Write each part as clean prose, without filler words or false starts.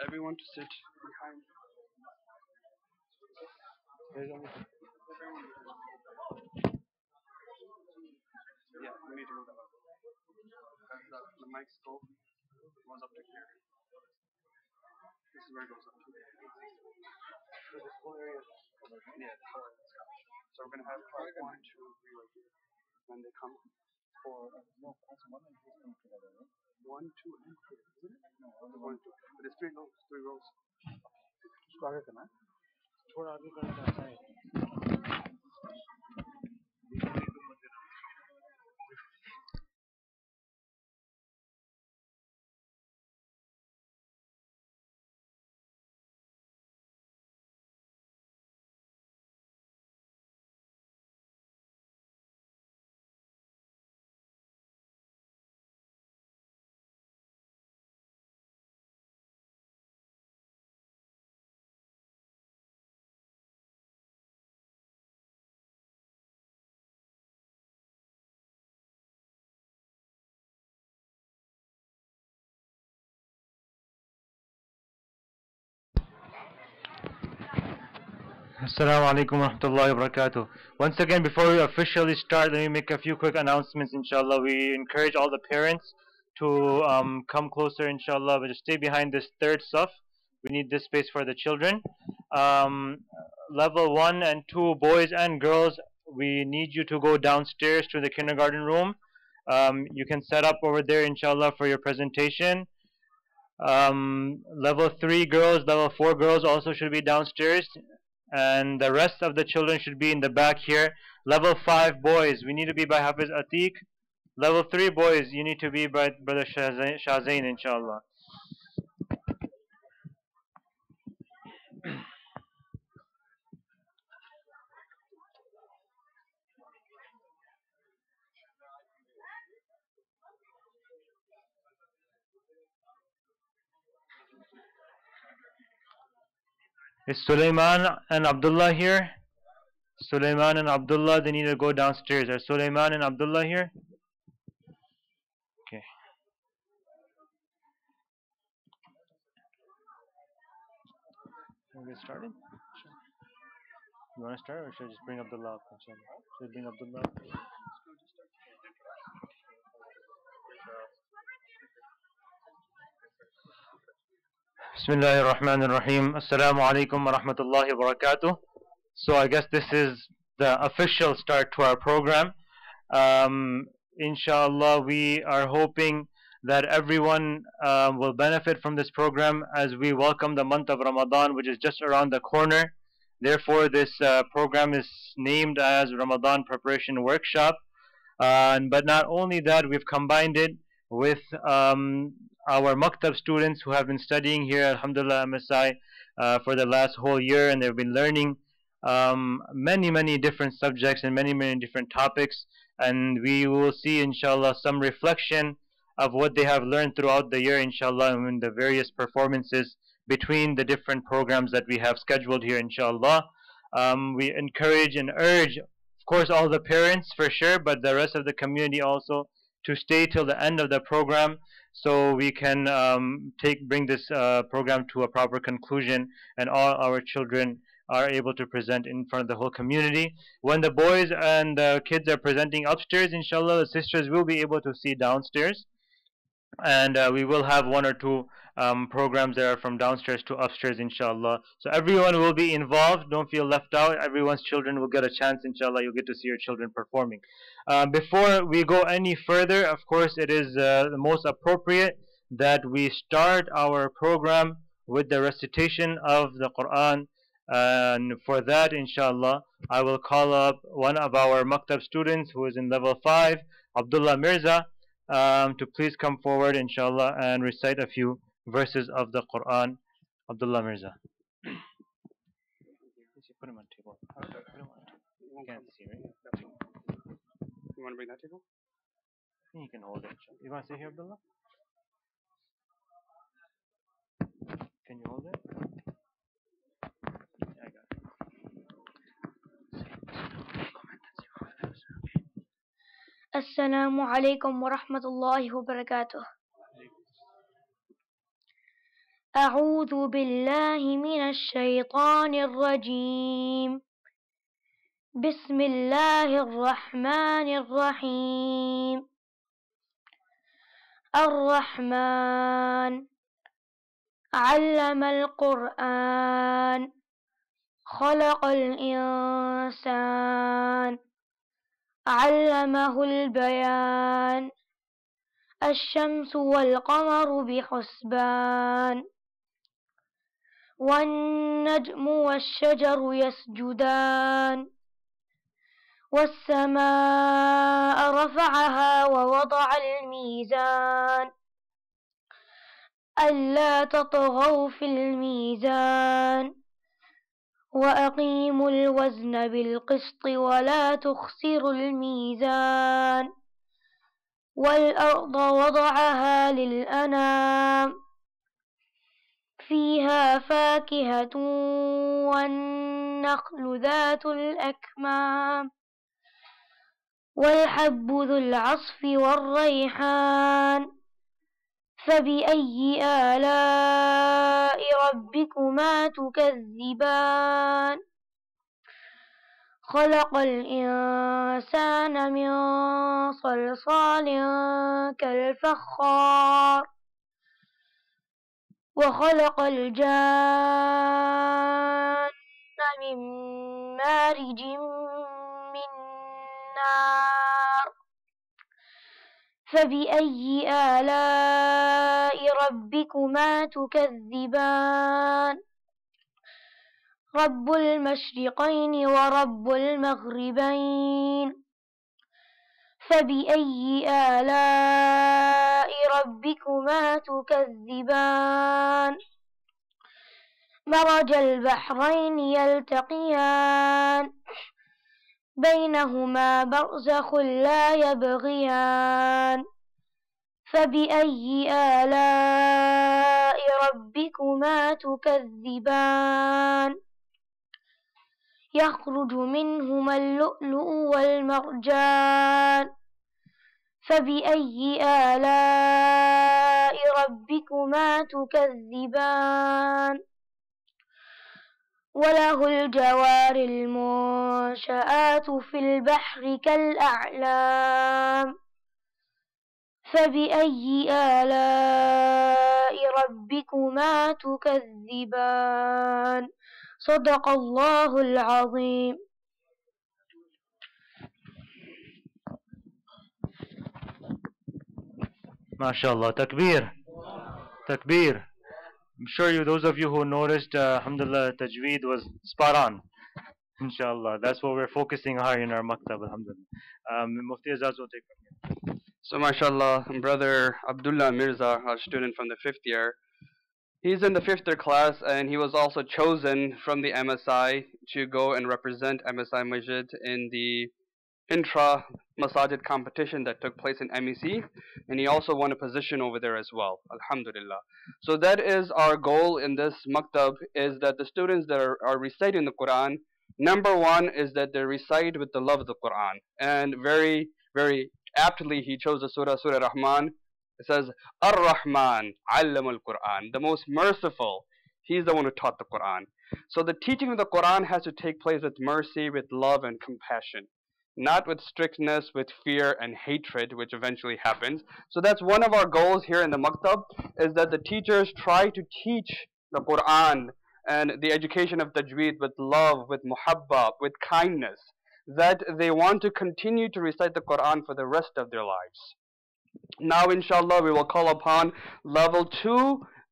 everyone to sit behind. Yeah, we need to move that up. Because the mic's goes up to here. This is where it goes up to. So this whole area is covered. Yeah, it's covered. So we're going to have class 1, 2, 3 right here. When they come for no, class 1 and 2 come together, right? 1, 2, and 3, isn't it? No, only 1, 2. But there's 3 rows. 3 rows. इसको आगे करना है थोड़ा आगे करना चाहता है Assalamu alaikum wa rahmatullahi wa barakatuh. Once again, before we officially start, let me make a few quick announcements, inshallah. We encourage all the parents to come closer, inshallah, but just stay behind this third saf. We need this space for the children. Level 1 and 2, boys and girls, we need you to go downstairs to the kindergarten room. You can set up over there, inshallah, for your presentation. Level 3 girls, level 4 girls also should be downstairs. And the rest of the children should be in the back here. Level 5 boys, we need to be by Hafiz Atiq. Level 3 boys, you need to be by Brother Shazain, inshallah. Is Sulaiman and Abdullah here? Sulaiman and Abdullah, they need to go downstairs. Are Sulaiman and Abdullah here? Okay. Can we get started? Sure. You want to start, or should I just bring Abdullah up? Should I bring Abdullah up? Bismillahir Rahmanir Rahim. Assalamu alaikum wa rahmatullahi wa barakatuh. So I guess this is the official start to our program. Inshallah, we are hoping that everyone will benefit from this program as we welcome the month of Ramadan, which is just around the corner. Therefore, this program is named as Ramadan Preparation Workshop. But not only that, we've combined it with our Maktab students who have been studying here, alhamdulillah, MSI, for the last whole year, and they've been learning many different subjects and many different topics, and we will see, inshallah, some reflection of what they have learned throughout the year, inshallah, in the various performances between the different programs that we have scheduled here, inshallah. We encourage and urge, of course, all the parents for sure, but the rest of the community also, to stay till the end of the program so we can bring this program to a proper conclusion and all our children are able to present in front of the whole community. When the boys and the kids are presenting upstairs, inshallah, the sisters will be able to see downstairs, and we will have 1 or 2 programs that are from downstairs to upstairs, inshallah. So everyone will be involved, don't feel left out. Everyone's children will get a chance, inshallah. You'll get to see your children performing. Before we go any further, of course, it is the most appropriate that we start our program with the recitation of the Quran. And for that, inshallah, I will call up one of our Maktab students who is in level 5, Abdullah Mirza, to please come forward, inshallah, and recite a few verses of the Quran. Abdullah Mirza. Put him on table. You can't see, right? You want to bring that table? You can hold it. You want to stay here, Abdullah? Can you hold it? Yeah, I got it. Assalamu alaikum wa rahmatullahi wa barakatuh. أعوذ بالله من الشيطان الرجيم. بسم الله الرحمن الرحيم. الرحمن علم القرآن خلق الإنسان علمه البيان الشمس والقمر بحسبان والنجم والشجر يسجدان والسماء رفعها ووضع الميزان ألا تطغوا في الميزان وأقيموا الوزن بالقسط ولا تخسروا الميزان والأرض وضعها للأنام فيها فاكهة والنخل ذات الأكمام والحب ذو العصف والريحان فبأي آلاء ربكما تكذبان خلق الإنسان من صلصال كالفخار وخلق الجان من مارج من نار فبأي آلاء ربكما تكذبان رب المشرقين ورب المغربين فبأي آلاء ربكما تكذبان مرج البحرين يلتقيان بينهما برزخ لا يبغيان فبأي آلاء ربكما تكذبان يخرج منهما اللؤلؤ والمرجان فبأي آلاء ربكما تكذبان وله الجوار المنشآت في البحر كالأعلام فبأي آلاء ربكما تكذبان صدق الله العظيم. MashaAllah. Takbir. Takbir. I'm sure those of you who noticed, alhamdulillah, tajweed was spot on. Inshallah. That's what we're focusing on in our maktab, alhamdulillah. Mufti Azaz will take from here. So, mashallah, brother Abdullah Mirza, our student from the 5th year, he's in the 5th year class, and he was also chosen from the MSI to go and represent MSI Masjid in the intra-masajid competition that took place in MEC, and he also won a position over there as well, alhamdulillah. So that is our goal in this maktab, is that the students that are reciting the Quran, number one is that they recite with the love of the Quran. And very, very aptly he chose the surah Rahman. It says, Ar-Rahman, Allam al-Quran, the most merciful. He's the one who taught the Quran. So the teaching of the Quran has to take place with mercy, with love and compassion. Not with strictness, with fear and hatred, which eventually happens. So that's one of our goals here in the maktab, is that the teachers try to teach the Quran and the education of tajweed with love, with muhabba, with kindness, that they want to continue to recite the Quran for the rest of their lives. Now, inshallah, we will call upon level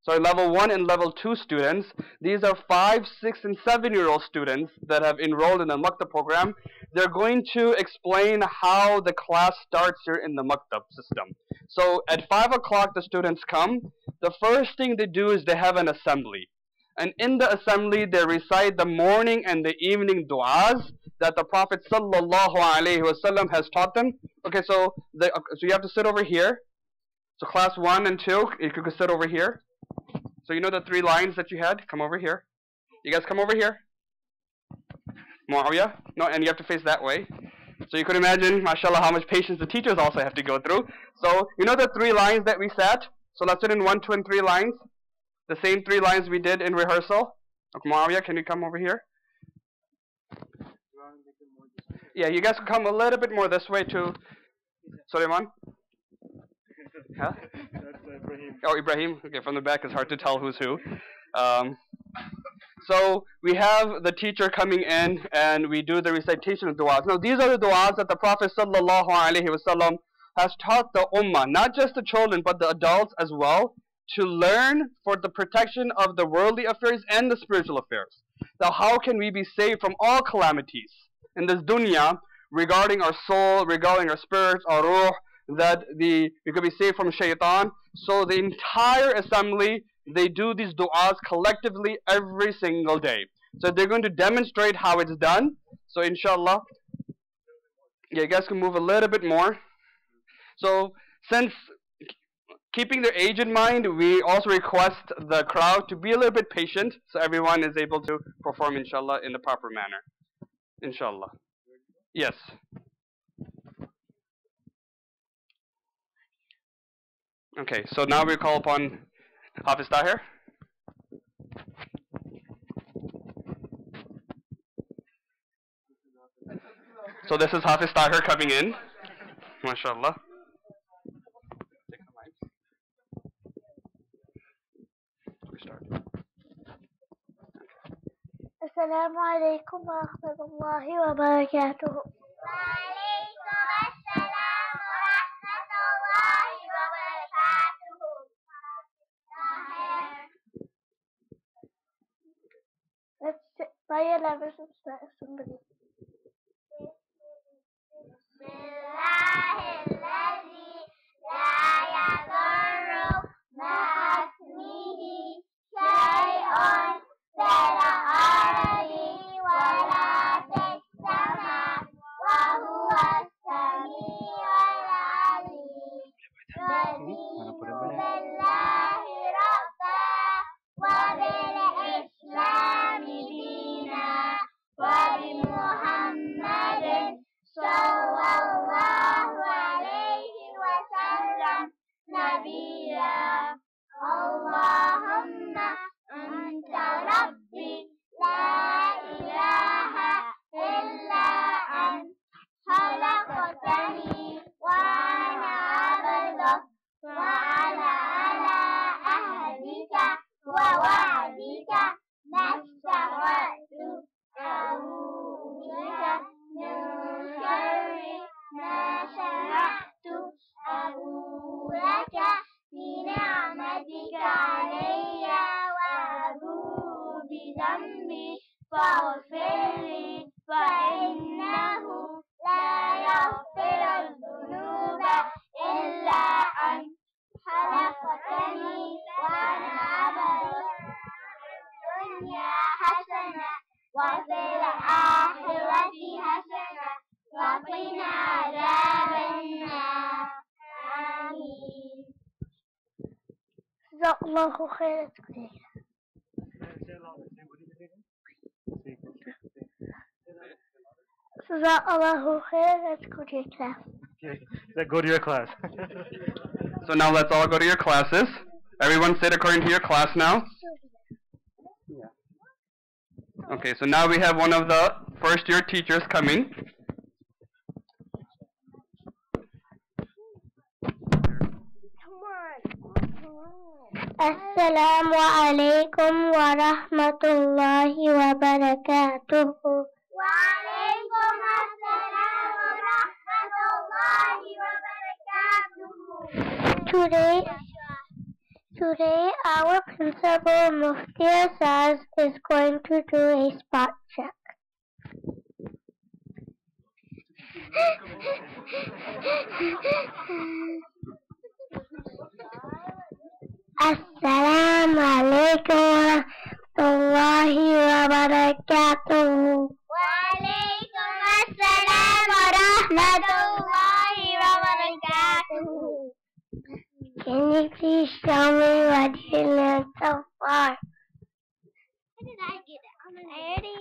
1 and level 2 students. These are 5, 6, and 7-year-old students that have enrolled in the Maktab program. They're going to explain how the class starts here in the Maktab system. So at 5 o'clock the students come. The first thing they do is they have an assembly. And in the assembly they recite the morning and the evening du'as that the Prophet ﷺ has taught them. Okay, so you have to sit over here. So class 1 and 2, you could sit over here. So you know the 3 lines that you had? Come over here. You guys come over here. Muawiyah? No, and you have to face that way. So you could imagine, mashallah, how much patience the teachers also have to go through. So you know the 3 lines that we sat? So let's sit in 1, 2, and 3 lines. The same 3 lines we did in rehearsal. Muawiyah, can you come over here? Yeah, you guys can come a little bit more this way too. Suleiman? Huh? Oh, Ibrahim. Okay, from the back it's hard to tell who's who. So we have the teacher coming in and we do the recitation of du'as. Now these are the du'as that the Prophet ﷺ has taught the ummah, not just the children but the adults as well, to learn for the protection of the worldly affairs and the spiritual affairs. Now how can we be saved from all calamities in this dunya regarding our soul, regarding our spirits, our ruh, that we could be saved from shaitan? So the entire assembly, they do these du'as collectively every single day. So they're going to demonstrate how it's done. So inshallah, yeah, you guys can move a little bit more. So since keeping their age in mind, we also request the crowd to be a little bit patient so everyone is able to perform inshallah in the proper manner. Inshallah. Yes. Okay, so now we call upon Hafiz Tahir. So this is Hafiz Tahir coming in. MashaAllah. Assalamu alaikum wa rahmatullahi wa barakatuh. Let's buy a lever somebody. Allahu khair. Allahu khair. Let's go to your class. Okay, let's go to your class. So now let's all go to your classes. Everyone sit according to your class now. Okay, so now we have one of the first year teachers coming. Assalamu alaikum wa rahmatullahi wa barakatuh. Wa alaikum assalam wa rahmatullahi wa barakatuh. Today our principal Mufti Azaz is going to do a spot check. Assalamu alaikum wa rahmatullahi wa barakatuh. Wa alaikum assalam wa rahmatullahi wa barakatuh. Can you please show me what you learned so far? How did I get it? I already.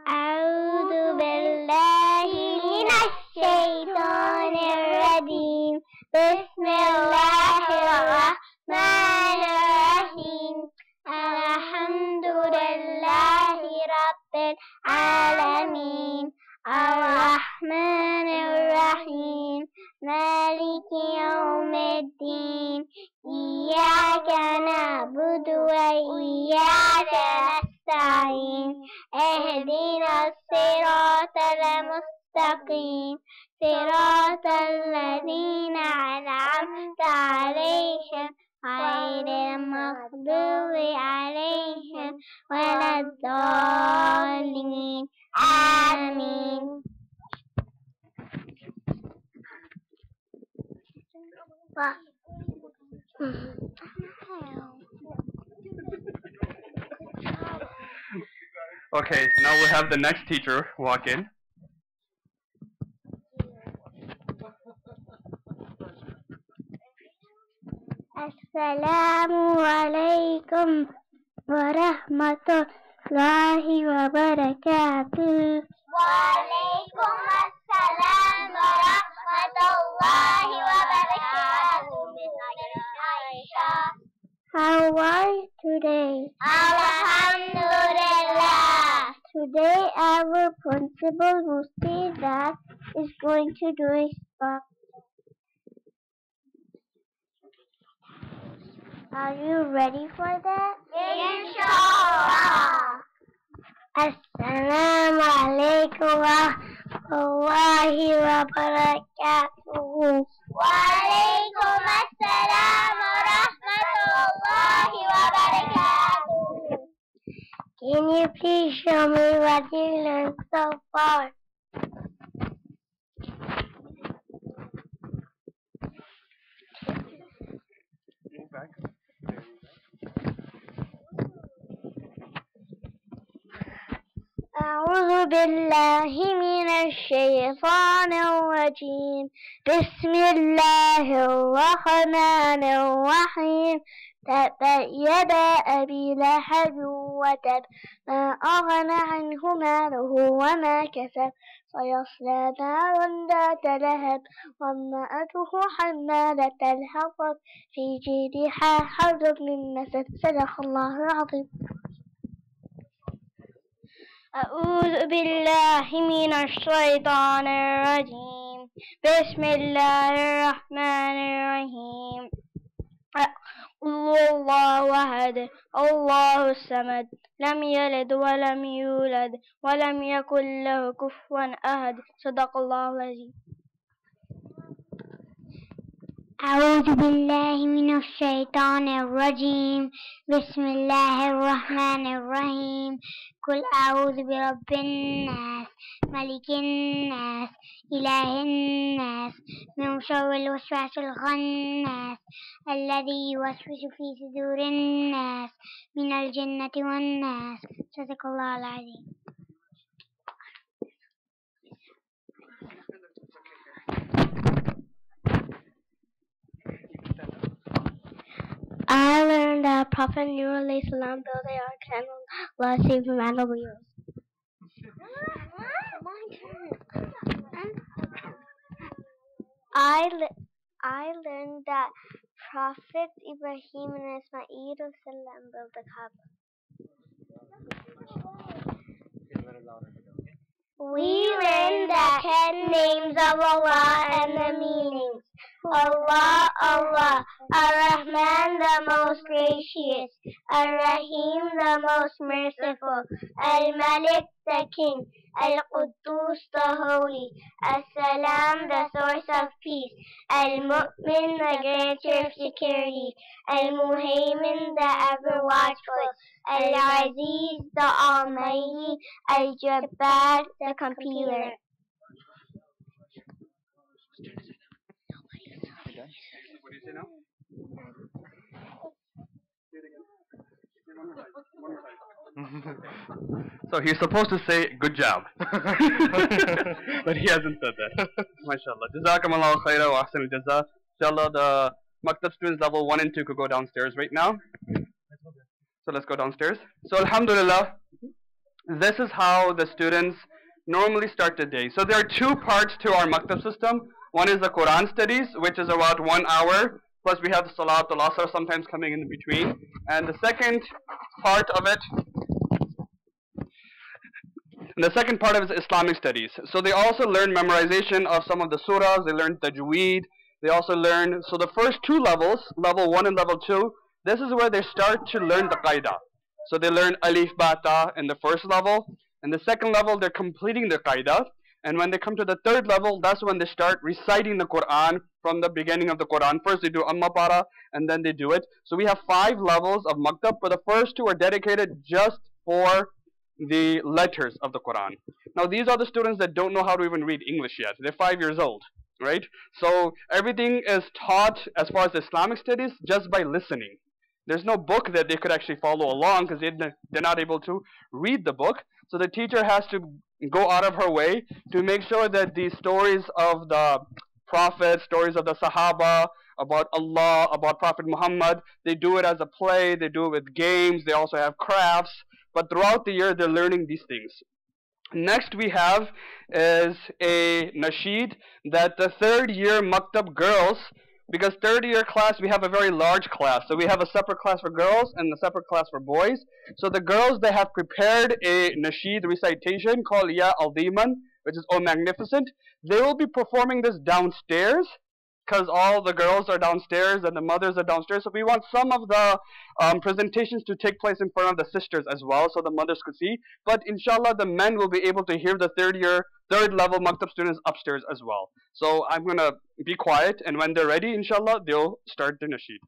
أعوذ بالله من الشيطان Bismillahirrahmanirrahim. Alhamdulillahi Rabbil Alameen. Ar-Rahmanir-Rahim. Maliki Yawmiddin. Iyyaka na'budu wa iyyaka nasta'in. Ihdina as-siratal mustaqim. صراط الذين أنعمت عليهم غير المغضوب عليهم ولا الضالين. آمين. Okay, now we'll have the next teacher walk in. Assalamu alaikum wa rahmatullahi wa barakatuh. Wa alaikum assalam wa rahmatullahi wa barakatuh. How are you today? Alhamdulillah. Today our principal Mufti Dad is going to do a spot. Are you ready for that? Inshallah. Assalamu alaikum wa rahmatullahi wa barakatuh. Wa alaikum assalam wa rahmatullahi wa barakatuh. Can you please show me what you learned so far? Back. أعوذ بالله من الشيطان الرجيم. بسم الله الرحمن الرحيم. تبت يدا أبي لهب وتب ما أغنى عنه ماله وما كسب سيصلى نارا ذات لهب وامرأته حمالة الحطب في جيدها حبل من مسد. صدق الله العظيم. أعوذ بالله من الشيطان الرجيم. بسم الله الرحمن الرحيم. الله أحد الله الصمد لم يلد ولم يولد ولم يكن له كفوا أحد. صدق الله العظيم. أعوذ بالله من الشيطان الرجيم. بسم الله الرحمن الرحيم. قل أعوذ برب الناس ملك الناس إله الناس من شر الوسواس الخناس الذي يوسوس في صدور الناس من الجنة والناس. صدق الله العظيم. I learned that Prophet Nuh built the ark and Allah saved him and the wheels. I learned that Prophet Ibrahim and Ismail built the Kaaba. We learned the 10 names of Allah and the meanings. Allah, Allah, Ar-Rahman, the most gracious, Ar-Rahim, the most merciful, Al-Malik, the king, Al-Quddus, the holy, As-Salam, the source of peace, Al-Mu'min, the grantor of security, Al-Muhaymin, the ever-watchful, Al-Aziz, the almighty, Al-Jabbar, the compeler. What do you say now? Say it again. Say one more time. One more time. So he's supposed to say good job. But he hasn't said that. MashaAllah. Jazakumullahu khaira wa ahsan al-jaza. Inshallah, the Maktab students level 1 and 2 could go downstairs right now. So let's go downstairs. So alhamdulillah, this is how the students normally start the day. So there are two parts to our Maktab system. One is the Quran studies, which is about 1 hour. Plus we have the Salah, the Asr sometimes coming in between. And the second part of it, is Islamic studies. So they also learn memorization of some of the surahs. They learn tajweed. They also learn, so the first two levels, level 1 and level 2, this is where they start to learn the qaida. So they learn alif, ba, ta in the first level. In the second level, they're completing the qaida. And when they come to the third level, that's when they start reciting the Quran from the beginning of the Quran. First they do Amma Para, and then they do it. So we have 5 levels of Maktab, but the first 2 are dedicated just for the letters of the Quran. Now these are the students that don't know how to even read English yet. They're 5 years old, right? So everything is taught as far as Islamic studies just by listening. There's no book that they could actually follow along because they're not able to read the book. So the teacher has to go out of her way to make sure that the stories of the Prophet, stories of the Sahaba, about Allah, about Prophet Muhammad, they do it as a play, they do it with games, they also have crafts. But throughout the year, they're learning these things. Next we have is a nasheed that the 3rd year Maktab girls, because 3rd year class, we have a very large class. So we have a separate class for girls and a separate class for boys. So the girls, they have prepared a nasheed recitation called Ya Al-Diman, which is Oh Magnificent. They will be performing this downstairs, because all the girls are downstairs and the mothers are downstairs. So we want some of the presentations to take place in front of the sisters as well, so the mothers could see. But inshallah, the men will be able to hear the 3rd level Maktab students upstairs as well. So I'm going to be quiet, and when they're ready, inshallah, they'll start the nasheed.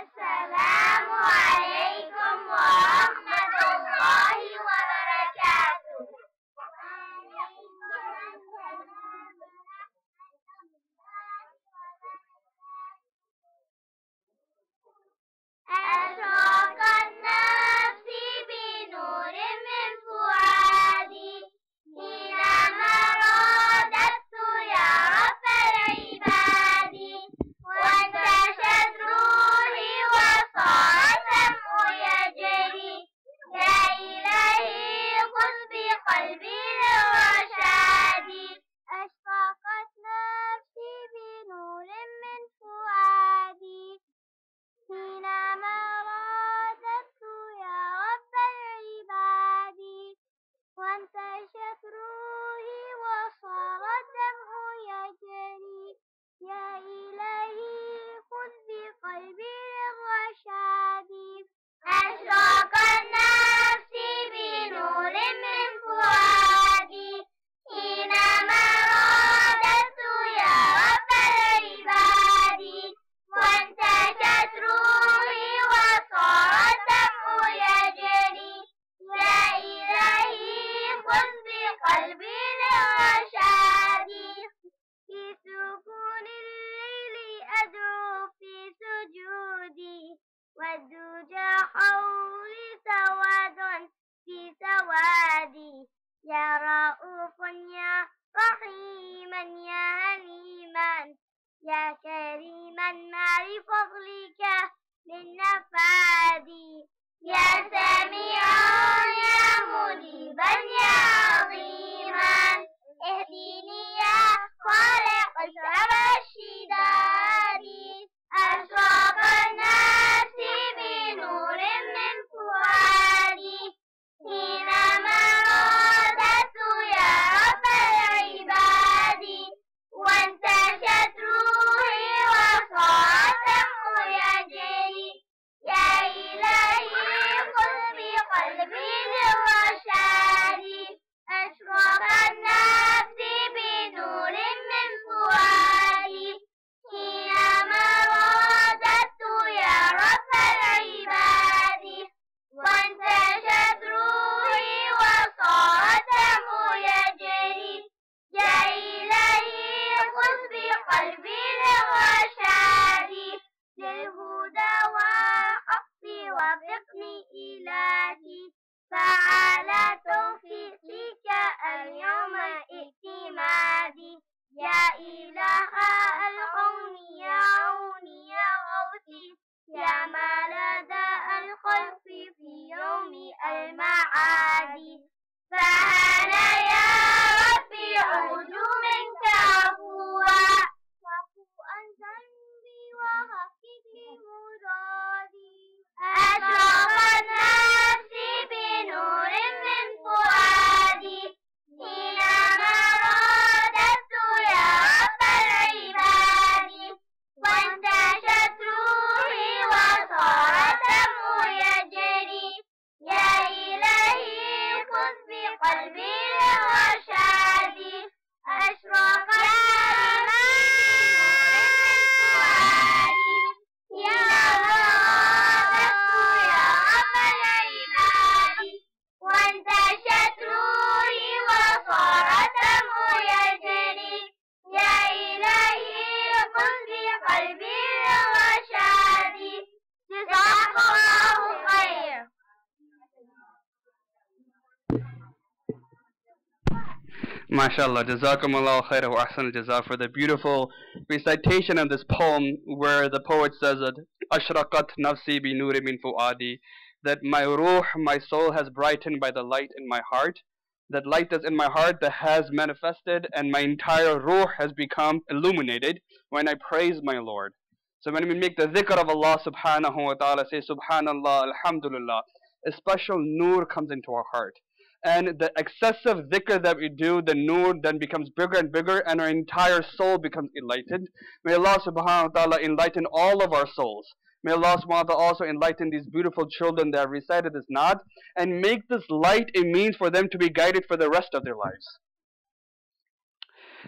Assalamu alaikum wa rahmatullahi wa barakatuh. أشرقت نفسي بنور من فؤادي حينما رددت يا رب العباد وانتشت روحي وصار الدمع يجري يا إلهي خذ بقلبي للرشاد أشرقت نفسي بنور من فؤادي حينما رددت يا رب العباد وانتشت روحي وصار الدمع يجري يا إلهي خذ بقلبي للرشاد أشرقت نفسي بنور من فؤادي حينما رددت يا رب العباد وانتشت روحي وصار الدمع يجري يا إلهي خذ بقلبي للرشاد في سكون الليل أدعو في سجودي والدجى حولي سواد في سوادي يا رؤوف يا رحيما يا هليما يا كريما ما لفضلك من نفادي يا سميعا يا مجيبا يا عظيما اهدني يا خالق السبع الشداد على توفيقك اليوم اعتمادي يا إله الكون يا عوني يا غوثي يا ملذ الخلق في يوم المعاد فأنا يا ربي أرجو منك عفوا عن ذنبي وحقق مرادي أشرقت نفسي بنور من فؤادي حينما رددت يا رب العباد وانتشت روحي وصار الدمع يجري يا إلهي خذ بقلبي للرشاد أشرقت وانتشت روحي وصار الدمع يجري يا إلهي خذ بقلبي للرشاد جزاك الله خير. MashaAllah, Jazakumullah khairah wa ahsan al-jazak for the beautiful recitation of this poem where the poet says that Ashraqat nafsi bi nuri min fuadi, that my ruh, my soul has brightened by the light in my heart. That light that's in my heart that has manifested and my entire ruh has become illuminated when I praise my Lord. So when we make the dhikr of Allah subhanahu wa ta'ala, say subhanallah, alhamdulillah, a special nur comes into our heart. And the excessive dhikr that we do, the nur then becomes bigger and bigger and our entire soul becomes enlightened. May Allah subhanahu wa ta'ala enlighten all of our souls. May Allah subhanahu wa ta'ala also enlighten these beautiful children that have recited this naat and make this light a means for them to be guided for the rest of their lives.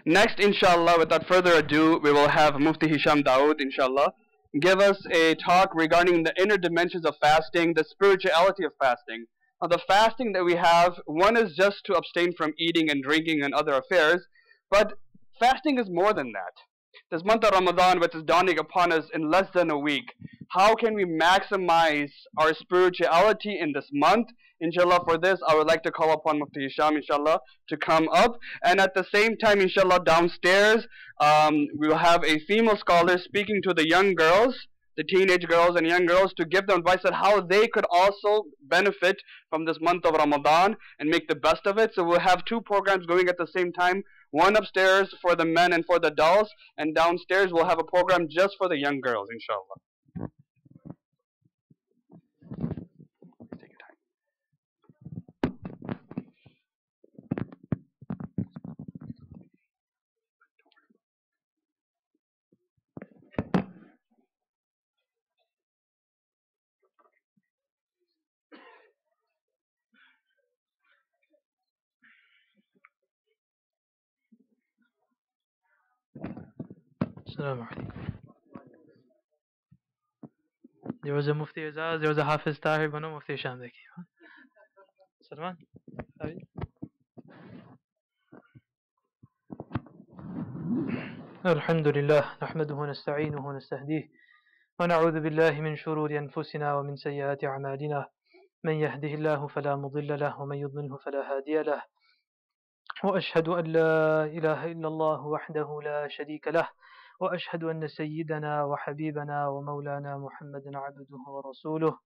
Next, inshallah, without further ado, we will have Mufti Hisham Dawood, inshallah, give us a talk regarding the inner dimensions of fasting, the spirituality of fasting. Now, the fasting that we have, one is just to abstain from eating and drinking and other affairs, but fasting is more than that. This month of Ramadan, which is dawning upon us in less than a week, how can we maximize our spirituality in this month? Inshallah, for this, I would like to call upon Mufti Hisham, inshallah, to come up. And at the same time, inshallah, downstairs, we will have a female scholar speaking to the young girls, the teenage girls and young girls, to give them advice on how they could also benefit from this month of Ramadan and make the best of it. So we'll have two programs going at the same time. One upstairs for the men and for the adults, and downstairs we'll have a program just for the young girls, inshallah. Take your time. There was a Mufti Azaz, there was a Hafiz Tahir, but no Mufti Hisham. Salman? الحمد لله نحمده ونستعينه ونستهديه ونعوذ بالله من شرور أنفسنا ومن سيئات أعمالنا من يهده الله فلا مضل له ومن يضلله فلا هادي له وأشهد أن لا إله إلا الله وحده لا شريك له وأشهد أن سيدنا وحبيبنا ومولانا محمدا عبده ورسوله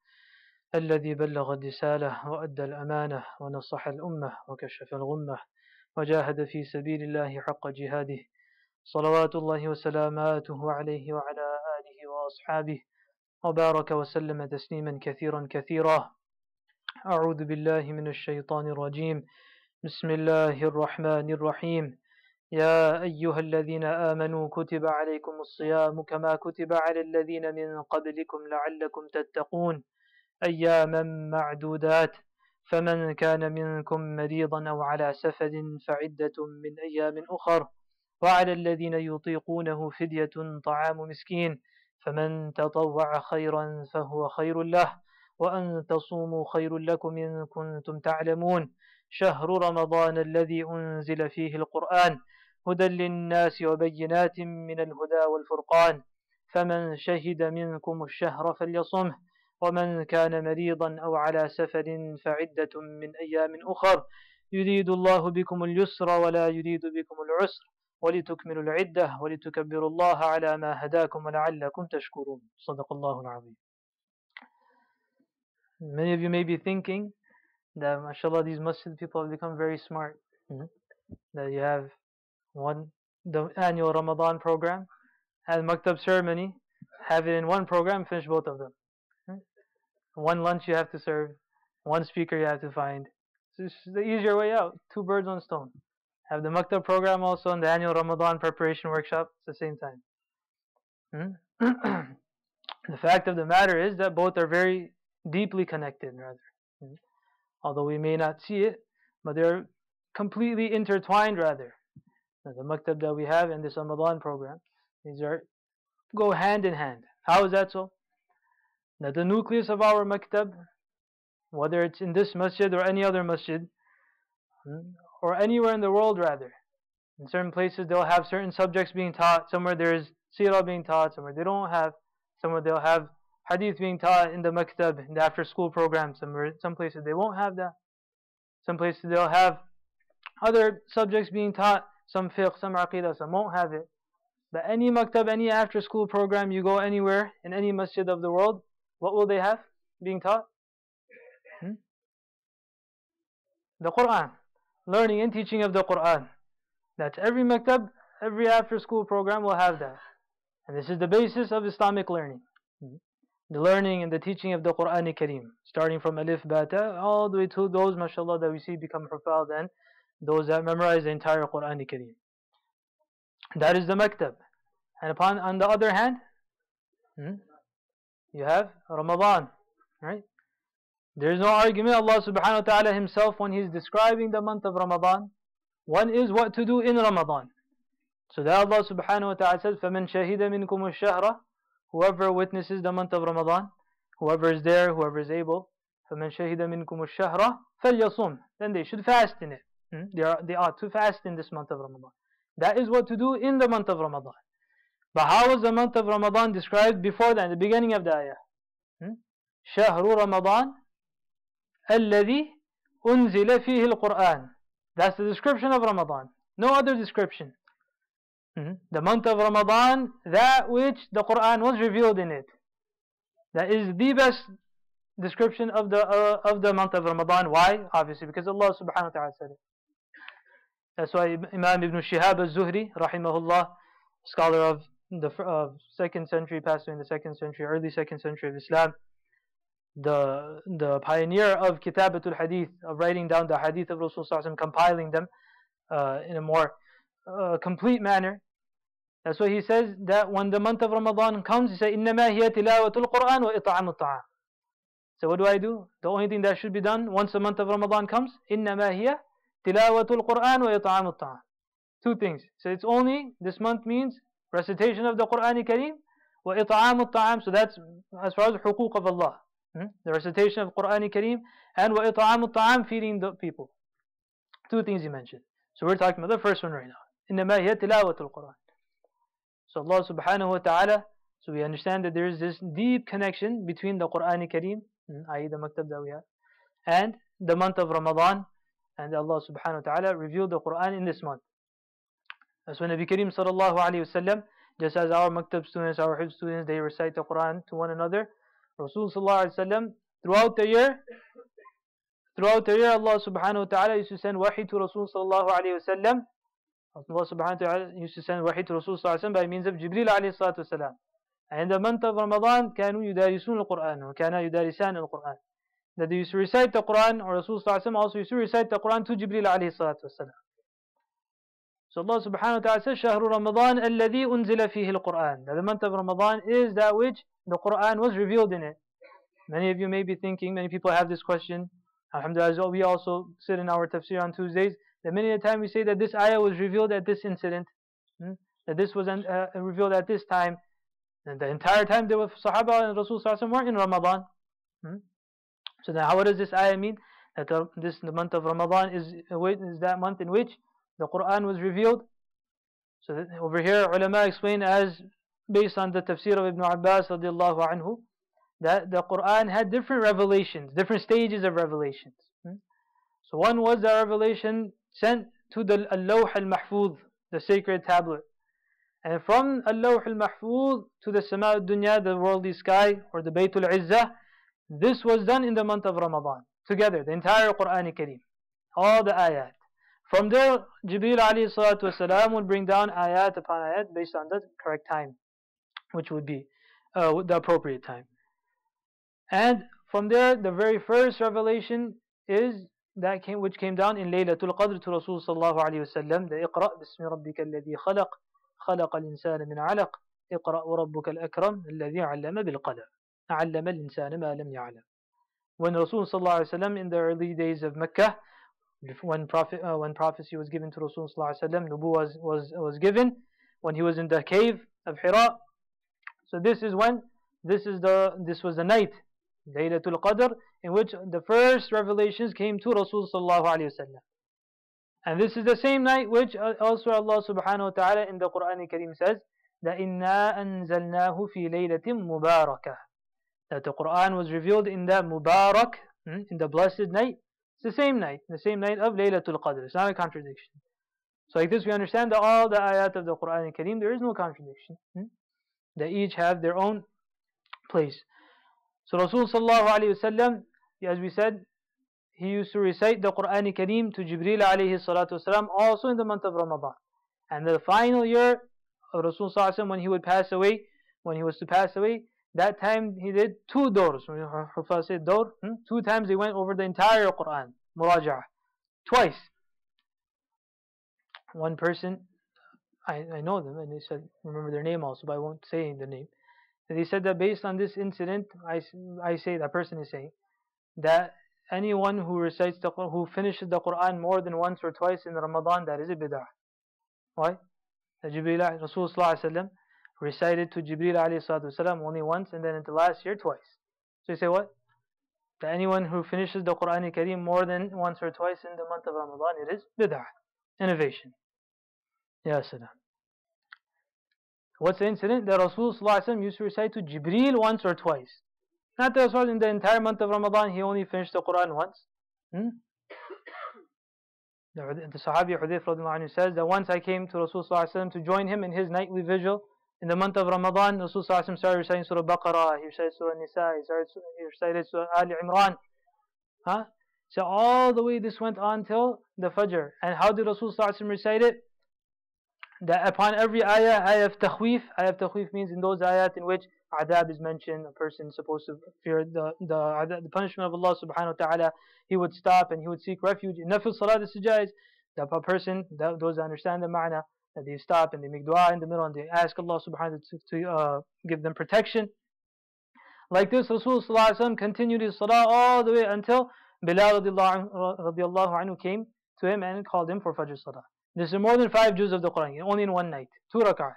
الذي بلغ الرسالة وأدى الأمانة ونصح الأمة وكشف الغمة وجاهد في سبيل الله حق جهاده صلوات الله وسلاماته عليه وعلى آله وأصحابه وبارك وسلم تسليما كثيرا كثيرا. أعوذ بالله من الشيطان الرجيم. بسم الله الرحمن الرحيم. يا أيها الذين آمنوا كتب عليكم الصيام كما كتب على الذين من قبلكم لعلكم تتقون أياما معدودات فمن كان منكم مريضا أو على سفر فعدة من أيام أخر وعلى الذين يطيقونه فدية طعام مسكين فمن تطوع خيرا فهو خير له وأن تصوموا خير لكم إن كنتم تعلمون شهر رمضان الذي أنزل فيه القرآن هدى للناس وبينات من الهدى والفرقان فمن شهد منكم الشهر فليصمه ومن كان مريضا أو على سفر فعدة من أيام أخر يريد الله بكم اليسر ولا يريد بكم العسر ولتكملوا العدة ولتكبروا الله على ما هداكم ولعلكم تشكرون. صدق الله العظيم. Many of you may be thinking that, mashallah, these masjid people have become very smart. That you have the annual Ramadan program, have Maktab ceremony, have it in one program, finish both of them. One lunch you have to serve, one speaker you have to find. So it's the easier way out. 2 birds, 1 stone. Have the Maktab program also and the annual Ramadan preparation workshop at the same time. The fact of the matter is that both are very deeply connected, rather. Although we may not see it, but they're completely intertwined, rather. The Maktab that we have in this Ramadan program, these go hand in hand. How is that so? That the nucleus of our Maktab, whether it's in this masjid or any other masjid, or anywhere in the world, rather, in certain places they'll have certain subjects being taught. Somewhere there's seerah being taught, somewhere they don't have. Somewhere they'll have hadith being taught in the Maktab, in the after school program. Some places they won't have that. Some places they'll have other subjects being taught, some fiqh, some aqidah, some won't have it. But any Maktab, any after school program, you go anywhere, in any masjid of the world, what will they have being taught? The Quran. Learning and teaching of the Quran. That's every Maktab, every after school program will have that. And this is the basis of Islamic learning. The learning and the teaching of the Quran Kareem. Starting from Alif, Bata, all the way to those, mashallah, that we see become Hufaz and those that memorize the entire Quran Kareem. That is the Maktab. And on the other hand, you have Ramadan, right? There is no argument. Allah subhanahu wa ta'ala himself, when He's describing the month of Ramadan, one is what to do in Ramadan. So that Allah subhanahu wa ta'ala says, فَمَنْ شَهِدَ مِنْكُمُ الشَّهْرَ, whoever witnesses the month of Ramadan, whoever is there, whoever is able, فَمَنْ شَهِدَ مِنْكُمُ الشَّهْرَ فَلْيَصُمْ, then they should fast in it. They ought to fast in this month of Ramadan. That is what to do in the month of Ramadan. But how was the month of Ramadan described before that, in the beginning of the ayah? شهر رمضان الذي أنزل فيه القرآن. That's the description of Ramadan. No other description. The month of Ramadan, that which the Quran was revealed in it. That is the best description of the month of Ramadan. Why? Obviously because Allah subhanahu wa ta'ala said it. That's why Imam Ibn Shihab al-Zuhri, rahimahullah, scholar of the 2nd century, passed away in the 2nd century, early 2nd century of Islam, the pioneer of Kitabatul Hadith, of writing down the Hadith of Rasulullah, compiling them in a more complete manner. That's why he says that when the month of Ramadan comes, he says, إِنَّمَا هِيَ تِلَاوَةُ الْقُرْآنِ وَإِطْعَامُ الطَّعَامِ. So what do? The only thing that should be done once the month of Ramadan comes, إِنَّمَا هِيَ تِلَاوَةُ الْقُرْآنِ وَإِطْعَامُ الطَّعَامِ. 2 things. So it's only, this month means recitation of the Quran Kareem, وَإِطْعَامُ الطَّعَامِ. So that's as far as huquq of Allah. The recitation of Quran Kareem, and وَإِطْعَامُ الطَّعَامِ, feeding the people. 2 things he mentioned. So we're talking about the first one right now. إِنَّمَا هِيَ تِلَاوَةُ الْقُرْآنِ. So Allah subhanahu wa ta'ala, so we understand that there is this deep connection between the Quran Kareem, i.e. the Maktab that we have, and the month of Ramadan, and Allah subhanahu wa ta'ala revealed the Quran in this month. That's when Nabi Kareem sallallahu alayhi wa sallam, just as our Maktab students, our Hifz students, they recite the Quran to one another, Rasul sallallahu alayhi wa sallam, throughout the year, Allah subhanahu wa ta'ala used to send wahi to Rasul sallallahu alayhi wa sallam. Allah subhanahu wa ta'ala used to send wahi to Rasul sallallahu alayhi wa sallam by means of Jibreel alayhi salatu wa salam. And in the month of Ramadan, كانوا يدارسون القرآن وكانا يدارسان القرآن. That they used to recite the Quran, or Rasul sallallahu alayhi wa sallam also used to recite the Quran to Jibreel alayhi salatu wa salam. So Allah subhanahu wa ta'ala says, شهر رمضان الذي أنزل فيه القرآن. That the month of Ramadan is that which the Quran was revealed in it. Many of you may be thinking, many people have this question. Alhamdulillah, we also sit in our tafsir on Tuesdays. That many a time we say that this ayah was revealed at this incident, that this was revealed at this time, and the entire time there were Sahaba and Rasul sallallahu alaihi wasallam were in Ramadan. So then, what does this ayah mean? That the month of Ramadan is that month in which the Quran was revealed. So that over here, ulama explain as based on the tafsir of Ibn Abbas radiallahu anhu, that the Quran had different revelations, different stages of revelations. So one was the revelation sent to the Al-Lawh al-Mahfuz, the sacred tablet. And from Al-Lawh al-Mahfuz to the Sama al-Dunya, the worldly sky, or the Baytul Izzah, this was done in the month of Ramadan. Together, the entire Quran Kareem. All the ayat. From there, Jibreel alayhi salatu wasalam would bring down ayat upon ayat based on the correct time, which would be the appropriate time. And from there, the very first revelation is that which came down in Laylatul Qadr to Rasul sallallahu alayhi wasallam, the Iqra bismi rabbika alladhi khalaq, خلق الإنسان من علق اقرأ وربك الأكرم الذي علم بالقلم علم الإنسان ما لم يعلم. When Rasul sallallahu alayhi wasallam in the early days of Mecca, when prophecy was given to Rasul sallallahu alayhi wasallam, Nubuwwah was given when he was in the cave of Hira. So this was the night, Laylatul Qadr, in which the first revelations came to Rasul sallallahu alayhi wasallam. And this is the same night which also Allah subhanahu wa ta'ala in the Quran Kareem says that إِنَّا أَنزَلْنَاهُ فِي لَيْلَةٍ مُبَارَكَةٍ, that the Quran was revealed in the Mubarak, in the blessed night. It's the same night of Laylatul Qadr. It's not a contradiction. So like this we understand that all the ayat of the Quran Kareem, there is no contradiction. They each have their own place. So Rasul sallallahu alayhi wa sallam, as we said, he used to recite the Quran Kareem to Jibreel alayhi salatu wasalam also in the month of Ramadan. And the final year of Rasul sallallahu alayhi wa sallam, when he would pass away, when he was to pass away, that time he did 2 dawrs. Hufaz said dawr, 2 times he went over the entire Quran, muraja'ah, twice. One person, I know them, and they said, remember their name also, but I won't say the name. And they said that based on this incident, I say, that person is saying, that anyone who who finishes the Quran more than once or twice in Ramadan, that is a bid'ah. Why? That Rasul sallallahu alaihi wasallam recited to Jibreel alayhi salatu wasalam only once, and then in the last year twice. So you say what? That anyone who finishes the Quran Kareem more than once or twice in the month of Ramadan, it is bid'ah, innovation. Ya salam. What's the incident? That Rasul sallallahu alaihi wasallam used to recite to Jibreel once or twice. Not that in the entire month of Ramadan he only finished the Quran once. The Sahabi Hudayf radiallahu anhu says that once I came to Rasul sallallahu alaihi wasallam to join him in his nightly vigil in the month of Ramadan. Rasul sallallahu alaihi wasallam started reciting Surah Baqarah, he recited Surah Nisa, he recited Surah Ali Imran. So all the way this went on till the Fajr. And how did Rasul sallallahu alaihi wasallam recite it? That upon every ayah of takhweef. Ayah of takhweef means in those ayat in which adab is mentioned, a person is supposed to fear the punishment of Allah subhanahu wa ta'ala, he would stop and he would seek refuge. In nafil salat al-sujais, that a person, those that understand the ma'na, that they stop and they make dua in the middle and they ask Allah subhanahu wa ta'ala to give them protection. Like this, Rasul sallallahu alaihi wasallam continued his salah all the way until Bilal radiallahu anhu came to him and called him for Fajr salah. This is more than 5 juz of the Quran, only in one night, 2 rak'at.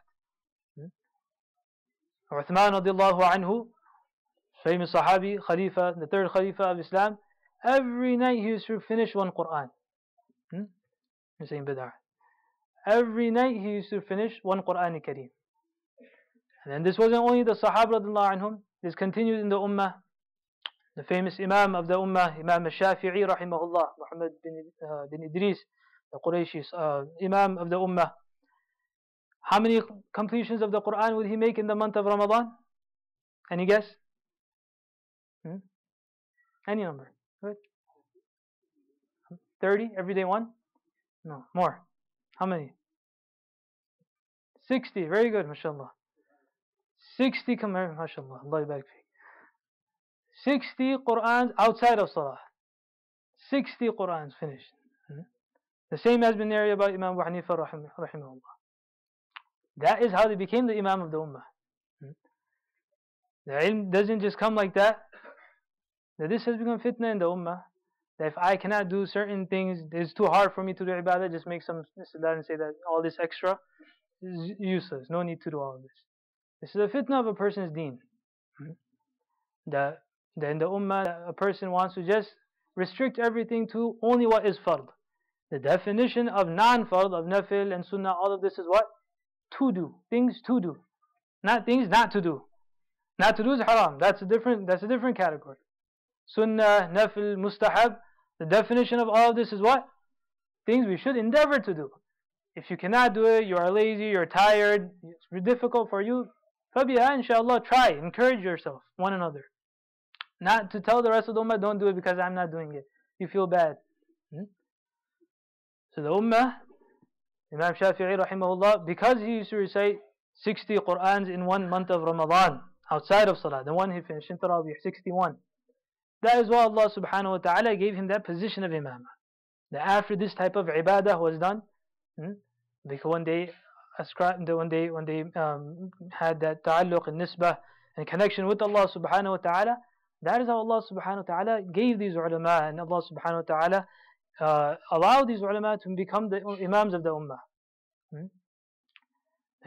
Uthman radiallahu anhu, famous Sahabi, Khalifa, the 3rd Khalifa of Islam, every night he used to finish 1 Quran. You're saying bid'ah. Every night he used to finish 1 Quran Kareem. And then this wasn't only the Sahaba radiallahu anhum, this continued in the Ummah. The famous Imam of the Ummah, Imam al-Shafi'i rahimahullah, Muhammad bin Idris, the Qurayshi Imam of the Ummah. How many completions of the Quran would he make in the month of Ramadan? Any guess? Any number? Good. 30? Every day 1? No, more. How many? 60. Very good, mashallah. 60, mashallah. Allah barak fi. 60 Qur'ans outside of Salah. 60 Qur'ans finished. The same has been narrated about Imam Abu Hanifa rahimahullah. That is how they became the Imam of the Ummah. The ilm doesn't just come like that. That this has become fitna in the Ummah. That if I cannot do certain things, it's too hard for me to do ibadah, just make some salah and say that all this extra is useless. No need to do all of this. This is a fitna of a person's deen. That in the Ummah, a person wants to just restrict everything to only what is fard. The definition of non-fard, of nafil and sunnah, all of this is what? To do. Things to do. Not things not to do. Not to do is haram. That's a different category. Sunnah, nafil, mustahab. The definition of all of this is what? Things we should endeavor to do. If you cannot do it, you are lazy, you're tired, it's difficult for you, فَبِهَا inshallah, try, encourage yourself, one another. Not to tell the rest of the ummah, don't do it because I'm not doing it. You feel bad. So the ummah, Imam Shafi'i rahimahullah, because he used to recite 60 Qur'ans in 1 month of Ramadan, outside of Salah, the one he finished in Tarawih, 61. That is why Allah subhanahu wa ta'ala gave him that position of imamah. That after this type of ibadah was done, because when they had that ta'alluq and nisbah and connection with Allah subhanahu wa ta'ala, that is how Allah subhanahu wa ta'ala gave these ulama, and Allah subhanahu wa ta'ala allowed these ulama to become the imams of the ummah.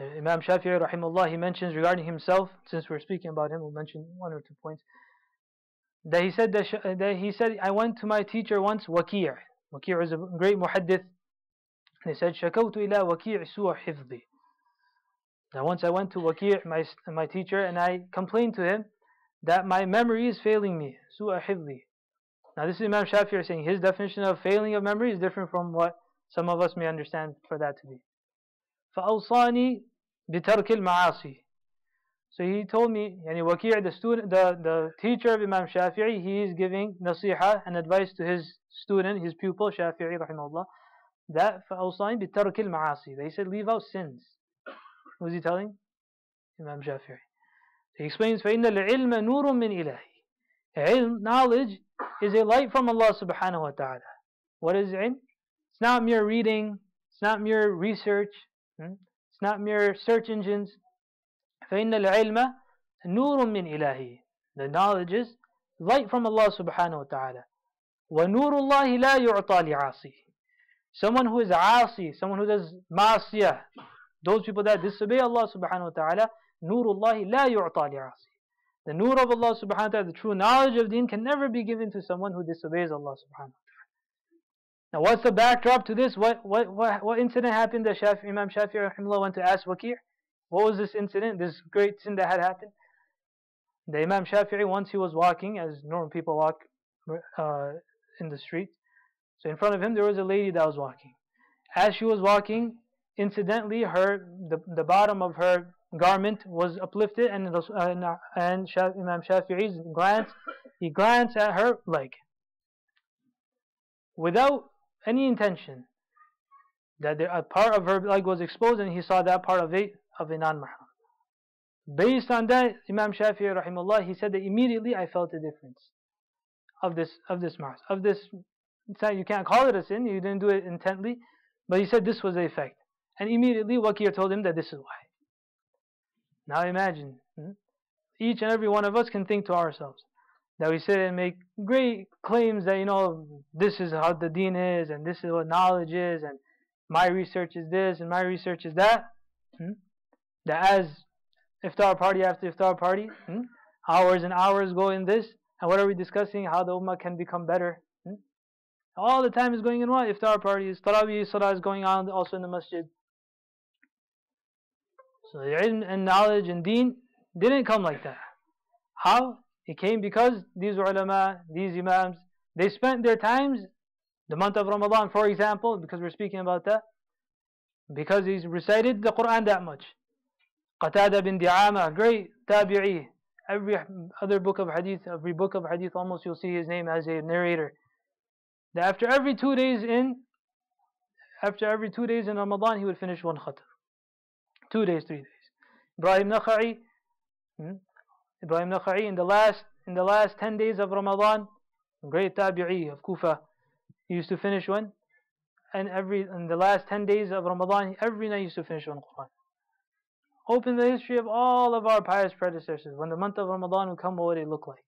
Imam Shafi'i rahimahullah, he mentions regarding himself, since we're speaking about him, we'll mention 1 or 2 points, that he said, I went to my teacher once, Waki'. Waki' is a great muhaddith. He said, شَكَوْتُ إِلَى وَكِيعِ سُوءَ حِفْظِي. Now once I went to Waki', my teacher, and I complained to him that my memory is failing me. سُوءَ حِفْظِي. Now this is Imam Shafi'i saying his definition of failing of memory is different from what some of us may understand for that to be. فَأَوْصَانِي بِتَرْكِ الْمَعَاصِي. So he told me, yani Waki', the teacher of Imam Shafi'i, he is giving nasiha and advice to his student, his pupil, Shafi'i rahimahullah, that فَأَوْصَانِي بِتَرْكِ الْمَعَاصِي. They said, leave out sins. Who was he telling? Imam Shafi'i. He explains, فَإِنَّ الْعِلْمَ نُورٌ مِّنْ إِلَهِ. Knowledge is a light from Allah subhanahu wa ta'ala. What is ilm? It's not mere reading, it's not mere research, it's not mere search engines. فَإِنَّ الْعِلْمَ نُورٌ مِّنْ إِلَهِ. The knowledge is light from Allah subhanahu wa ta'ala. وَنُورُ اللَّهِ لَا يُعْطَى لِعَاصِي. Someone who is aasi, someone who does ma'asiyah, those people that disobey Allah subhanahu wa ta'ala, نُورُ اللَّهِ لَا يُعْطَى لِعَاصِي. The nur of Allah subhanahu wa ta'ala, the true knowledge of deen, can never be given to someone who disobeys Allah subhanahu wa ta'ala. Now what's the backdrop to this? What incident happened that Imam Shafi'i rahimahullah went to ask Waki'? What was this incident, this great sin that had happened? The Imam Shafi'i, once he was walking, as normal people walk in the street. So in front of him there was a lady that was walking. As she was walking, incidentally the bottom of her garment was uplifted, and Imam Shafi'i's he glanced at her leg without any intention, that a part of her leg was exposed, and he saw that part of a non-mahram. Based on that, Imam Shafi'i rahimahullah, he said that immediately I felt the difference of this mass, of this. You can't call it a sin, you didn't do it intently, but he said this was the effect. And immediately Waki' told him that this is why. Now imagine, each and every one of us can think to ourselves that we sit and make great claims that, this is how the deen is, and this is what knowledge is, and my research is this, and my research is that. That as iftar party after iftar party, hours and hours go in this, and what are we discussing? How the ummah can become better. All the time is going in what? Iftar parties, Tarawih, Salah is going on also in the masjid. So the ilm and knowledge and deen didn't come like that. How? It came because these ulama, these imams, they spent their times, the month of Ramadan for example, because we're speaking about that, because he's recited the Quran that much. Qatada bin Di'ama, great tabi'i. Every other book of hadith, almost you'll see his name as a narrator. That after every 2 days in Ramadan, he would finish 1 khatam. 2 days, 3 days. Ibrahim Nakha'i in the last 10 days of Ramadan, great tabi'i of Kufa, he used to finish one, and in the last 10 days of Ramadan, every night he used to finish 1 Quran. Open the history of all of our pious predecessors. When the month of Ramadan would come, what would it look like?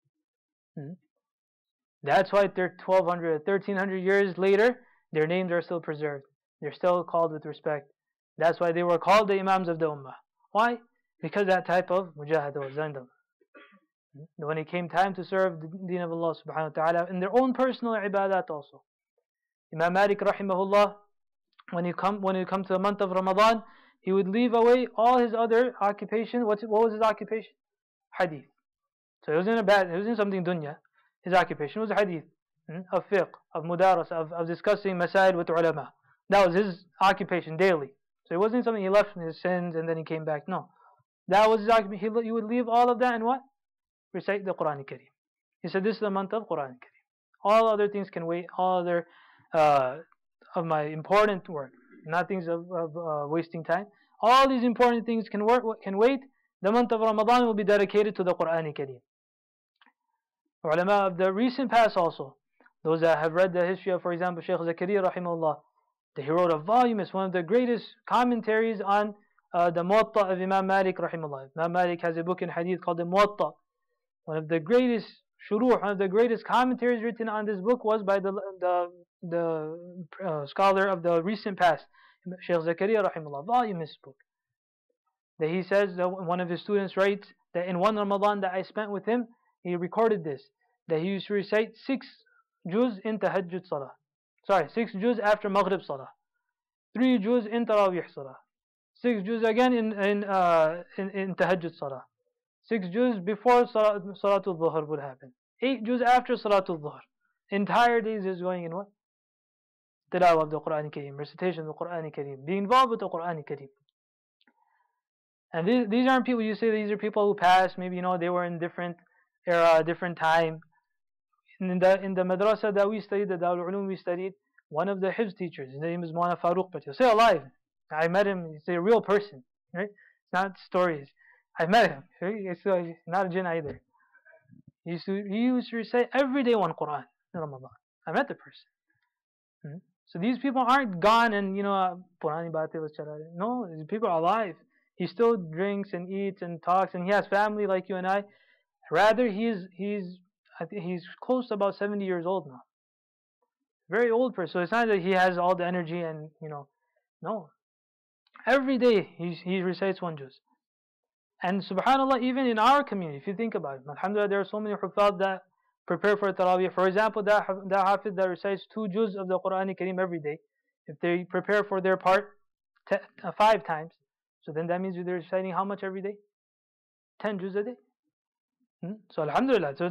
That's why 1200, 1300 years later, their names are still preserved. They're still called with respect. That's why they were called the Imams of the Ummah. Why? Because that type of mujahada was done. When it came time to serve the deen of Allah subhanahu wa ta'ala in their own personal ibadat also. Imam Malik rahimahullah, when it come to the month of Ramadan, he would leave away all his other occupation. What was his occupation? Hadith. So it wasn't something dunya. His occupation was hadith, of fiqh, of mudaras, of discussing masail with ulama. That was his occupation daily. So it wasn't something he left from his sins and then he came back. No. That was his occupation. He would leave all of that and what? Recite the Quran Kareem. He said, this is the month of Quran Kareem. All other things can wait. All other of my important work. Not things of wasting time. All these important things can wait. The month of Ramadan will be dedicated to the Quran Kareem. Ulama of the recent past also, those that have read the history of, for example, Shaykh Zakaria rahimahullah, he wrote a volume. It's one of the greatest commentaries on the Muwatta of Imam Malik rahimahullah. Imam Malik has a book in Hadith called the Muwatta. One of the greatest shuruh, one of the greatest commentaries written on this book was by the scholar of the recent past, Shaykh Zakaria rahimahullah. Volume is book. That he says that one of his students writes that in one Ramadan that I spent with him, he recorded this, that he used to recite 6 juz in tahajjud salah. 6 juz after maghrib salah. 3 juz in tarawih salah. 6 juz again in tahajjud salah. 6 juz before salatul dhuhr would happen. 8 juz after salatul dhuhr. Entire days is going in what? Tilawah of the Quran Kareem, recitation of the Quran Kareem, being involved with the Quran Kareem. And these aren't people, you say these are people who passed, maybe they were in different era, different time. In the madrasa that we studied, the Darul Ulum we studied, one of the Hifz teachers, his name is Maulana Farooq, but he'll say alive. I met him, he's a real person, right? It's not stories. I met him, right? It's not a jinn either. He used to recite every day one Quran in Ramadan. I met the person. So these people aren't gone and, Purani baatein was chala rahe. No, these people are alive. He still drinks and eats and talks, and he has family like you and I. Rather, I think he's close to about 70 years old now. Very old person. So it's not that he has all the energy and, no. Every day he recites one juz. And subhanAllah, even in our community, if you think about it, alhamdulillah, there are so many hufad that prepare for Tarawih. For example, that hafid that recites 2 juz of the Quran Kareem every day, if they prepare for their part 5 times, so then that means they're reciting how much every day? 10 juz a day. So alhamdulillah, so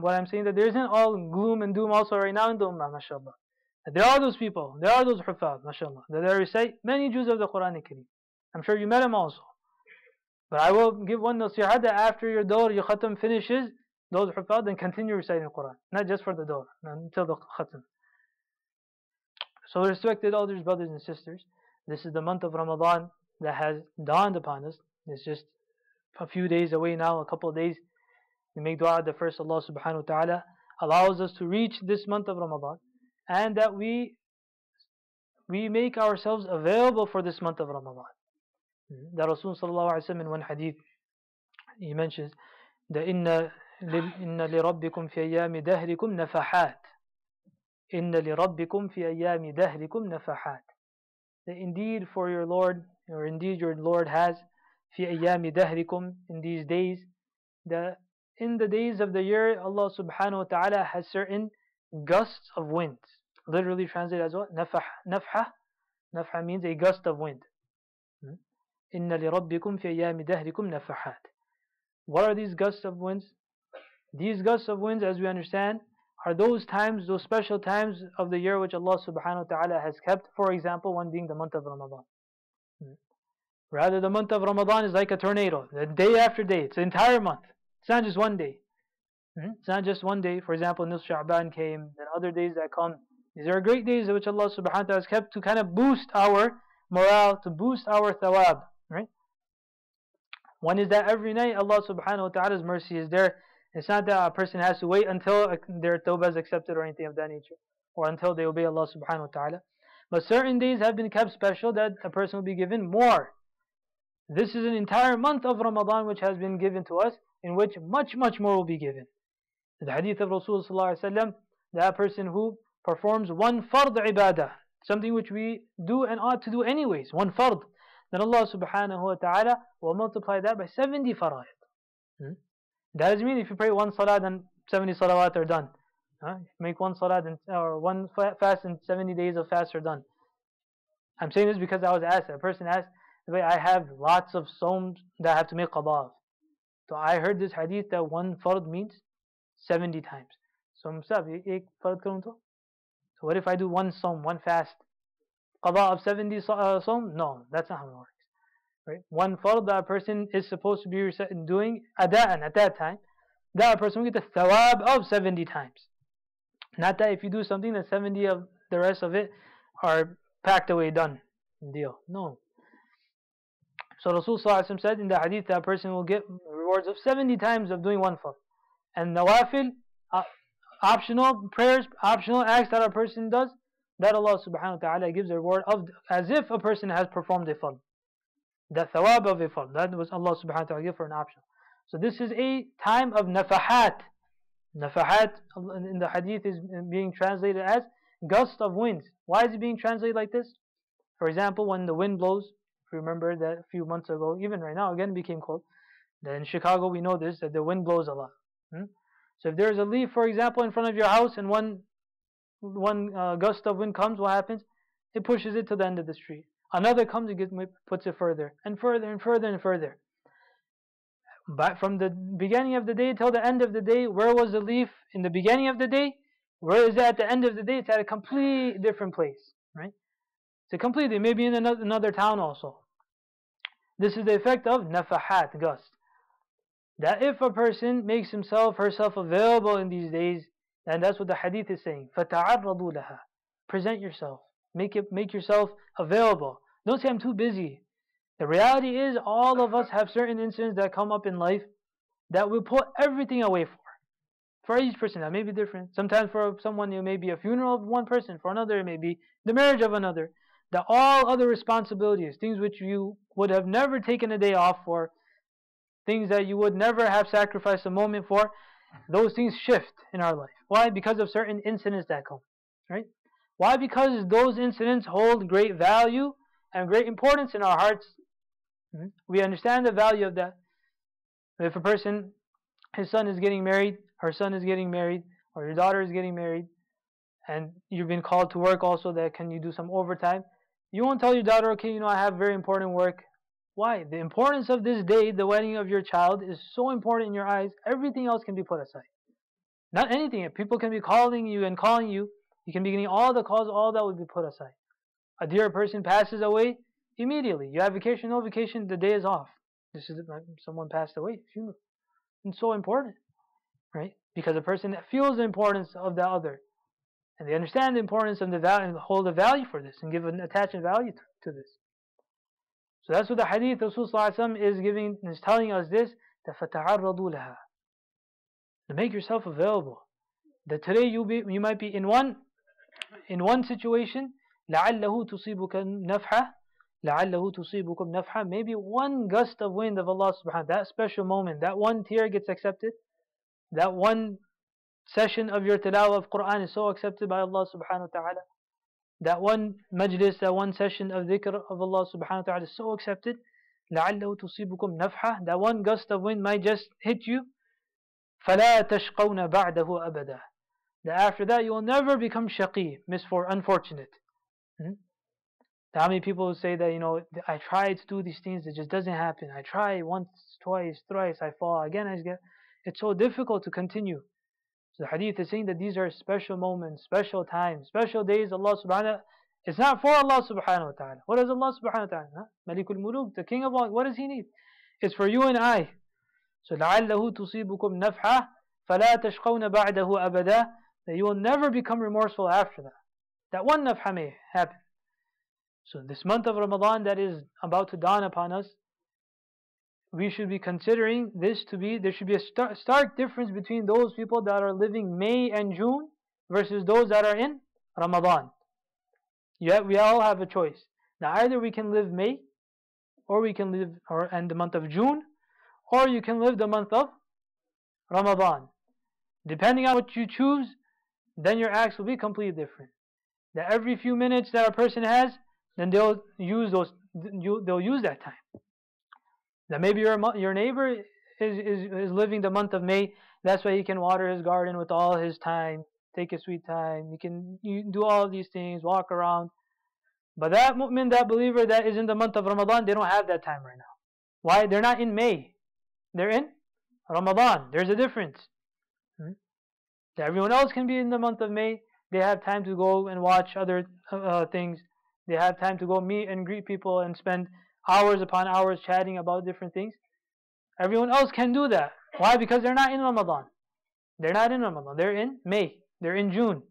what I'm saying that there isn't all gloom and doom also right now in the ummah, mashallah. There are those people, there are those hufad, mashallah, that they recite many juz of the Quran Kareem. I'm sure you met them also. But I will give one nasiha that after your door, your khatam finishes, those hufad, then continue reciting the Quran. Not just for the door, until the khatam. So respected elders, brothers and sisters, this is the month of Ramadan that has dawned upon us. It's just a few days away now, a couple of days. We make dua that first Allah subhanahu wa ta'ala allows us to reach this month of Ramadan, and that we make ourselves available for this month of Ramadan. The Rasul sallallahu alayhi wa sallam in one hadith, he mentions that inna لِرَبِّكُمْ فِي أَيَّامِ دَهْرِكُمْ نَفَحَاتٍ إِنَّ لِرَبِّكُمْ فِي أَيَّامِ دَهْرِكُمْ نَفَحَاتٍ. That indeed for your Lord, or indeed your Lord has فِي أَيَّامِ دَهْرِكُمْ, in these days, that in the days of the year, Allah subhanahu wa ta'ala has certain gusts of winds. Literally translated as what? Nafha. Nafha means a gust of wind. Inna li rabbikum fi ayami dahrikum nafahat. What are these gusts of winds? These gusts of winds, as we understand, are those times, those special times of the year which Allah subhanahu wa ta'ala has kept. For example, one being the month of Ramadan. Rather, the month of Ramadan is like a tornado. The day after day. It's the entire month. It's not just one day. It's not just one day. For example, Nus Sha'ban came, then other days that come. These are great days which Allah subhanahu wa ta'ala has kept to kind of boost our morale, to boost our thawab. Right? One is that every night Allah subhanahu wa ta'ala's mercy is there. It's not that a person has to wait until their tawbah is accepted or anything of that nature, or until they obey Allah subhanahu wa ta'ala. But certain days have been kept special that a person will be given more. This is an entire month of Ramadan which has been given to us, in which much more will be given. The hadith of Rasul sallallahu alaihi wasallam, that person who performs one fard ibadah, something which we do and ought to do anyways, one fard, then Allah subhanahu wa ta'ala will multiply that by 70 fara'id. That doesn't mean if you pray one salah then 70 salawat are done. If you make one salah or one fast and 70 days of fast are done. I'm saying this because I was asked, a person asked, I have lots of sawms that I have to make qada of. So I heard this hadith that one fard means 70 times. So Musab, ek fard karun to? So what if I do one sawm, one fast? Qada of 70 sawm? No, that's not how it works. Right? One fard that a person is supposed to be doing ada'an at that time, that a person will get the thawab of 70 times. Not that if you do something that 70 of the rest of it are packed away, done, deal. No. So Rasul said in the hadith that a person will get rewards of 70 times of doing one fard. And nawafil, optional prayers, optional acts that a person does, that Allah subhanahu wa ta'ala gives a reward of as if a person has performed a fard. The thawab of a fard. That was Allah subhanahu wa ta'ala give for an optional. So this is a time of nafahat. Nafahat in the hadith is being translated as gust of winds. Why is it being translated like this? For example, when the wind blows, if you remember that a few months ago, even right now, again it became cold. Then in Chicago we know this, that the wind blows a lot. So if there's a leaf, for example, in front of your house and one gust of wind comes, what happens? It pushes it to the end of the street. Another comes and puts it further and further and further and further. But from the beginning of the day till the end of the day, where was the leaf in the beginning of the day? Where is it at the end of the day? It's at a completely different place, right? It's a completely, maybe in another town also. This is the effect of nafahat, gust. That if a person makes herself available in these days, and that's what the hadith is saying, فَتَعَرَّضُوا لَهَا. Present yourself. Make yourself available. Don't say I'm too busy. The reality is all of us have certain incidents that come up in life that we put everything away for. For each person that may be different. Sometimes for someone it may be a funeral of one person. For another it may be the marriage of another. That all other responsibilities, things which you would have never taken a day off for, things that you would never have sacrificed a moment for, those things shift in our life. Why? Because of certain incidents that come. Right? Why? Because those incidents hold great value and great importance in our hearts. We understand the value of that. If a person, his son is getting married, her son is getting married, or your daughter is getting married, and you've been called to work also, that can you do some overtime? You won't tell your daughter, okay, I have very important work. Why? The importance of this day, the wedding of your child, is so important in your eyes, everything else can be put aside. Not anything. If people can be calling you and calling you, you can be getting all the calls, all that would be put aside. A dear person passes away, immediately. You have vacation, no vacation, the day is off. This is someone passed away, funeral. It's so important, right? Because a person that feels the importance of the other, and they understand the importance of the value, and hold a value for this, and give an attachment value to this. So that's what the hadith Rasulullah is telling us this, that فَتَعَرَّضُوا لَهَا. To make yourself available. That today you might be in one situation, لَعَلَّهُ تُصِيبُكَ نَفْحَةً لَعَلَّهُ تُصِيبُكُمْ نَفْحَةً. Maybe one gust of wind of Allah subhanahu, that special moment, that one tear gets accepted, that one session of your tilawah of Quran is so accepted by Allah subhanahu wa ta'ala, that one majlis, that one session of dhikr of Allah subhanahu wa ta'ala is so accepted, لَعَلَّهُ تُصِيبُكُمْ نَفْحَةً. That one gust of wind might just hit you, فَلَا تَشْقَوْنَ بَعْدَهُ أَبَدًا. That after that you will never become shaqi, unfortunate. How many people say that, I try to do these things, it just doesn't happen. I try once, twice, thrice, I fall, again I get. It's so difficult to continue. So the hadith is saying that these are special moments, special times, special days. Allah subhanahu wa ta'ala, it's not for Allah subhanahu wa ta'ala. What does Allah subhanahu wa ta'ala? Malikul Muluk, the King of all, what does He need? It's for you and I. So لَعَلَّهُ تُصِيبُكُمْ نَفْحَةً فَلَا تَشْقَوْنَ بَعْدَهُ أَبَدًا. That you will never become remorseful after that. That one nafha may happen. So this month of Ramadan that is about to dawn upon us, we should be considering this to be, there should be a stark difference between those people that are living May and June versus those that are in Ramadan. Yet we all have a choice. Now either we can live May, or we can live and the month of June, or you can live the month of Ramadan. Depending on what you choose, then your acts will be completely different. That every few minutes that a person has, then they'll use that time. That maybe your neighbor is living the month of May, that's why he can water his garden with all his time, take his sweet time, you do all these things, walk around. But that mu'min, that believer that is in the month of Ramadan, they don't have that time right now. Why? They're not in May. They're in Ramadan. There's a difference. That everyone else can be in the month of May. They have time to go and watch other things. They have time to go meet and greet people and spend hours upon hours chatting about different things. Everyone else can do that. Why? Because they're not in Ramadan. They're not in Ramadan. They're in May. They're in June.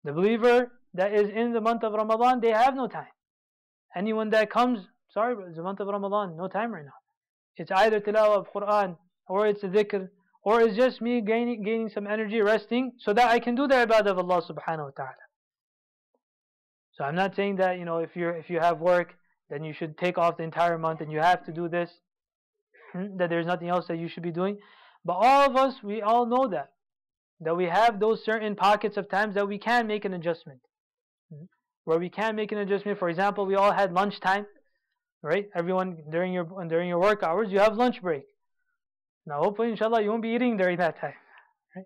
The believer that is in the month of Ramadan, they have no time. Anyone that comes, sorry, but it's the month of Ramadan, no time right now. It's either tilawah of Quran, or it's a dhikr, or it's just me gaining some energy, resting, so that I can do the ibadah of Allah subhanahu wa ta'ala. So I'm not saying that, if you have work, then you should take off the entire month and you have to do this, that there's nothing else that you should be doing. But all of us, we all know that we have those certain pockets of times that we can make an adjustment. Where we can make an adjustment. For example, we all had lunch time, right? Everyone, during your work hours, you have lunch break. Now hopefully, inshallah, you won't be eating during that time. Right?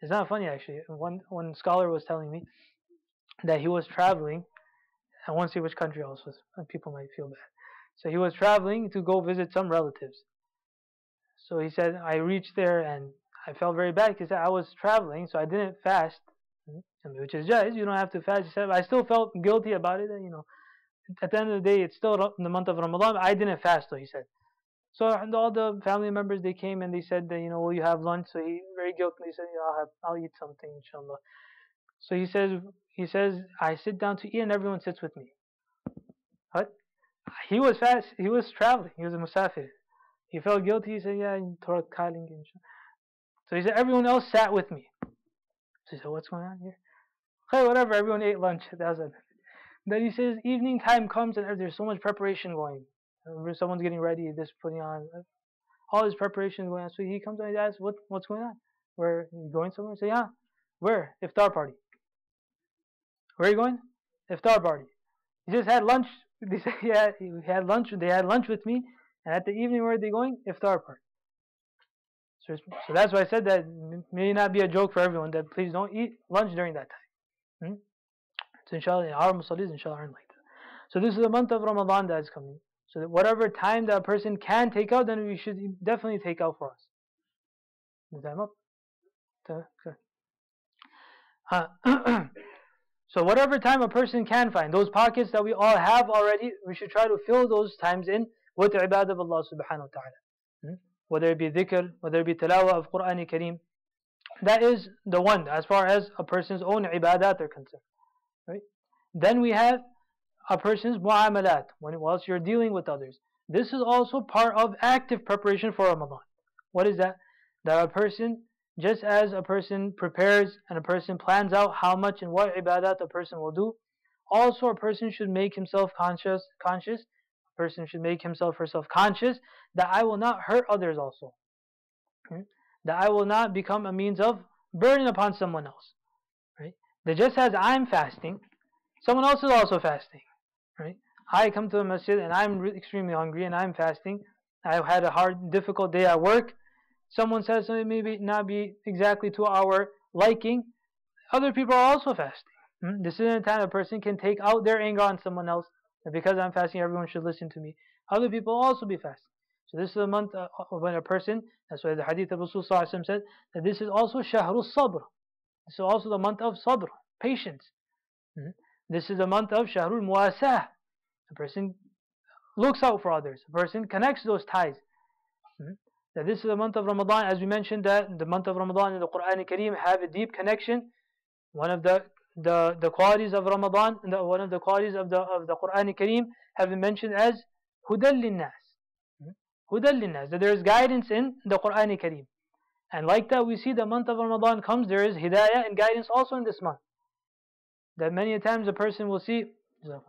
It's not funny actually. One scholar was telling me that he was traveling. I won't say which country also, people might feel bad. So he was traveling to go visit some relatives. So he said, I reached there and I felt very bad because I was traveling, so I didn't fast, which is jaiz. You don't have to fast. He said, I still felt guilty about it. At the end of the day, it's still the month of Ramadan. I didn't fast, though, he said. So all the family members, they came and they said that, will you have lunch? So he very guiltily said, I'll eat something, inshallah. So he says, I sit down to eat and everyone sits with me. What? He was fast. He was traveling. He was a musafir. He felt guilty. He said, so he said, everyone else sat with me. So he said, what's going on here? Hey, whatever, everyone ate lunch. That was it. Then he says, evening time comes and there's so much preparation going. Someone's getting ready, this putting on, all this preparation going on. So he comes and he asks, what's going on? Where, you going somewhere? I say, yeah. Where? Iftar party. Where are you going? Iftar party. He just had lunch. They said, yeah, he had lunch. They had lunch with me. And at the evening, where are they going? Iftar party. So that's why I said that may not be a joke for everyone, that please don't eat lunch during that time. So inshallah, our musallis inshallah aren't like that. So this is the month of Ramadan that is coming. So that whatever time that a person can take out, then we should definitely take out for us. Is time up? So whatever time a person can find, those pockets that we all have already, we should try to fill those times in with the ibadah of Allah subhanahu wa ta'ala. Whether it be dhikr, whether it be tilawah of Quran Kareem. That is the one, as far as a person's own ibadat are concerned. Right? Then we have a person's mu'amalat, whilst you're dealing with others. This is also part of active preparation for Ramadan. What is that? That a person, just as a person prepares and a person plans out how much and what ibadat a person will do, also a person should make himself conscious. A person should make himself herself conscious that I will not hurt others also. That I will not become a means of burden upon someone else. Right? That just as I'm fasting, someone else is also fasting. Right? I come to the masjid and I'm extremely hungry and I'm fasting. I had a difficult day at work. Someone says something maybe not be exactly to our liking. Other people are also fasting. This isn't a time a person can take out their anger on someone else. And because I'm fasting, everyone should listen to me. Other people will also be fasting. So this is a month when a person, that's why the hadith of Rasul said that this is also shahrul sabr. This is also the month of sabr, patience. This is the month of shahrul muasah. A person looks out for others. A person connects those ties. That this is the month of Ramadan, as we mentioned that the month of Ramadan in the Quran Kareem have a deep connection. One of the qualities of Ramadan, one of the qualities of the Quran Kareem have been mentioned as hudal linnas. Hudal linnas, that there is guidance in the Quran Kareem. And like that, we see the month of Ramadan comes, there is hidayah and guidance also in this month. That many a times a person will see, that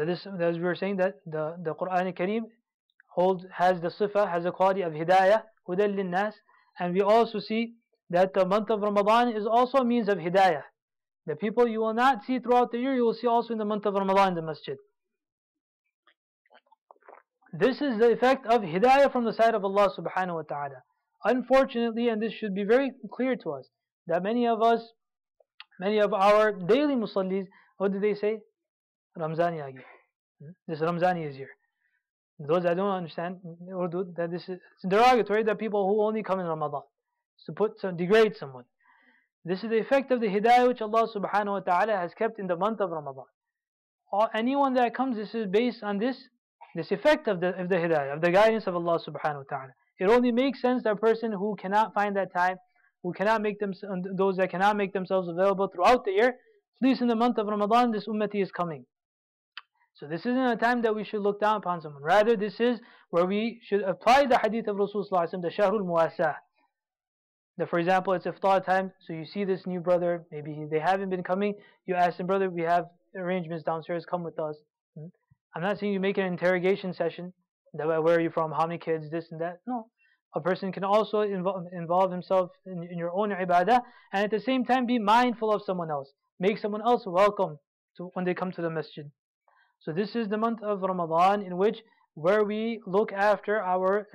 this, as we were saying, that the Quran Kareem has the sifa, has the quality of hidayah, hudal linnas, and we also see that the month of Ramadan is also a means of hidayah. The people you will not see throughout the year, you will see also in the month of Ramadan in the masjid. This is the effect of hidayah from the side of Allah subhanahu wa ta'ala. Unfortunately, and this should be very clear to us, that many of our daily musallis, what do they say? Ramzani agi. This Ramzani is here. Those that don't understand Urdu, that this is derogatory, that people who only come in Ramadan, to degrade someone. This is the effect of the hidayah which Allah subhanahu wa ta'ala has kept in the month of Ramadan. Anyone that comes, this is based on this effect of the hidayah, of the guidance of Allah subhanahu wa ta'ala. It only makes sense that a person who cannot find that time, those that cannot make themselves available throughout the year, at least in the month of Ramadan, this ummati is coming. So this isn't a time that we should look down upon someone. Rather, this is where we should apply the hadith of Rasulullah, the Shahrul Muwasah. That, for example, it's iftar time, so you see this new brother, maybe they haven't been coming, you ask them, brother, we have arrangements downstairs, come with us. I'm not saying you make an interrogation session, that where are you from, how many kids, this and that. No. A person can also involve himself in your own ibadah, and at the same time be mindful of someone else. Make someone else welcome when they come to the masjid. So this is the month of Ramadan in which, where we look after our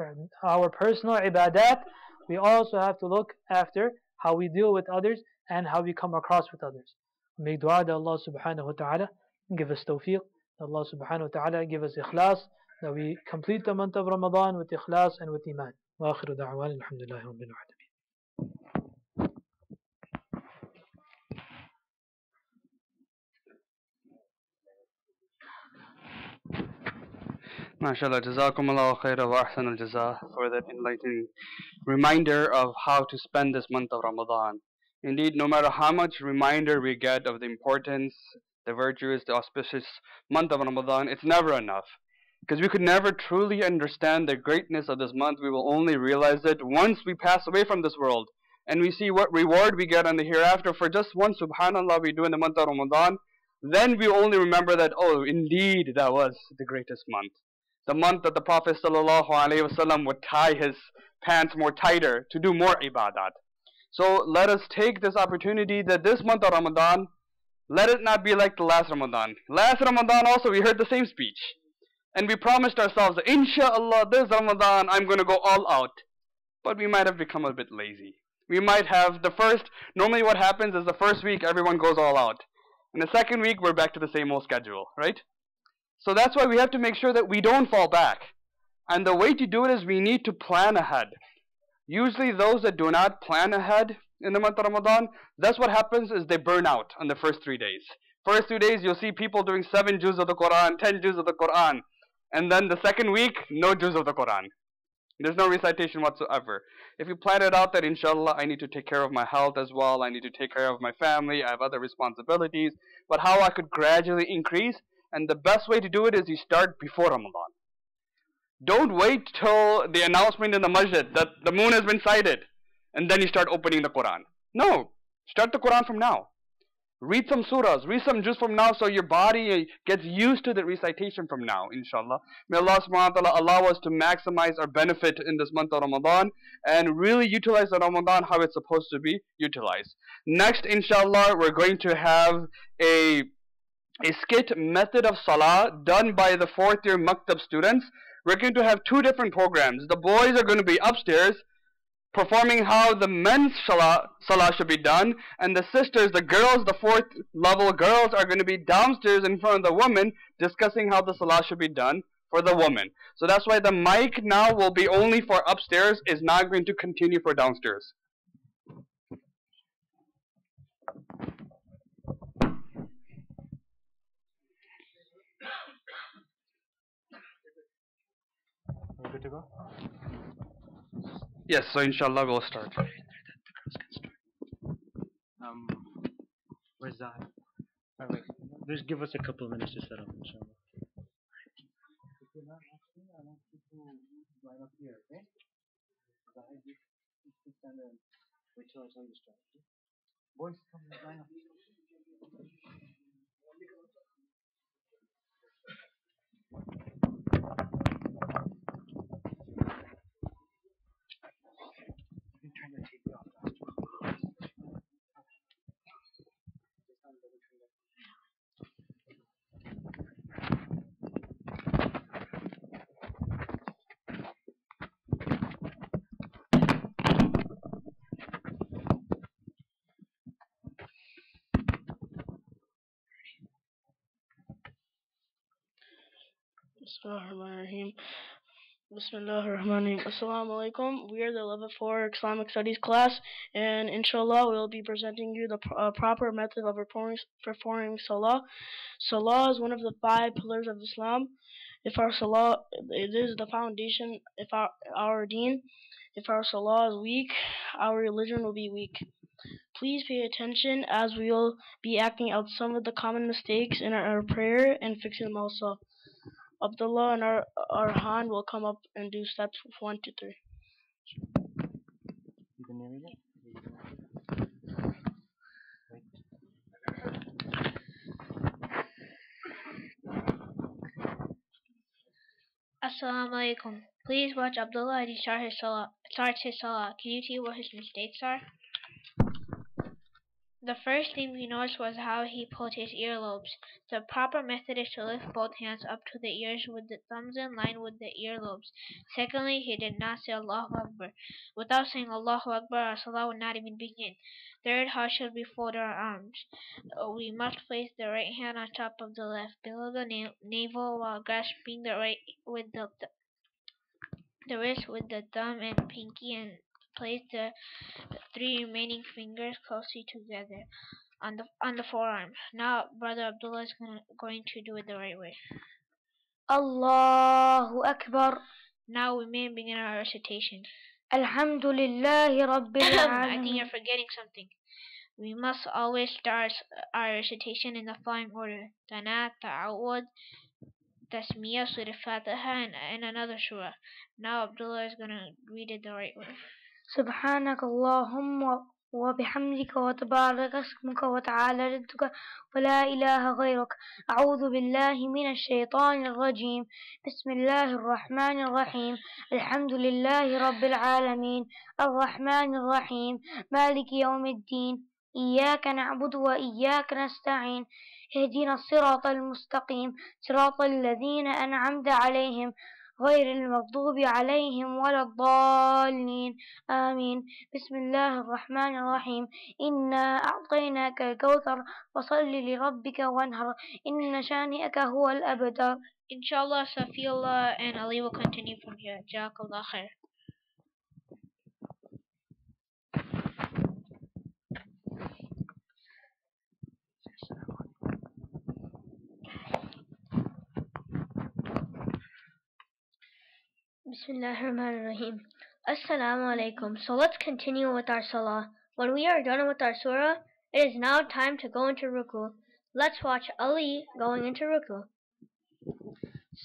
personal ibadat, we also have to look after how we deal with others and how we come across with others. Make dua that Allah subhanahu wa ta'ala give us tawfiq, that Allah subhanahu wa ta'ala give us ikhlas, that we complete the month of Ramadan with ikhlas and with iman. Wa akhiru da'wan, alhamdulillahi rabbil alameen. MashaAllah, Jazakumullahu khaira wa ahsan al-jaza for that enlightening reminder of how to spend this month of Ramadan. Indeed, no matter how much reminder we get of the importance, the virtues, the auspicious month of Ramadan, it's never enough. Because we could never truly understand the greatness of this month. We will only realize it once we pass away from this world and we see what reward we get on the hereafter for just one subhanallah we do in the month of Ramadan. Then we only remember that, oh, indeed, that was the greatest month. The month that the Prophet ﷺ would tie his pants more tighter to do more ibadat. So let us take this opportunity that this month of Ramadan, let it not be like the last Ramadan. Last Ramadan also we heard the same speech. And we promised ourselves, inshallah, this Ramadan I'm going to go all out. But we might have become a bit lazy. We might have normally what happens is the first week everyone goes all out. And the second week we're back to the same old schedule, right? So that's why we have to make sure that we don't fall back. And the way to do it is we need to plan ahead. Usually those that do not plan ahead in the month of Ramadan, that's what happens is they burn out on the first 3 days. First 2 days you'll see people doing 7 juz of the Quran, 10 juz of the Quran. And then the second week, no juz of the Quran. There's no recitation whatsoever. If you plan it out that inshallah I need to take care of my health as well, I need to take care of my family, I have other responsibilities, but how I could gradually increase, and the best way to do it is you start before Ramadan. Don't wait till the announcement in the masjid that the moon has been sighted and then you start opening the Quran. No, start the Quran from now. Read some surahs, read some juz from now so your body gets used to the recitation from now, inshallah. May Allah subhanahu wa ta'ala allow us to maximize our benefit in this month of Ramadan and really utilize the Ramadan how it's supposed to be utilized. Next, inshallah, we're going to have a skit method of Salah done by the 4th year Maktab students. We're going to have 2 different programs. The boys are going to be upstairs performing how the men's Salah should be done, and the sisters, the girls, the 4th level girls are going to be downstairs in front of the women discussing how the Salah should be done for the woman. So that's why the mic now will be only for upstairs, is not going to continue for downstairs. Good to go? Yes, so inshallah we'll start. Where's that? Alright, just give us a couple of minutes to set up, inshallah. If you're not asking, I want you to line up here, okay? I just stand there and wait till I tell you to start. Boys, come line Bismillahirrahmanirrahim. Bismillahirrahmanirrahim. Assalamu alaikum. We are the level 4 Islamic Studies class, and inshallah we'll be presenting you the proper method of performing Salah. Salah is one of the 5 pillars of Islam. If our Salah, it is the foundation. If our deen, if our Salah is weak, our religion will be weak. Please pay attention as we will be acting out some of the common mistakes in our prayer and fixing them also. Abdullah and our Han will come up and do steps 1 to 3. You can read it? Assalamu alaikum. Please watch Abdullah as he starts his salah. Can you see what his mistakes are? The first thing we noticed was how he pulled his earlobes. The proper method is to lift both hands up to the ears with the thumbs in line with the earlobes. Secondly, he did not say Allahu Akbar. Without saying Allahu Akbar, our salah would not even begin. Third, how should we fold our arms? We must place the right hand on top of the left, below the navel, while grasping the right with the wrist with the thumb and pinky, and place the 3 remaining fingers closely together on the forearm. Now, Brother Abdullah is going to do it the right way. Allahu Akbar. Now we may begin our recitation. Alhamdulillahi Rabbil Alamin. I think you're forgetting something. We must always start our recitation in the following order: Tana, Ta'awud, Tasmiyah, Surah Fatiha, and another surah. Now Abdullah is going to read it the right way. سبحانك اللهم وبحمدك وتبارك اسمك وتعالى جدك ولا إله غيرك أعوذ بالله من الشيطان الرجيم بسم الله الرحمن الرحيم الحمد لله رب العالمين الرحمن الرحيم مالك يوم الدين إياك نعبد وإياك نستعين اهدنا الصراط المستقيم صراط الذين أنعمت عليهم غير المغضوب عليهم ولا الضالين آمين بسم الله الرحمن الرحيم إنا أعطيناك الكوثر فصل لربك وانهر إن شانئك هو الأبتر. Inshallah, Safiullah and Ali will continue from here. Jazakallah khair. Bismillahirrahmanirrahim. Assalamu alaikum. So let's continue with our salah. When we are done with our surah, it is now time to go into ruku. Let's watch Ali going into ruku.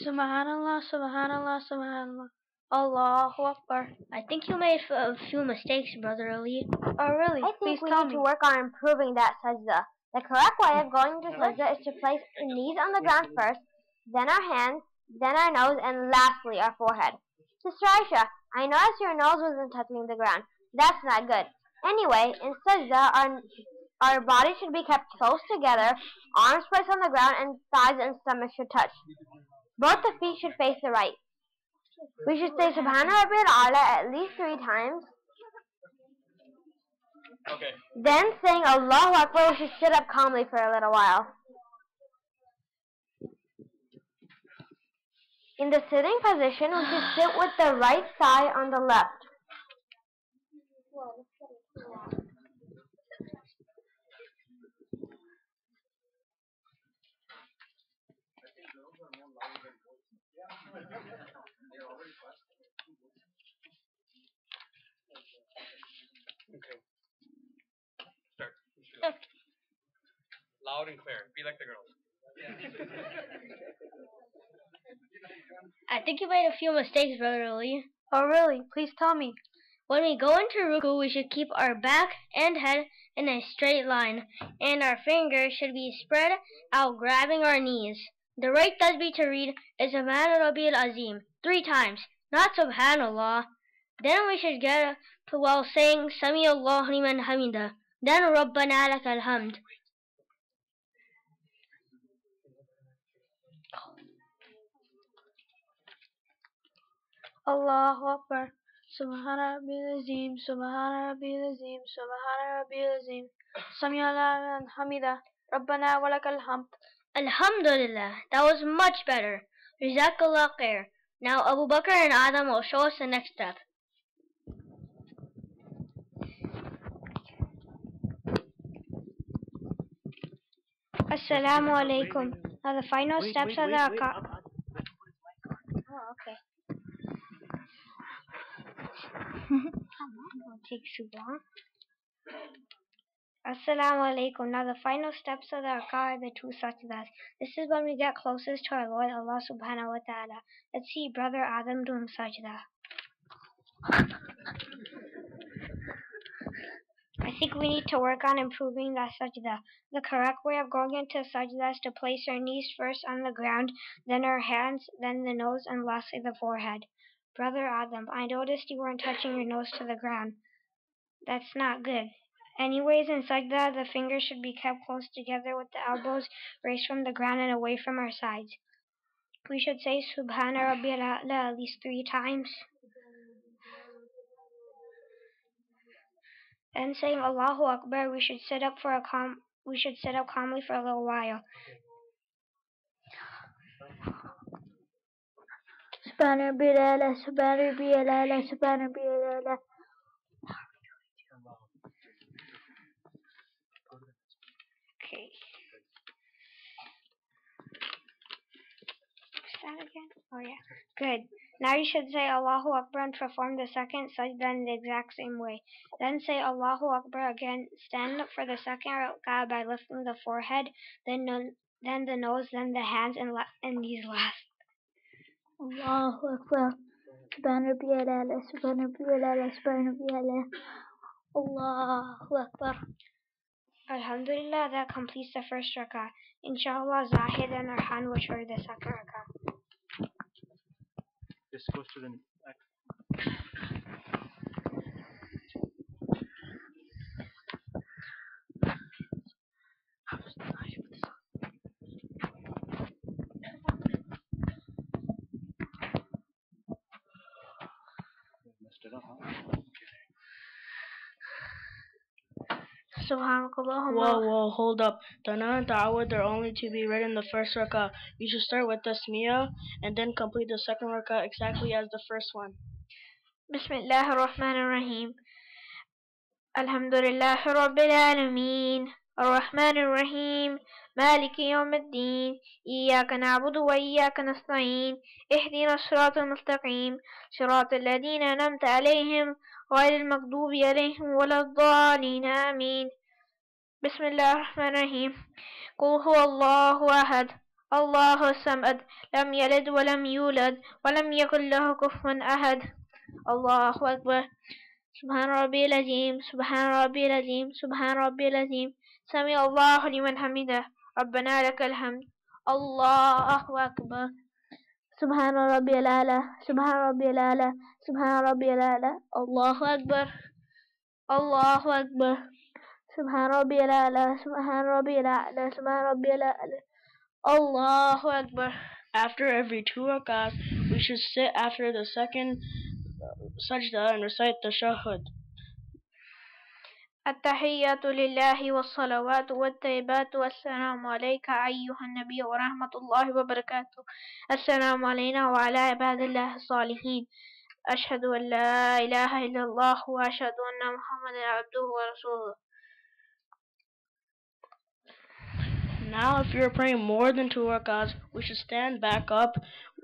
Subhanallah, Subhanallah, Subhanallah. Allahu Akbar. I think you made a few mistakes, Brother Ali. Oh, really? I think we need to work on improving that sajda. The correct way of going to sajda is to place our knees on the ground first, then our hands, then our nose, and lastly our forehead. Sister Aisha, I noticed your nose wasn't touching the ground. That's not good. Anyway, in sajda, our body should be kept close together, arms placed on the ground, and thighs and stomach should touch. Both the feet should face the right. We should say Subhanaw Taala at least 3 times. Okay. Then saying Allahu Akbar, we should sit up calmly for a little while. In the sitting position, we should sit with the right thigh on the left. Okay. Start. Loud and clear. Be like the girls. I think you made a few mistakes, Brother Ali. Oh, really? Please tell me. When we go into ruku, we should keep our back and head in a straight line, and our fingers should be spread out, grabbing our knees. The right tasbih to read is Subhana Rabbil Azim 3 times, not Subhanallah. Then we should get up while saying Sami Allahu liman hamida. Then Rabbana lakal hamd. Allahu Akbar. Subhana Rabbil Azim, Subhana Rabbil Azim, Subhana Rabbil Azim. Sami Allahu liman hamida. Rabbana wa lakal hamd. Alhamdulillah, that was much better. Jazakallah khair. Now Abu Bakr and Adam will show us the next step. Assalamu alaikum. Now the final steps of the Akbar. Oh, okay. It'll take too long. Assalamu alaikum. Now the final steps of the Akbar are the two sajdas. This is when we get closest to our Lord Allah Subhanahu wa Taala. Let's see Brother Adam doing sajda. I think we need to work on improving that sajda. The correct way of going into sajda is to place our knees first on the ground, then our hands, then the nose, and lastly the forehead. Brother Adam, I noticed you weren't touching your nose to the ground. That's not good. Anyways, in sajda, the fingers should be kept close together with the elbows raised from the ground and away from our sides. We should say Subhana Rabbiyal A'la at least 3 times. Then saying Allahu Akbar, we should sit up calmly for a little while. Subhana Rabbiyal A'la, Subhana Rabbiyal A'la, Subhana Rabbiyal A'la. Okay. That again? Oh yeah. Good. Now you should say Allahu Akbar and perform the second sajda in the exact same way. Then say Allahu Akbar again. Stand up for the second rak'ah by lifting the forehead, then the nose, then the hands, and these last. Allahu Akbar. Subhana Rabbiyal A'la, Subhana Rabbiyal A'la, Subhana Rabbiyal A'la. Allahu Akbar. Alhamdulillah, that completes the first rak'ah. Inshallah, Zahid and Arhan will show you the second rak'ah. This goes to the next. Whoa, hold up. Tana and Ta'awud are only to be read in the first rak'ah. You should start with Tasmiyah and then complete the second rak'ah exactly as the first one. Bismillah ar-Rahman ar-Rahim. Alhamdulillah Rabbil Alameen. Ar-Rahman ar-Rahim. مالك يوم الدين إياك نعبد وإياك نستعين اهدنا الصراط المستقيم صراط الذين أنعمت عليهم غير المغضوب عليهم ولا الضالين آمين بسم الله الرحمن الرحيم قل هو الله أحد الله الصمد لم يلد ولم يولد ولم يكن له كفوا أحد الله أكبر سبحان ربي العظيم سبحان ربي العظيم سبحان ربي العظيم سمع الله لمن حمده ربنا لك الحمد الله أكبر سبحان ربي الأعلى سبحان ربي الأعلى سبحان ربي الأعلى الله أكبر الله أكبر سبحان ربي الأعلى سبحان ربي الأعلى سبحان ربي الأعلى الله أكبر. After every 2 rak'ahs, we should sit after the second sajda and recite the shahud. التحيات لله والصلوات والطيبات والسلام عليك أيها النبي ورحمة الله وبركاته السلام علينا وعلى عباد الله الصالحين أشهد أن لا إله إلا الله وأشهد أن محمدا عبده ورسوله. Now if you're praying more than 2 rak'ahs, we should stand back up.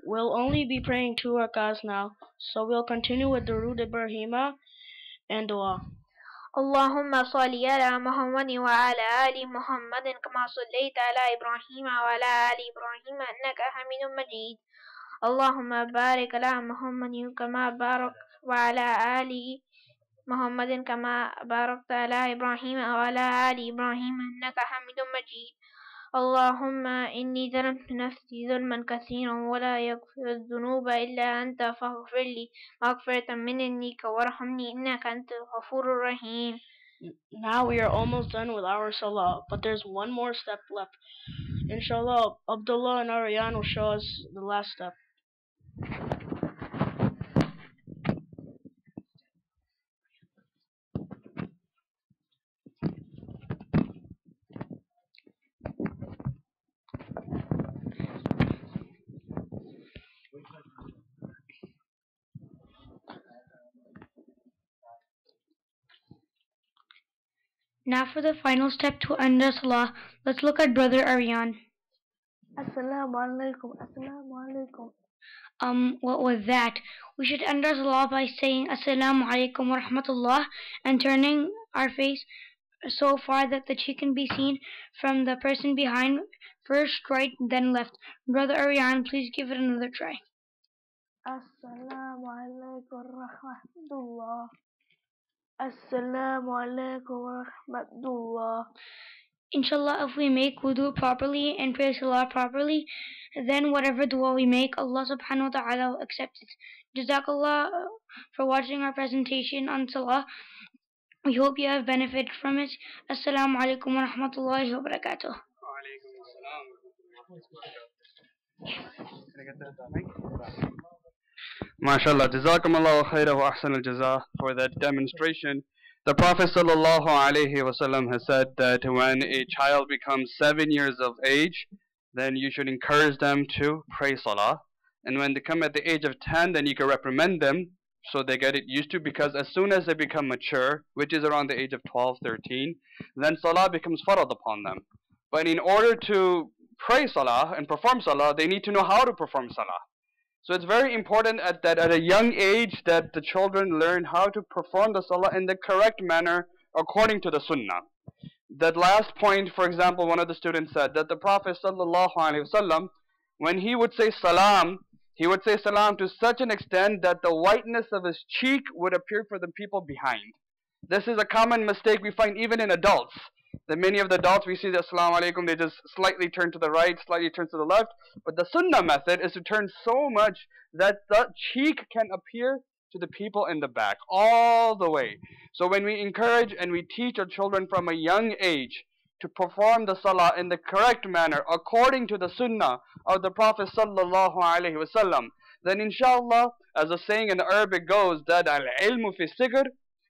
We'll only be praying 2 rak'ahs now, so we'll continue with Durood Ibrahima and Dua. اللهم صل على محمد وعلى آل محمد كما صليت على إبراهيم وعلى آل إبراهيم إنك حميد مجيد اللهم بارك على محمد كما بارك وعلى آل محمد كما باركت على إبراهيم وعلى آل إبراهيم إنك حميد مجيد اللهم إني ظلمت نفسي ظلما كثيرا ولا يغفر الذنوب إلا أنت فاغفر لي مغفرة من عندك وارحمني إنك أنت الغفور الرحيم. Now we are almost done with our Salah, but there's one more step left. Inshallah, Abdullah and Aryan will show us the last step. Now for the final step to end the Salah, let's look at Brother Aryan. Assalamu alaikum. Assalamu alaikum. What was that? We should end our Salah by saying Assalamu alaikum wa rahmatullah and turning our face so far that the cheek can be seen from the person behind, first right, then left. Brother Aryan, please give it another try. Assalamu alaikum wa rahmatullah. Assalamu alaikum wa rahmatullah. Inshallah, if we make wudu properly and pray Salah properly, then whatever dua we make, Allah subhanahu wa ta'ala will accept it. Jazakallah for watching our presentation on Salah. We hope you have benefited from it. Assalamu alaikum wa rahmatullahi wa barakatuh. MashaAllah, Jazakumullahu khairah wa ahsan al-jazaa for that demonstration. The Prophet sallallahu alaihi wasallam has said that when a child becomes 7 years of age, then you should encourage them to pray salah. And when they come at the age of 10, then you can reprimand them so they get it used to, because as soon as they become mature, which is around the age of 12, 13, then salah becomes farad upon them. But in order to pray salah and perform salah, they need to know how to perform salah. So it's very important that at a young age that the children learn how to perform the salah in the correct manner according to the sunnah. That last point, for example, one of the students said that the Prophet sallallahu alaihi wasallam, when he would say salam, he would say salam to such an extent that the whiteness of his cheek would appear for the people behind. This is a common mistake we find even in adults. That many of the adults we see the assalamu alaikum, they just slightly turn to the right, slightly turn to the left. But the sunnah method is to turn so much that the cheek can appear to the people in the back, all the way. So when we encourage and we teach our children from a young age to perform the salah in the correct manner according to the sunnah of the Prophet sallallahu alaihi wasallam, then inshallah, as a saying in Arabic goes, that al-ilmu fi sigr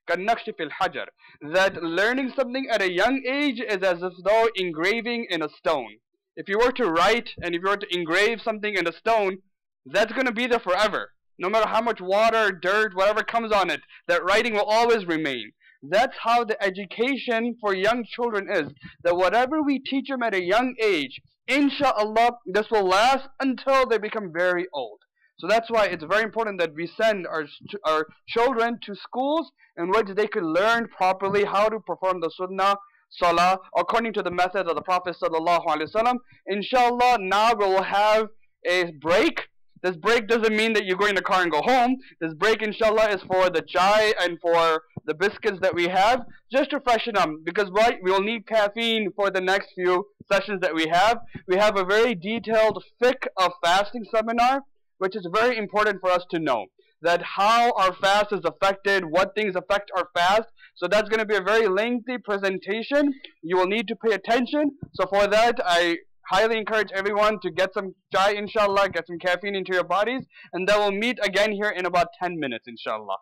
kan-naqsh fil hajar, that learning something at a young age is as if though engraving in a stone. If you were to write and if you were to engrave something in a stone, that's going to be there forever. No matter how much water, dirt, whatever comes on it, that writing will always remain. That's how the education for young children is. That whatever we teach them at a young age, inshallah, this will last until they become very old. So that's why it's very important that we send our children to schools in which they can learn properly how to perform the sunnah, salah, according to the method of the Prophet sallallahu alaihi wasallam. Inshallah, now we will have a break. This break doesn't mean that you go in the car and go home. This break, inshallah, is for the chai and for the biscuits that we have, just to freshen up. Because we will need caffeine for the next few sessions that we have. We have a very detailed fiqh of fasting seminar, which is very important for us to know. That how our fast is affected, what things affect our fast. So that's going to be a very lengthy presentation. You will need to pay attention. So for that, I highly encourage everyone to get some chai, inshallah, get some caffeine into your bodies, and then we'll meet again here in about 10 minutes, inshallah.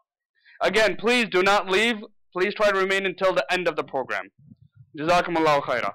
Again, please do not leave. Please try to remain until the end of the program. Jazakumullahu khairah.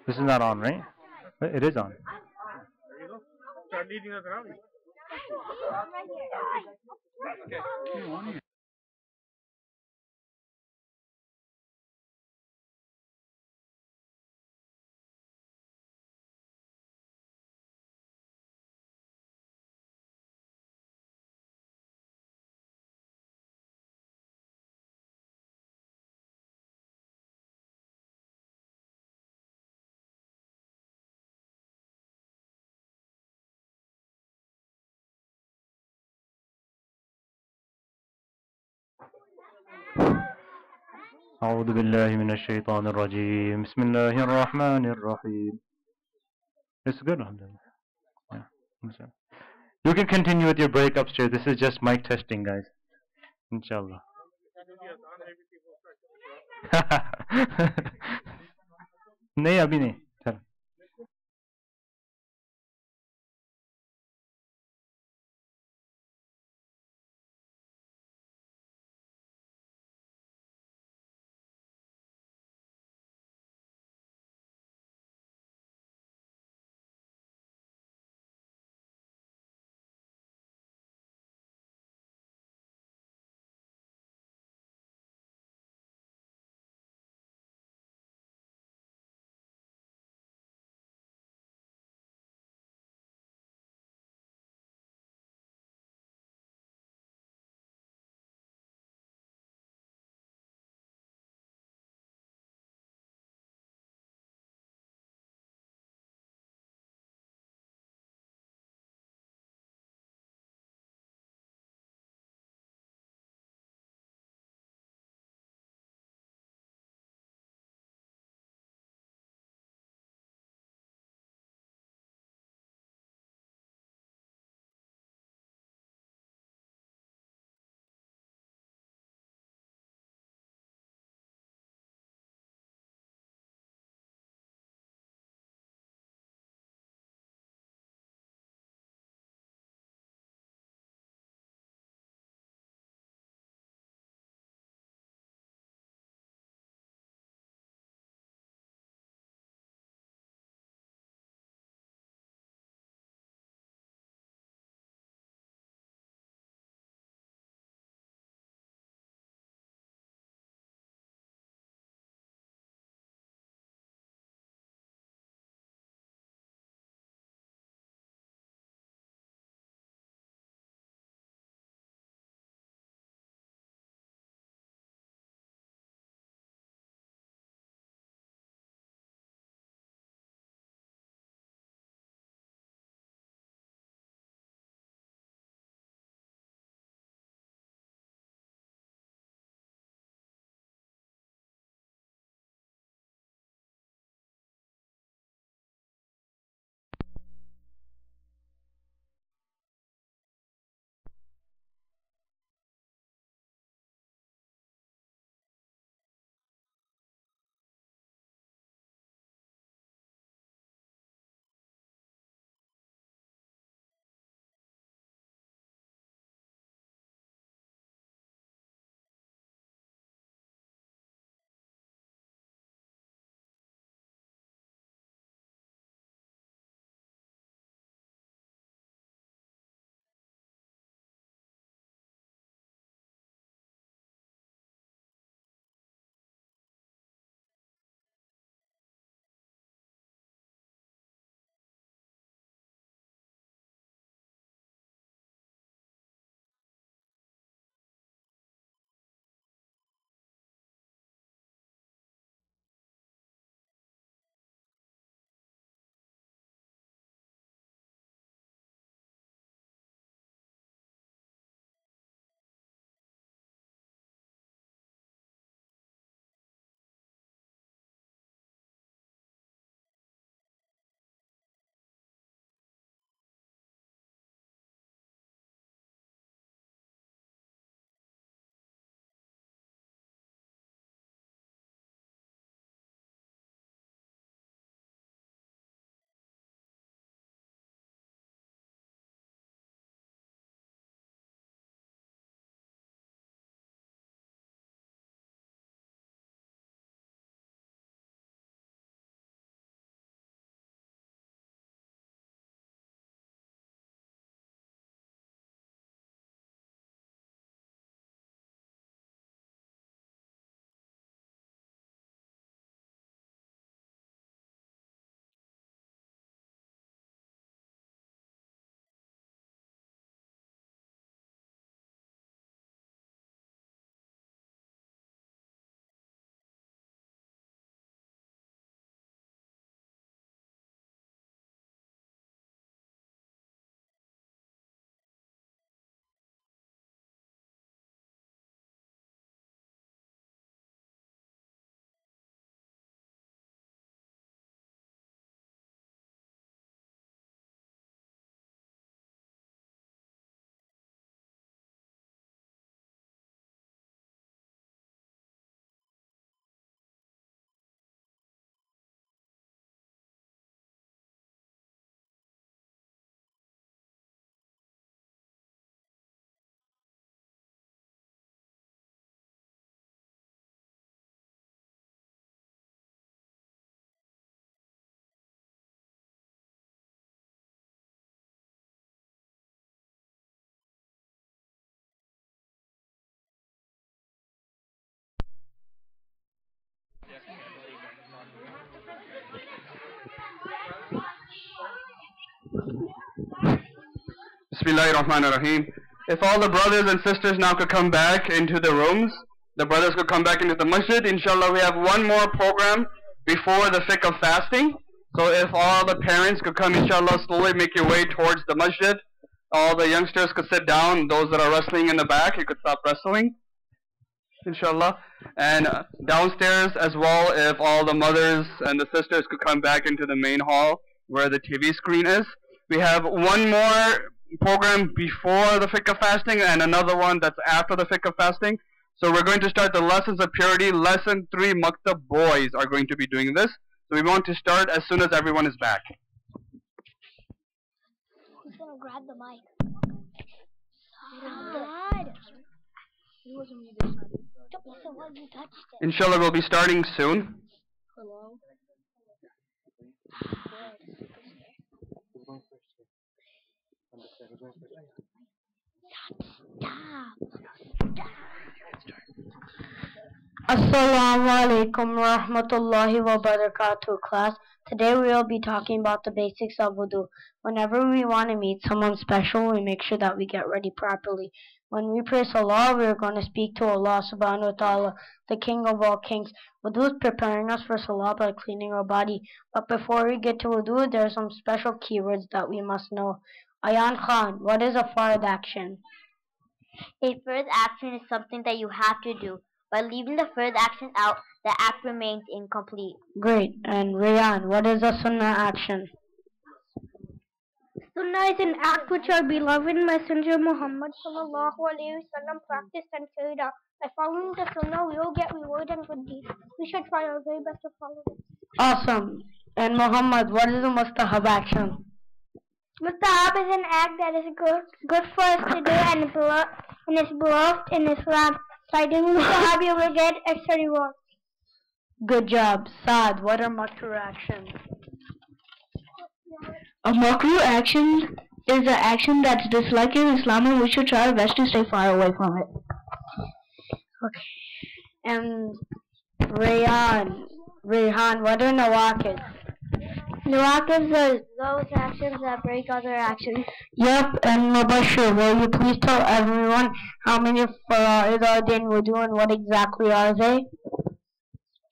This is not on, right? It is on. There you go. Start leading us around. أعوذ بالله من الشيطان الرجيم بسم الله الرحمن الرحيم. It's good, alhamdulillah. Yeah. You can continue with your break upstairs. This is just mic testing, guys. Inshallah. नहीं अभी नहीं चल Bismillahirrahmanirrahim. If all the brothers and sisters now could come back into the rooms, the brothers could come back into the masjid. Inshallah, we have one more program before the fiqh of fasting. So if all the parents could come, inshallah, slowly make your way towards the masjid. All the youngsters could sit down. Those that are wrestling in the back, you could stop wrestling, inshallah. And downstairs as well, if all the mothers and the sisters could come back into the main hall where the TV screen is. We have one more program before the fiqh of fasting and another one that's after the fiqh of fasting. So we're going to start the lessons of purity. Lesson 3, Maktab boys are going to be doing this. So we want to start as soon as everyone is back. Who's gonna grab the mic? God. Listen, what you touched it. Inshallah, we'll be starting soon. Hello. Assalamu alaikum wa rahmatullahi wa barakatuh, class. Today we will be talking about the basics of wudu. Whenever we want to meet someone special, we make sure that we get ready properly. When we pray Salah, we are going to speak to Allah Subhanahu wa Taala, the King of all kings. Wudu is preparing us for Salah by cleaning our body. But before we get to wudu, there are some special keywords that we must know. Ayan Khan, what is a fard action? A first action is something that you have to do. By leaving the first action out, the act remains incomplete. Great. And Rayan, what is a sunnah action? Sunnah is an act which our beloved Messenger Muhammad sallallahu alaihi wasallam practiced and carried out. By following the Sunnah, we will get reward and good deeds. We should try our very best to follow it. Awesome. And Muhammad, what is a mustahab action? Mustahab is an act that is good for us to do and is beloved in Islam. By doing mustahab, you will get extra reward. Good job. Saad, what are makruh actions? A makruh action is an action that's disliked in Islam and we should try our best to stay far away from it. Okay. And Rehan, what are nawaqid? Nawaqid are those actions that break other actions. Yep, and Mubashir, will you please tell everyone how many fara'id are there in wudu and what exactly are they?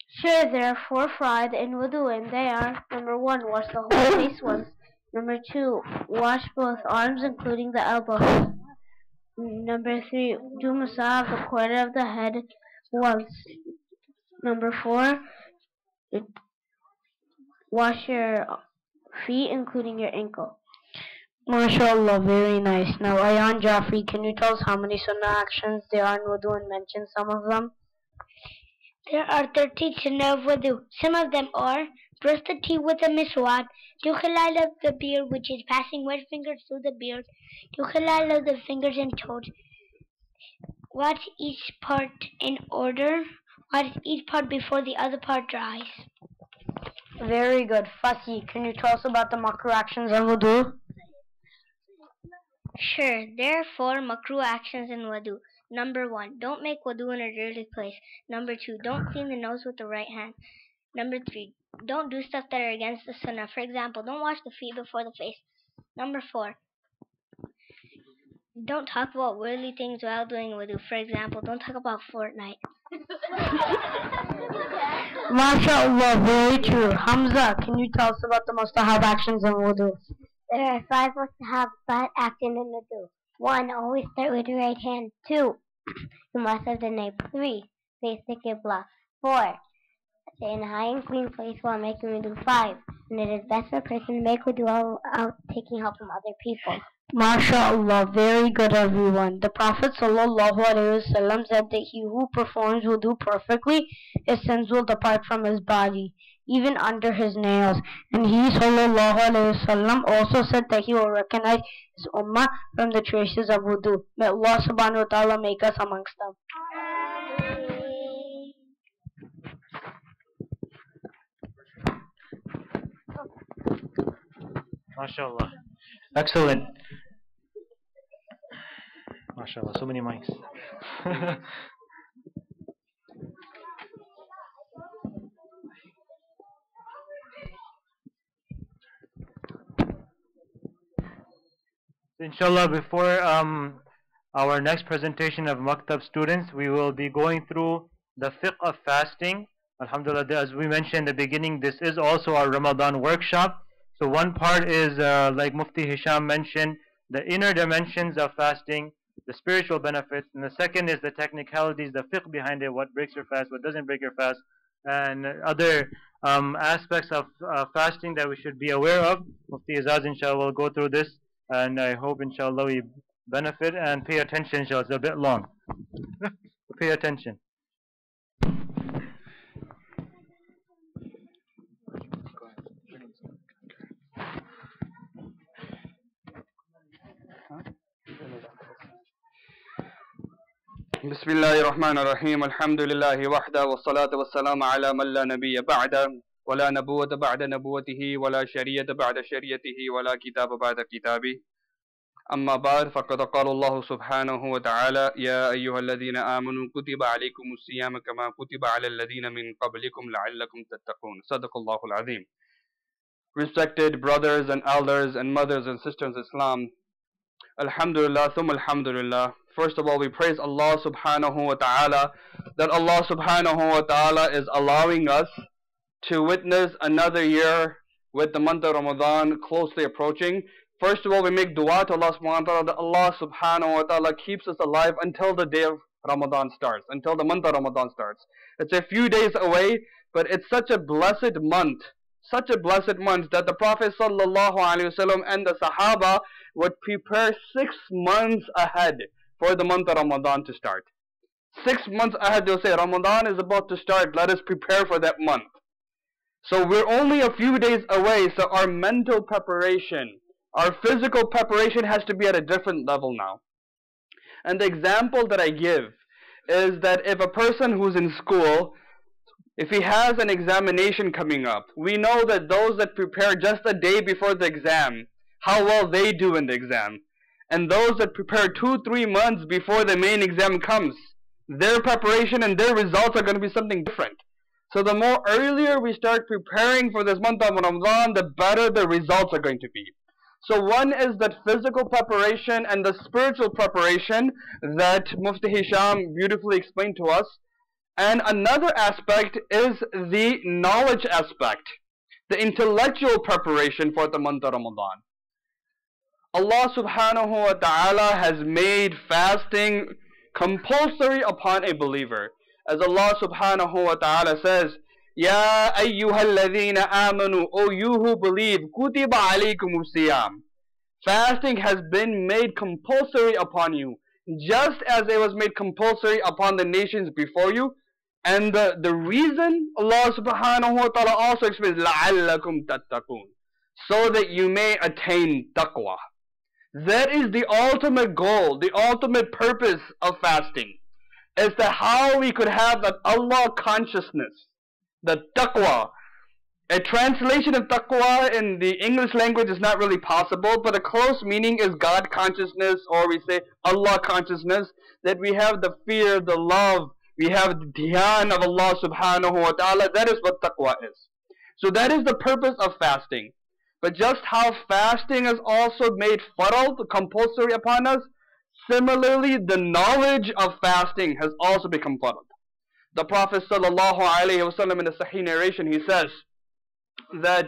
Sure, there are 4 fara'id in wudu and they are: number 1, wash the whole face once. Number 2, wash both arms including the elbows. Number 3, do masah of the corner of the head once. Number 4, wash your feet including your ankle. MashaAllah, very nice. Now, Ayan Jafri, can you tell us how many sunnah actions there are in wudu and mention some of them? There are 13 sunnah of wudu. Some of them are: brush the teeth with a miswak, do halal of the beard, which is passing wet fingers through the beard, do halal of the fingers and toes, wash each part in order, wash each part before the other part dries. Very good. Fasi, can you tell us about the makruh actions in wudu? Sure, there are 4 makruh actions in wudu. Number 1, don't make wudu in a dirty place. Number 2, don't clean the nose with the right hand. Number 3, don't do stuff that are against the sunnah. For example, don't wash the feet before the face. Number 4, don't talk about worldly things while doing wudu. For example, don't talk about Fortnite. MashaAllah, very true. Hamza, can you tell us about the mustahab actions in wudu? There are 5 mustahab actions in wudu. 1, always start with your right hand. 2, you must have the nape. 3, face the qibla. 4, stay in a high and clean place while making wudu. 5, and it is best for a person to make wudu without taking help from other people. MashaAllah, very good everyone. The Prophet ﷺ said that he who performs wudu perfectly, his sins will depart from his body, even under his nails. And he ﷺ also said that he will recognize his ummah from the traces of wudu. May Allah Subhanahu wa Taala make us amongst them. MashaAllah. Excellent. MashaAllah, so many mics. Inshallah, before our next presentation of Maktab students, we will be going through the fiqh of fasting. Alhamdulillah, as we mentioned in the beginning, this is also our Ramadan workshop. So one part is, like Mufti Hisham mentioned, the inner dimensions of fasting, the spiritual benefits, and the second is the technicalities, the fiqh behind it, what breaks your fast, what doesn't break your fast, and other aspects of fasting that we should be aware of. Mufti Izaz, inshallah, will go through this, and I hope, inshallah, we benefit and pay attention, inshallah. It's a bit long. Pay attention. بسم الله الرحمن الرحيم الحمد لله وحده والصلاة والسلام على من لا نبي بعده ولا نبوة بعد نبوته ولا شريعة بعد شريعته ولا كتاب بعد كتابه أما بعد فقد قال الله سبحانه وتعالى يا أيها الذين آمنوا كتب عليكم الصيام كما كتب على الذين من قبلكم لعلكم تتقون صدق الله العظيم. Respected brothers and elders and mothers and sisters in Islam, Alhamdulillah, thumma alhamdulillah. First of all, we praise Allah subhanahu wa ta'ala that Allah subhanahu wa ta'ala is allowing us to witness another year with the month of Ramadan closely approaching. First of all, we make dua to Allah subhanahu wa ta'ala that Allah subhanahu wa ta'ala keeps us alive until the day of Ramadan starts, until the month of Ramadan starts. It's a few days away, but it's such a blessed month that the Prophet sallallahu alaihi wasallam and the Sahaba would prepare 6 months ahead for the month of Ramadan to start. 6 months ahead, they'll say, Ramadan is about to start, let us prepare for that month. So we're only a few days away, so our mental preparation, our physical preparation has to be at a different level now. And the example that I give is that if a person who's in school, if he has an examination coming up, we know that those that prepare just a day before the exam, how well they do in the exam. And those that prepare 2-3 months before the main exam comes, their preparation and their results are going to be something different. So the more earlier we start preparing for this month of Ramadan, the better the results are going to be. So one is that physical preparation and the spiritual preparation that Mufti Hisham beautifully explained to us. And another aspect is the knowledge aspect, the intellectual preparation for the month of Ramadan. Allah subhanahu wa ta'ala has made fasting compulsory upon a believer. As Allah subhanahu wa ta'ala says, Ya ayyuhalladhina amanu, O you who believe, kutiba alaykumus siyam. Fasting has been made compulsory upon you, just as it was made compulsory upon the nations before you. And the reason Allah subhanahu wa ta'ala also explains, لَعَلَّكُمْ تَتَّقُونَ, so that you may attain taqwa. That is the ultimate goal, the ultimate purpose of fasting, is that how we could have that Allah consciousness, the taqwa. A translation of taqwa in the English language is not really possible, but a close meaning is God consciousness, or we say Allah consciousness, that we have the fear, the love, we have the dhyan of Allah subhanahu wa ta'ala. That is what taqwa is. So that is the purpose of fasting. But just how fasting is also made farad, compulsory upon us, similarly the knowledge of fasting has also become farad. The Prophet sallallahu alaihi wasallam in a sahih narration, he says that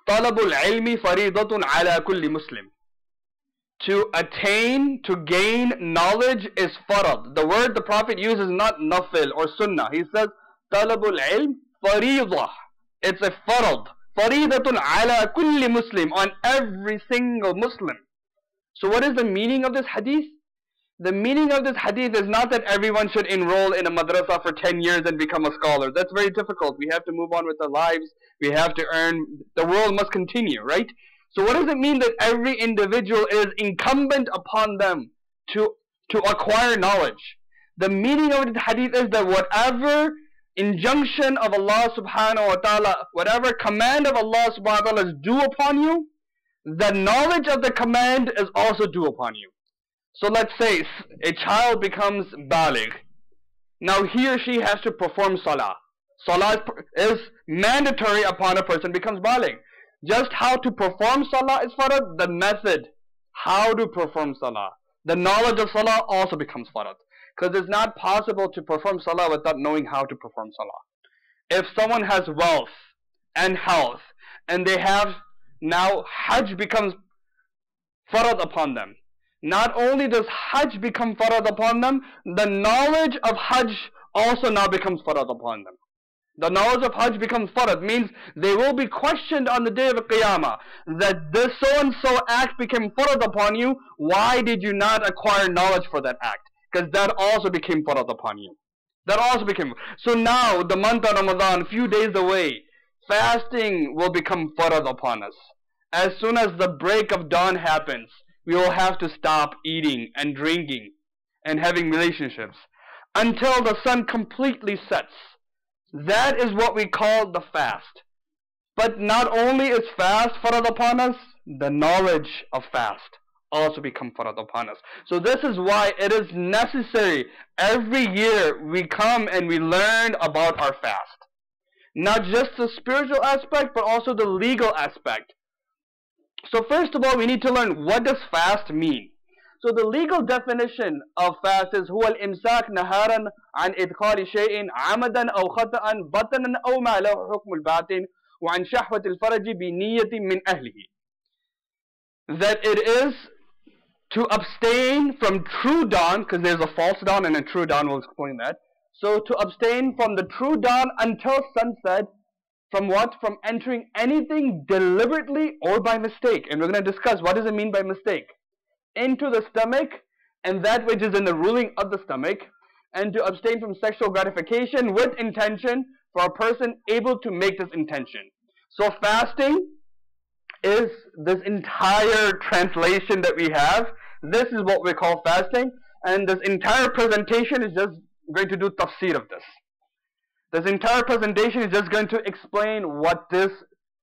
talabul ilmi faridatun ala kulli muslim. To attain, to gain knowledge is farad. The word the Prophet uses is not nafil or sunnah. He says talabul ilm faridah. It's a farad. Faridatun ala kulli muslim, on every single Muslim. So what is the meaning of this hadith? The meaning of this hadith is not that everyone should enroll in a madrasa for 10 years and become a scholar. That's very difficult. We have to move on with our lives. We have to earn. The world must continue, right? So what does it mean that every individual is incumbent upon them to acquire knowledge? The meaning of the hadith is that whatever injunction of Allah subhanahu wa ta'ala, whatever command of Allah subhanahu wa ta'ala is due upon you, the knowledge of the command is also due upon you. So let's say a child becomes baligh. Now he or she has to perform Salah. Salah is mandatory upon a person becomes baligh. Just how to perform Salah is farad, the method, how to perform Salah. The knowledge of Salah also becomes farad. Because it's not possible to perform Salah without knowing how to perform Salah. If someone has wealth and health, and they have now Hajj becomes farad upon them. Not only does Hajj become farad upon them, the knowledge of Hajj also now becomes farad upon them. The knowledge of Hajj becomes farad, means they will be questioned on the day of Qiyamah, that this so-and-so act became farad upon you, why did you not acquire knowledge for that act? Because that also became farad upon you. That also became. So now, the month of Ramadan, a few days away, fasting will become farad upon us. As soon as the break of dawn happens, we will have to stop eating and drinking and having relationships until the sun completely sets. That is what we call the fast. But not only is fast farad upon us, the knowledge of fast also become farad upon us. So this is why it is necessary every year we come and we learn about our fast. Not just the spiritual aspect, but also the legal aspect. So first of all, we need to learn, what does fast mean? So the legal definition of fast is هو الإمساك نهارا عن إدخال شيء عمدا أو خطأ بطنا أو ما له حكم الباطن وعن شهوة الفرج بنية من أهله. That it is to abstain from true dawn, because there's a false dawn and a true dawn, we'll explain that. So to abstain from the true dawn until sunset, from what? From entering anything deliberately or by mistake. And we're going to discuss what does it mean by mistake. Into the stomach, and that which is in the ruling of the stomach, and to abstain from sexual gratification with intention for a person able to make this intention. So fasting is this entire translation that we have. This is what we call fasting, and this entire presentation is just going to do tafsir of this. This entire presentation is just going to explain what this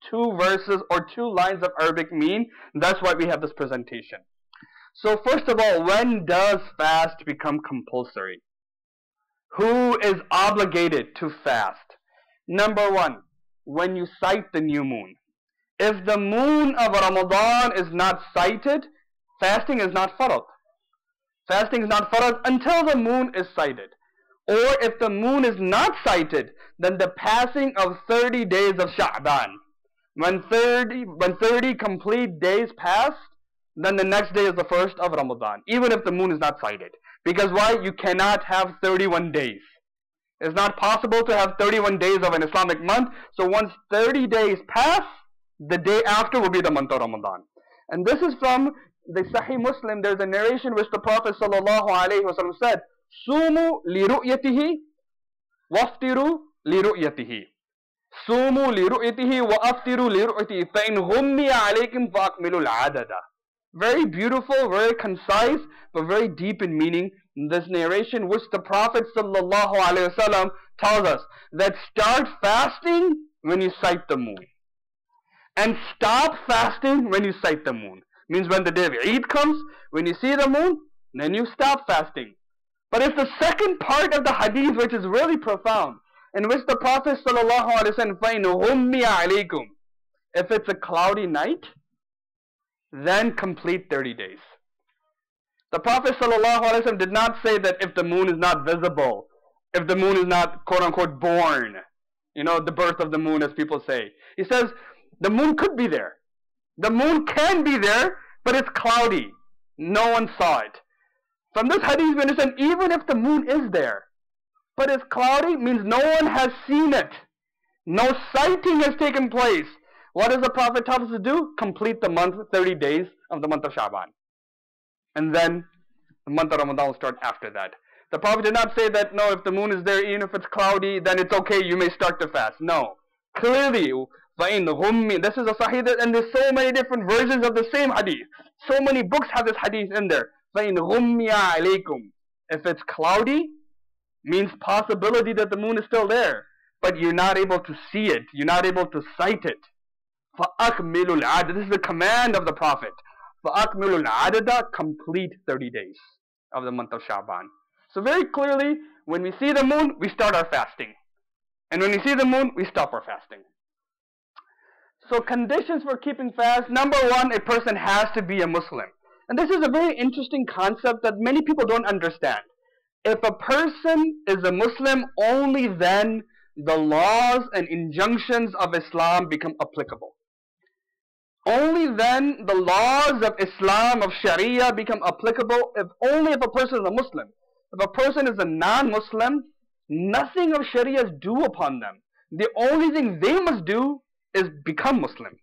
two verses or two lines of Arabic mean. That's why we have this presentation. So first of all, when does fast become compulsory? Who is obligated to fast? Number one, when you cite the new moon. If the moon of Ramadan is not cited, fasting is not farad. Fasting is not farad until the moon is cited. Or if the moon is not cited, then the passing of 30 days of Sha'ban. When 30 complete days pass, then the next day is the first of Ramadan, even if the moon is not cited. Because why? You cannot have 31 days. It's not possible to have 31 days of an Islamic month. So once 30 days pass, the day after will be the month of Ramadan. And this is from the Sahih Muslim. There's a narration which the Prophet ﷺ said, Sumu li ru'yatihi waftiru li ru'yatihi. Sumu li ru'yatihi wa aftiru li ru'yatihi. Fa in hummiya alaykum fa akmilu al-adada. Very beautiful, very concise, but very deep in meaning. This narration which the Prophet ﷺ tells us that start fasting when you sight the moon. And stop fasting when you sight the moon. Means when the day of Eid comes, when you see the moon, then you stop fasting. But it's the second part of the hadith which is really profound, in which the Prophet ﷺ said, if it's a cloudy night, then complete 30 days. The Prophet ﷺ did not say that if the moon is not visible, if the moon is not quote-unquote born, you know, the birth of the moon as people say. He says, the moon could be there. The moon can be there, but it's cloudy. No one saw it. From this hadith we understand, even if the moon is there, but it's cloudy, means no one has seen it. No sighting has taken place. What does the Prophet tell us to do? Complete the month, 30 days of the month of Sha'ban. And then the month of Ramadan will start after that. The Prophet did not say that, no, if the moon is there, even if it's cloudy, then it's okay, you may start to fast. No. Clearly, this is a sahih, and there's so many different versions of the same hadith. So many books have this hadith in there. If it's cloudy, means possibility that the moon is still there, but you're not able to see it, you're not able to sight it. This is the command of the Prophet. Complete 30 days of the month of Sha'ban. So very clearly, when we see the moon, we start our fasting. And when we see the moon, we stop our fasting. So conditions for keeping fast. Number one, a person has to be a Muslim. And this is a very interesting concept that many people don't understand. If a person is a Muslim, only then the laws and injunctions of Islam become applicable. Only then the laws of Islam, of Sharia, become applicable, only if a person is a Muslim. If a person is a non-Muslim, nothing of Sharia is due upon them. The only thing they must do is become Muslim.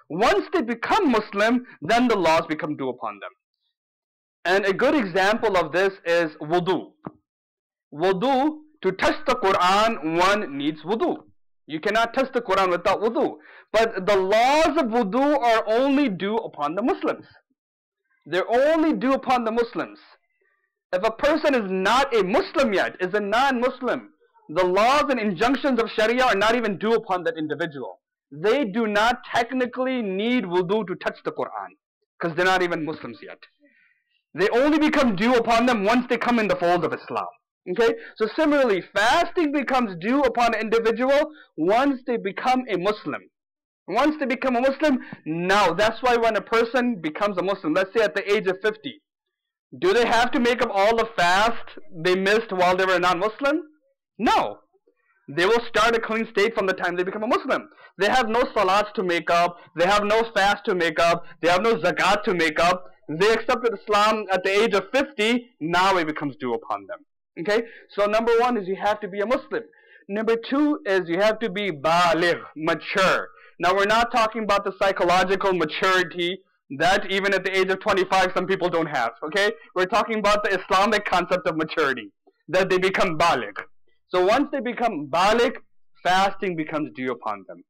Once they become Muslim, then the laws become due upon them. And a good example of this is wudu. Wudu, to touch the Quran, one needs wudu. You cannot touch the Quran without wudu. But the laws of wudu are only due upon the Muslims. They're only due upon the Muslims. If a person is not a Muslim yet, is a non-Muslim, the laws and injunctions of Sharia are not even due upon that individual. They do not technically need wudu to touch the Quran, because they're not even Muslims yet. They only become due upon them once they come in the fold of Islam. Okay? So similarly, fasting becomes due upon an individual once they become a Muslim. Once they become a Muslim, now that's why when a person becomes a Muslim, let's say at the age of 50, do they have to make up all the fast they missed while they were non-Muslim? No. They will start a clean state from the time they become a Muslim. They have no salats to make up, they have no fast to make up, they have no zakat to make up. They accepted Islam at the age of 50, now it becomes due upon them. Okay? So number one is you have to be a Muslim. Number two is you have to be baligh, mature. Now we're not talking about the psychological maturity that even at the age of 25 some people don't have. Okay? We're talking about the Islamic concept of maturity, that they become baligh. So once they become baligh, fasting becomes due upon them.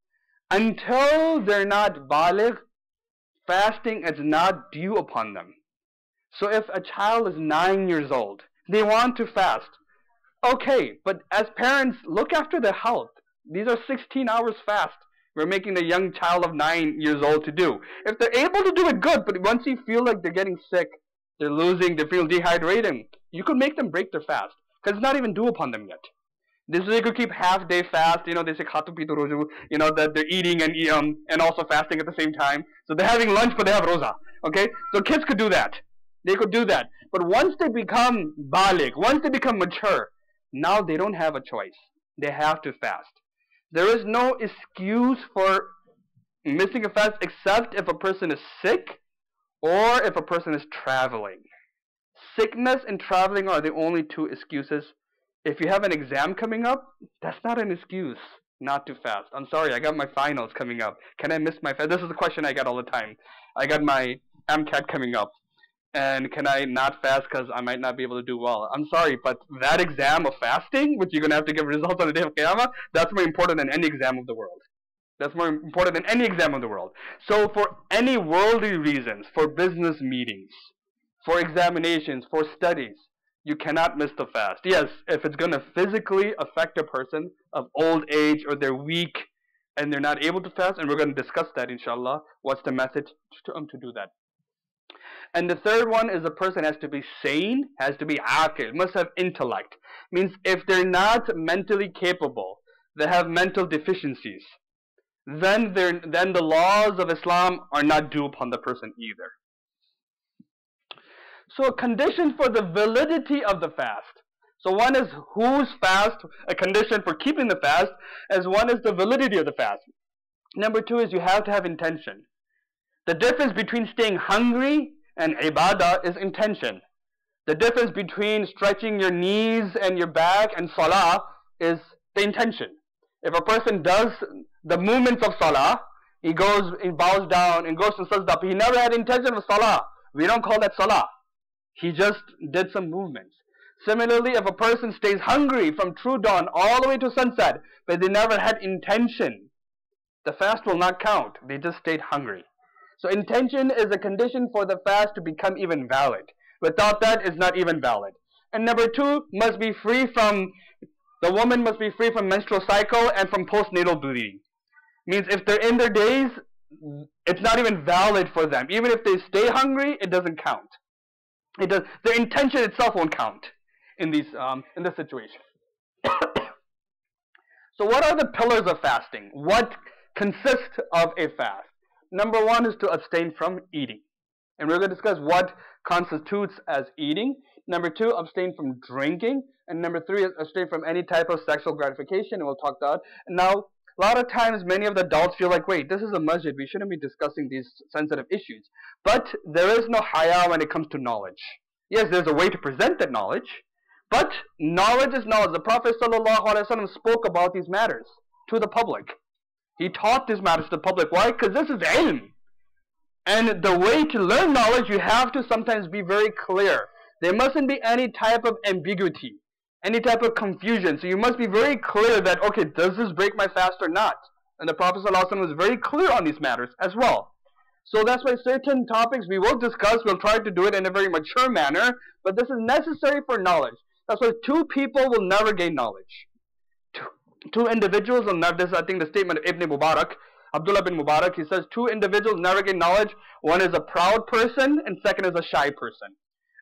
Until they're not baligh, fasting is not due upon them. So if a child is 9 years old, they want to fast. Okay, but as parents, look after their health. These are 16 hours fast we're making the young child of 9 years old to do. If they're able to do it, good, but once you feel like they're getting sick, they're losing, they feel dehydrated, you could make them break their fast, because it's not even due upon them yet. This way they could keep half-day fast, they say khatu pito roju, that they're eating and also fasting at the same time. So they're having lunch, but they have roza. Okay? So kids could do that. They could do that. But once they become baligh, once they become mature, now they don't have a choice. They have to fast. There is no excuse for missing a fast except if a person is sick or if a person is traveling. Sickness and traveling are the only two excuses. If you have an exam coming up, that's not an excuse not to fast. I'm sorry, I got my finals coming up. Can I miss my fast? This is a question I get all the time. I got my MCAT coming up. And can I not fast because I might not be able to do well? I'm sorry, but that exam of fasting, which you're going to have to give results on the day of Qiyamah, that's more important than any exam of the world. That's more important than any exam of the world. So for any worldly reasons, for business meetings, for examinations, for studies, you cannot miss the fast. Yes, if it's going to physically affect a person of old age or they're weak and they're not able to fast, and we're going to discuss that inshallah, what's the method to do that. And the third one is a person has to be sane, has to be aqil, must have intellect. Means if they're not mentally capable, they have mental deficiencies, then the laws of Islam are not due upon the person either. So a condition for the validity of the fast. So one is whose fast, a condition for keeping the fast, as one is the validity of the fast. Number two is you have to have intention. The difference between staying hungry and ibadah is intention. The difference between stretching your knees and your back and salah is the intention. If a person does the movements of salah, he bows down and goes to sajda, but he never had intention of salah, we don't call that salah. He just did some movements. Similarly, if a person stays hungry from true dawn all the way to sunset, but they never had intention, the fast will not count. They just stayed hungry. So intention is a condition for the fast to become even valid. Without that, it's not even valid. And number two, the woman must be free from menstrual cycle and from postnatal bleeding. Means if they're in their days, it's not even valid for them. Even if they stay hungry, it doesn't count. Their intention itself won't count in this situation. So what are the pillars of fasting? What consists of a fast? Number one is to abstain from eating. And we're going to discuss what constitutes as eating. Number 2, abstain from drinking. And number 3 is abstain from any type of sexual gratification, and we'll talk that. And now, a lot of times, many of the adults feel like, wait, this is a masjid, we shouldn't be discussing these sensitive issues. But there is no haya when it comes to knowledge. Yes, there's a way to present that knowledge, but knowledge is knowledge. The Prophet ﷺ spoke about these matters to the public. He taught these matters to the public. Why? Because this is ilm. And the way to learn knowledge, you have to sometimes be very clear. There mustn't be any type of ambiguity, any type of confusion. So you must be very clear that, okay, does this break my fast or not? And the Prophet ﷺ was very clear on these matters as well. So that's why certain topics we will discuss, we'll try to do it in a very mature manner, but this is necessary for knowledge. That's why 2 people will never gain knowledge. Two individuals will never, this is I think the statement of Ibn Mubarak, Abdullah bin Mubarak, he says 2 individuals never gain knowledge. One is a proud person and second is a shy person.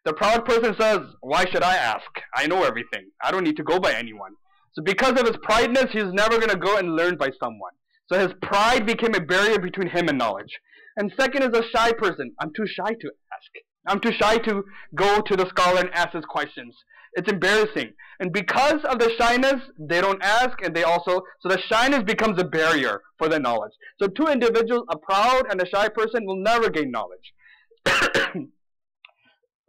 The proud person says, why should I ask? I know everything. I don't need to go by anyone. So because of his prideness, he's never going to go and learn by someone. So his pride became a barrier between him and knowledge. And second is a shy person. I'm too shy to ask. I'm too shy to go to the scholar and ask his questions. It's embarrassing. And because of the shyness, they don't ask, and they also, so the shyness becomes a barrier for the knowledge. So 2 individuals, a proud and a shy person, will never gain knowledge.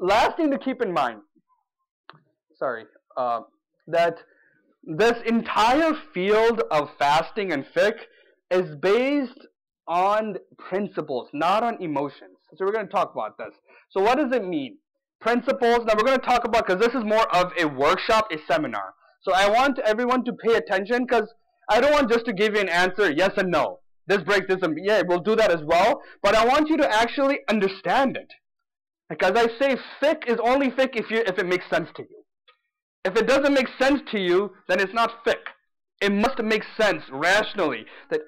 Last thing to keep in mind, that this entire field of fasting and fiqh is based on principles, not on emotions. So we're going to talk about this. So what does it mean? Principles. Now we're going to talk about, because this is more of a workshop, a seminar. So I want everyone to pay attention, because I don't want just to give you an answer, yes and no. This breaks this, and yeah, we'll do that as well. But I want you to actually understand it. Because I say fiqh is only fiqh if it makes sense to you. If it doesn't make sense to you, then it's not fiqh. It must make sense rationally that,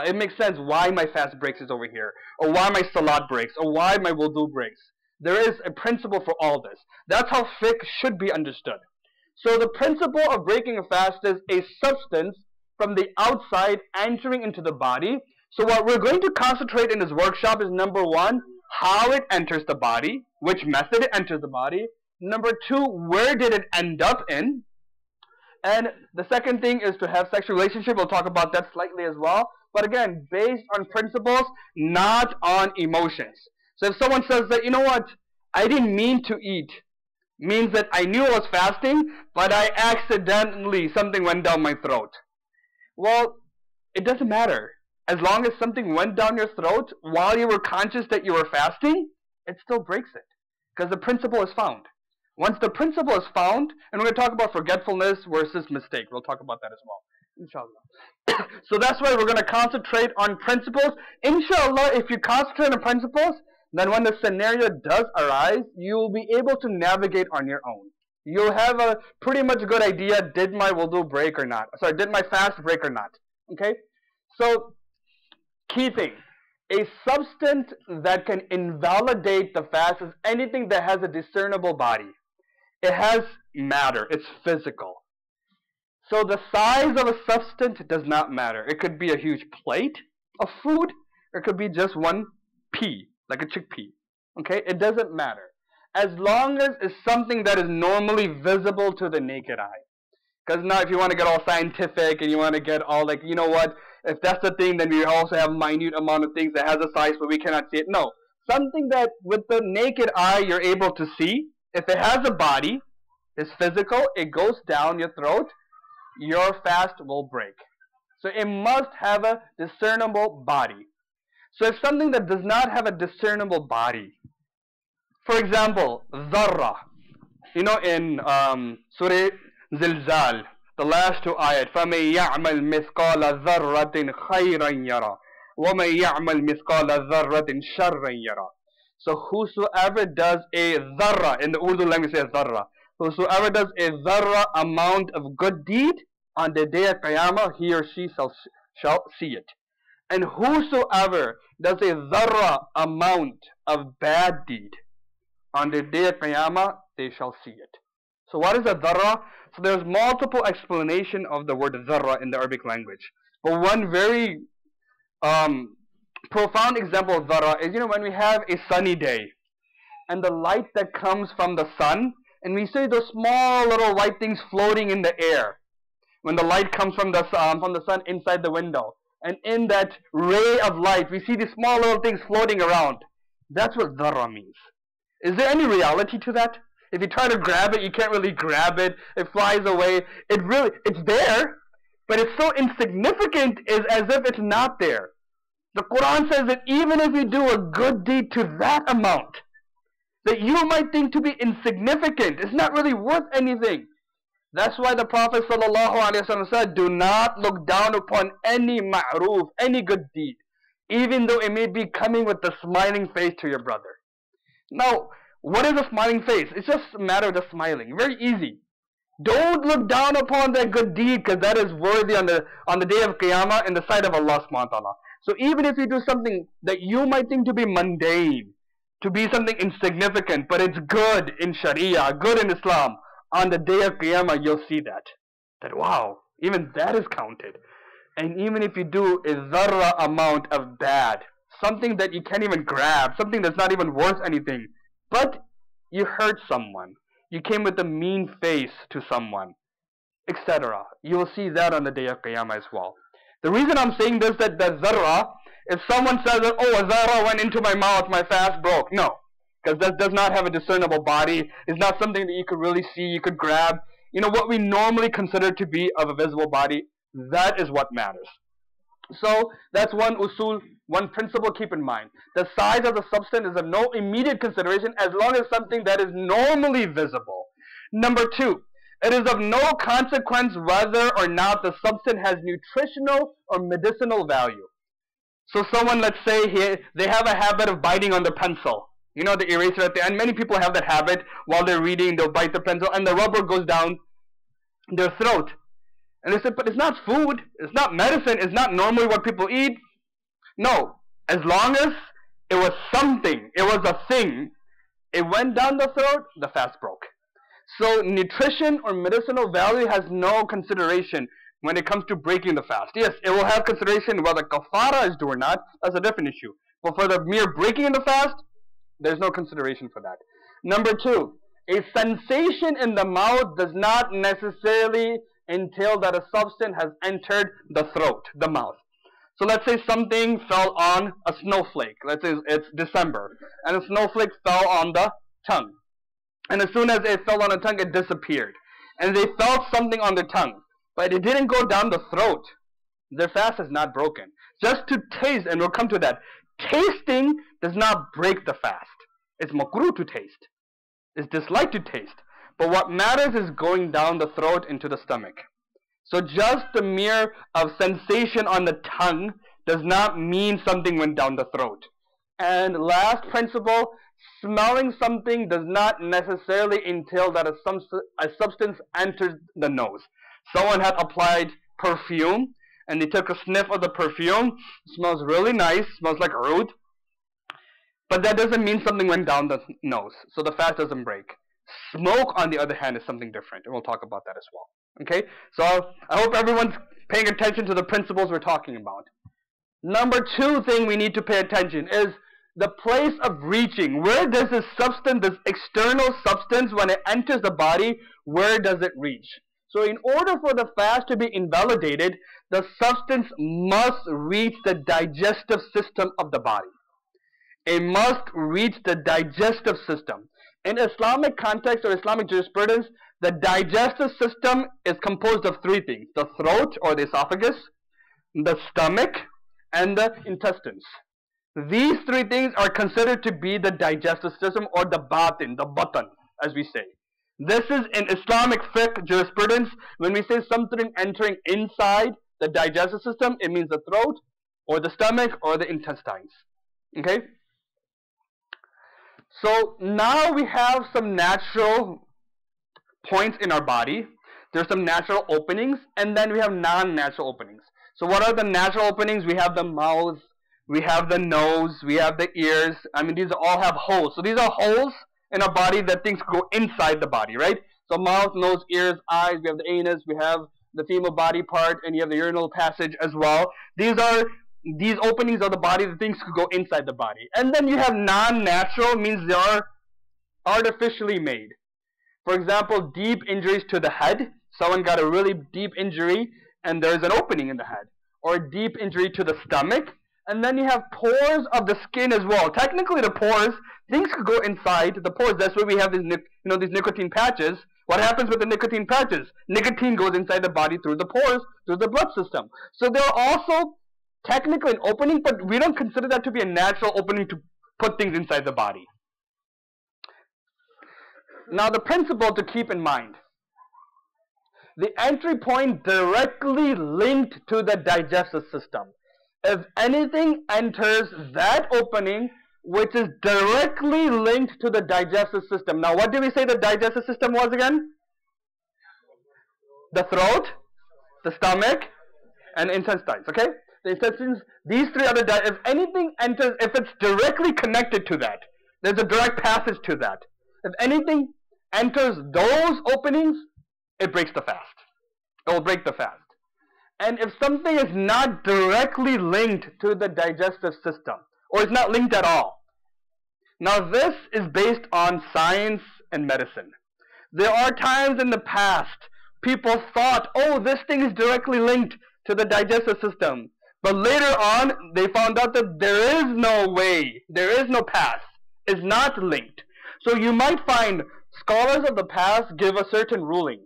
it makes sense why my fast breaks is over here, or why my salat breaks, or why my wudu breaks. There is a principle for all this. That's how fiqh should be understood. So the principle of breaking a fast is a substance from the outside entering into the body. So what we're going to concentrate in this workshop is number 1, how it enters the body, which method it enters the body. Number 2, where did it end up in? And the second thing is to have sexual relationship. We'll talk about that slightly as well. But again, based on principles, not on emotions. So if someone says that, you know what, I didn't mean to eat, means that I knew I was fasting, but I accidentally, something went down my throat. Well, it doesn't matter. As long as something went down your throat while you were conscious that you were fasting, it still breaks it. Because the principle is found. Once the principle is found, and we're going to talk about forgetfulness versus mistake. We'll talk about that as well, inshallah. So that's why we're going to concentrate on principles. Inshallah, if you concentrate on principles, then when the scenario does arise, you will be able to navigate on your own. You'll have a pretty much good idea, did my wudu break or not? Sorry, did my fast break or not? Okay? So, key thing. A substance that can invalidate the fast is anything that has a discernible body. It has matter. It's physical. So the size of a substance does not matter. It could be a huge plate of food, or it could be just one pea, like a chickpea. Okay? It doesn't matter. As long as it's something that is normally visible to the naked eye. Because now if you want to get all scientific and you want to get all like, you know what, if that's the thing, then we also have minute amount of things that has a size but we cannot see it. No. Something that with the naked eye you're able to see. If it has a body, it's physical, it goes down your throat, your fast will break. So it must have a discernible body. So if something that does not have a discernible body, for example, dharra, you know in Surah Zilzal, the last 2 ayat, فَمَنْ يَعْمَلْ مِثْقَالَ ذَرَّةٍ خَيْرًا يَرَى وَمَنْ يَعْمَلْ مِثْقَالَ ذَرَّةٍ شَرًّا يَرَى. So whosoever does a dharra, in the Urdu language says dharra, whosoever does a dharra amount of good deed, on the day of Qiyamah, he or she shall see it. And whosoever does a dharra amount of bad deed, on the day of Qiyamah, they shall see it. So what is a dharra? So there's multiple explanation of the word dharra in the Arabic language. But one very profound example of dharra is, you know, when we have a sunny day, and the light that comes from the sun, and we see those small little white things floating in the air. When the light comes from the sun inside the window, and in that ray of light, we see these small little things floating around. That's what dharra means. Is there any reality to that? If you try to grab it, you can't really grab it. It flies away. It's there, but it's so insignificant, is as if it's not there. The Quran says that even if you do a good deed to that amount, that you might think to be insignificant, it's not really worth anything. That's why the Prophet ﷺ said, do not look down upon any ma'roof, any good deed, even though it may be coming with a smiling face to your brother. Now, what is a smiling face? It's just a matter of just smiling. Very easy. Don't look down upon that good deed, because that is worthy on the day of Qiyamah in the sight of Allah subhanahu wa ta'ala. So even if you do something that you might think to be mundane, to be something insignificant, but it's good in Sharia, good in Islam, on the day of Qiyamah you'll see that wow, even that is counted. And even if you do a dharra amount of bad, something that you can't even grab, something that's not even worth anything, but you hurt someone, you came with a mean face to someone, etc., you will see that on the day of Qiyamah as well. The reason I'm saying this, that the dharra, if someone says that, oh, a dharra went into my mouth, my fast broke. No, because that does not have a discernible body. It's not something that you could really see, you could grab. You know, what we normally consider to be of a visible body, that is what matters. So, that's one usul, one principle keep in mind. The size of the substance is of no immediate consideration as long as something that is normally visible. Number two, it is of no consequence whether or not the substance has nutritional or medicinal value. So someone, let's say here, they have a habit of biting on the pencil. You know, the eraser at the end. Many people have that habit. While they're reading, they'll bite the pencil and the rubber goes down their throat. And they said, but it's not food, it's not medicine, it's not normally what people eat. No, as long as it was something, it was a thing, it went down the throat, the fast broke. So nutrition or medicinal value has no consideration when it comes to breaking the fast. Yes, it will have consideration whether kafara is due or not, that's a different issue. But for the mere breaking of the fast, there's no consideration for that. Number two, a sensation in the mouth does not necessarily entail that a substance has entered the throat, the mouth. So let's say something fell on a snowflake. Let's say it's December, and a snowflake fell on the tongue. And as soon as it fell on the tongue, it disappeared. And they felt something on their tongue, but it didn't go down the throat. Their fast is not broken. Just to taste, and we'll come to that, tasting does not break the fast. It's makruh to taste. It's disliked to taste. But what matters is going down the throat into the stomach. So just the mere of sensation on the tongue does not mean something went down the throat. And last principle, smelling something does not necessarily entail that a substance enters the nose. Someone had applied perfume and they took a sniff of the perfume. It smells really nice, smells like oud. But that doesn't mean something went down the nose. So the fast doesn't break. Smoke, on the other hand, is something different, and we'll talk about that as well. Okay? So I hope everyone's paying attention to the principles we're talking about. Number two thing we need to pay attention is the place of reaching. Where does this substance, this external substance, when it enters the body, where does it reach? So in order for the fast to be invalidated, the substance must reach the digestive system of the body. It must reach the digestive system. In Islamic context or Islamic jurisprudence, the digestive system is composed of three things: the throat or the esophagus, the stomach, and the intestines. These three things are considered to be the digestive system, or the batin, the button, as we say. This is in Islamic fiqh jurisprudence. When we say something entering inside the digestive system, it means the throat, or the stomach, or the intestines. Okay? So now we have some natural points in our body. There's some natural openings, and then we have non-natural openings. So what are the natural openings? We have the mouth, we have the nose, we have the ears. I mean, these all have holes. So these are holes in our body that things go inside the body, right? So mouth, nose, ears, eyes, we have the anus, we have the female body part, and you have the urinal passage as well. These openings of the body, the things could go inside the body. And then you have non-natural, means there are artificially made. For example, deep injuries to the head. Someone got a really deep injury and there's an opening in the head. Or a deep injury to the stomach. And then you have pores of the skin as well. Technically the pores, things could go inside the pores. That's why we have these, these nicotine patches. What happens with the nicotine patches? Nicotine goes inside the body through the pores, through the blood system. So there are also technically an opening, but we don't consider that to be a natural opening to put things inside the body. Now the principle to keep in mind. The entry point directly linked to the digestive system. If anything enters that opening, which is directly linked to the digestive system. Now what did we say the digestive system was again? The throat, the stomach, and intestines, okay? The intestines, these three other, if anything enters, if it's directly connected to that, there's a direct passage to that. If anything enters those openings, it breaks the fast. It will break the fast. And if something is not directly linked to the digestive system, or is not linked at all, now this is based on science and medicine. There are times in the past, people thought, oh, this thing is directly linked to the digestive system. But later on, they found out that there is no way, there is no path, it's not linked. So you might find scholars of the past give a certain ruling.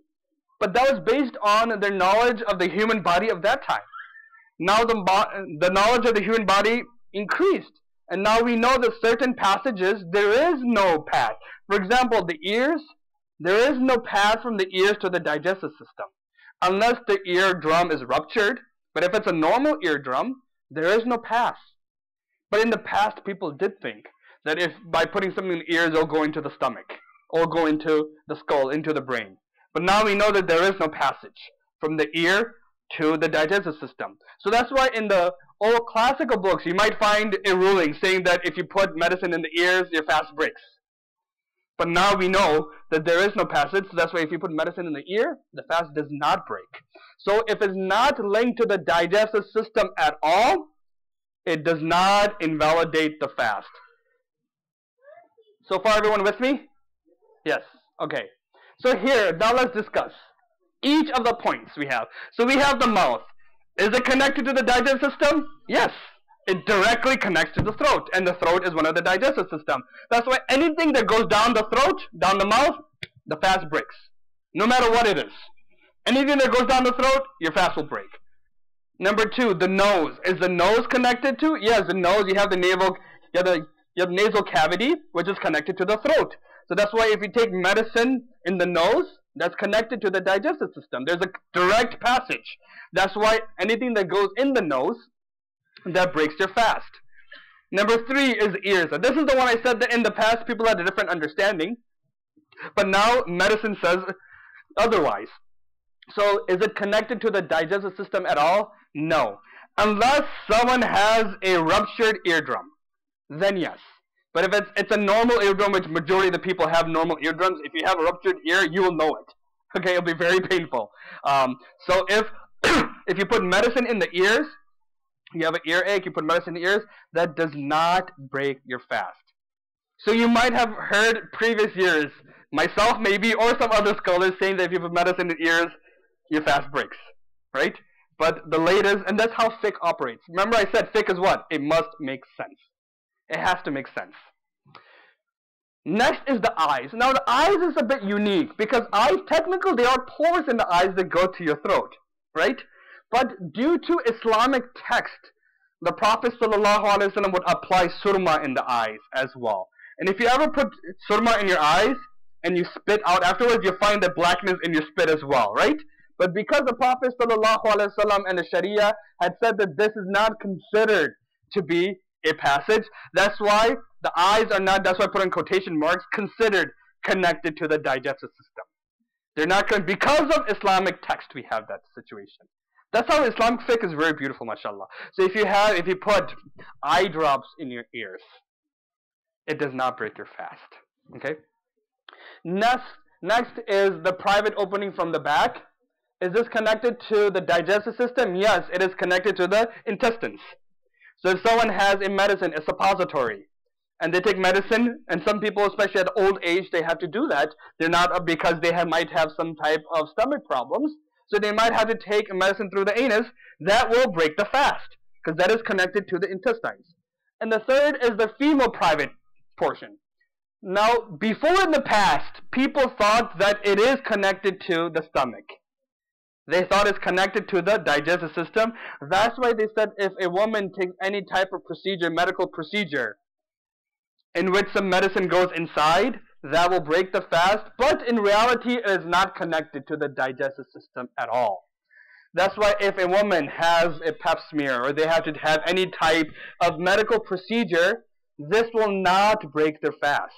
But that was based on their knowledge of the human body of that time. Now the knowledge of the human body increased. And now we know that certain passages, there is no path. For example, the ears, there is no path from the ears to the digestive system. Unless the eardrum is ruptured. But if it's a normal eardrum, there is no path. But in the past, people did think that if by putting something in the ears, it'll go into the stomach. Or go into the skull, into the brain. But now we know that there is no passage from the ear to the digestive system. So that's why in the old classical books, you might find a ruling saying that if you put medicine in the ears, your fast breaks. But now we know that there is no passage, so that's why if you put medicine in the ear, the fast does not break. So if it's not linked to the digestive system at all, it does not invalidate the fast. So far, everyone with me? Yes. Okay. So here, now let's discuss each of the points we have. So we have the mouth. Is it connected to the digestive system? Yes. It directly connects to the throat. And the throat is one of the digestive system. That's why anything that goes down the throat, down the mouth, the fast breaks. No matter what it is. Anything that goes down the throat, your fast will break. Number two, the nose. Is the nose connected to? Yes, the nose, you have the navel, you have nasal cavity, which is connected to the throat. So that's why if you take medicine in the nose, that's connected to the digestive system. There's a direct passage. That's why anything that goes in the nose, that breaks your fast. Number three is ears. Now, this is the one I said that in the past people had a different understanding. But now medicine says otherwise. So is it connected to the digestive system at all? No. Unless someone has a ruptured eardrum, then yes. But if it's a normal eardrum, which majority of the people have normal eardrums, if you have a ruptured ear, you will know it. Okay, it'll be very painful. So if if you put medicine in the ears, you have an earache, you put medicine in the ears, that does not break your fast. So you might have heard previous years, myself maybe, or some other scholars saying that if you put medicine in the ears, your fast breaks, right? But the latest, and that's how fiqh operates. Remember I said fiqh is what? It must make sense. It has to make sense. Next is the eyes. Now the eyes is a bit unique because eyes, technically there are pores in the eyes that go to your throat, right? But due to Islamic text, the Prophet ﷺ would apply surma in the eyes as well. And if you ever put surma in your eyes and you spit out afterwards, you find the blackness in your spit as well, right? But because the Prophet ﷺ and the Sharia had said that this is not considered to be a passage, that's why the eyes are not, that's why I put in quotation marks, considered connected to the digestive system. They're not, because of Islamic text we have that situation. That's how Islamic fiqh is very beautiful, mashallah. So if you put eye drops in your ears, it does not break your fast. Okay? Next is the private opening from the back. Is this connected to the digestive system? Yes, it is connected to the intestines. So if someone has a medicine, a suppository, and they take medicine, and some people, especially at old age, they have to do that. They're not, because they might have some type of stomach problems, so they might have to take medicine through the anus. That will break the fast, because that is connected to the intestines. And the third is the female private portion. Now, before in the past, people thought that it is connected to the stomach. They thought it's connected to the digestive system. That's why they said if a woman takes any type of procedure, medical procedure, in which some medicine goes inside, that will break the fast. But in reality, it is not connected to the digestive system at all. That's why if a woman has a pap smear, or they have to have any type of medical procedure, this will not break their fast.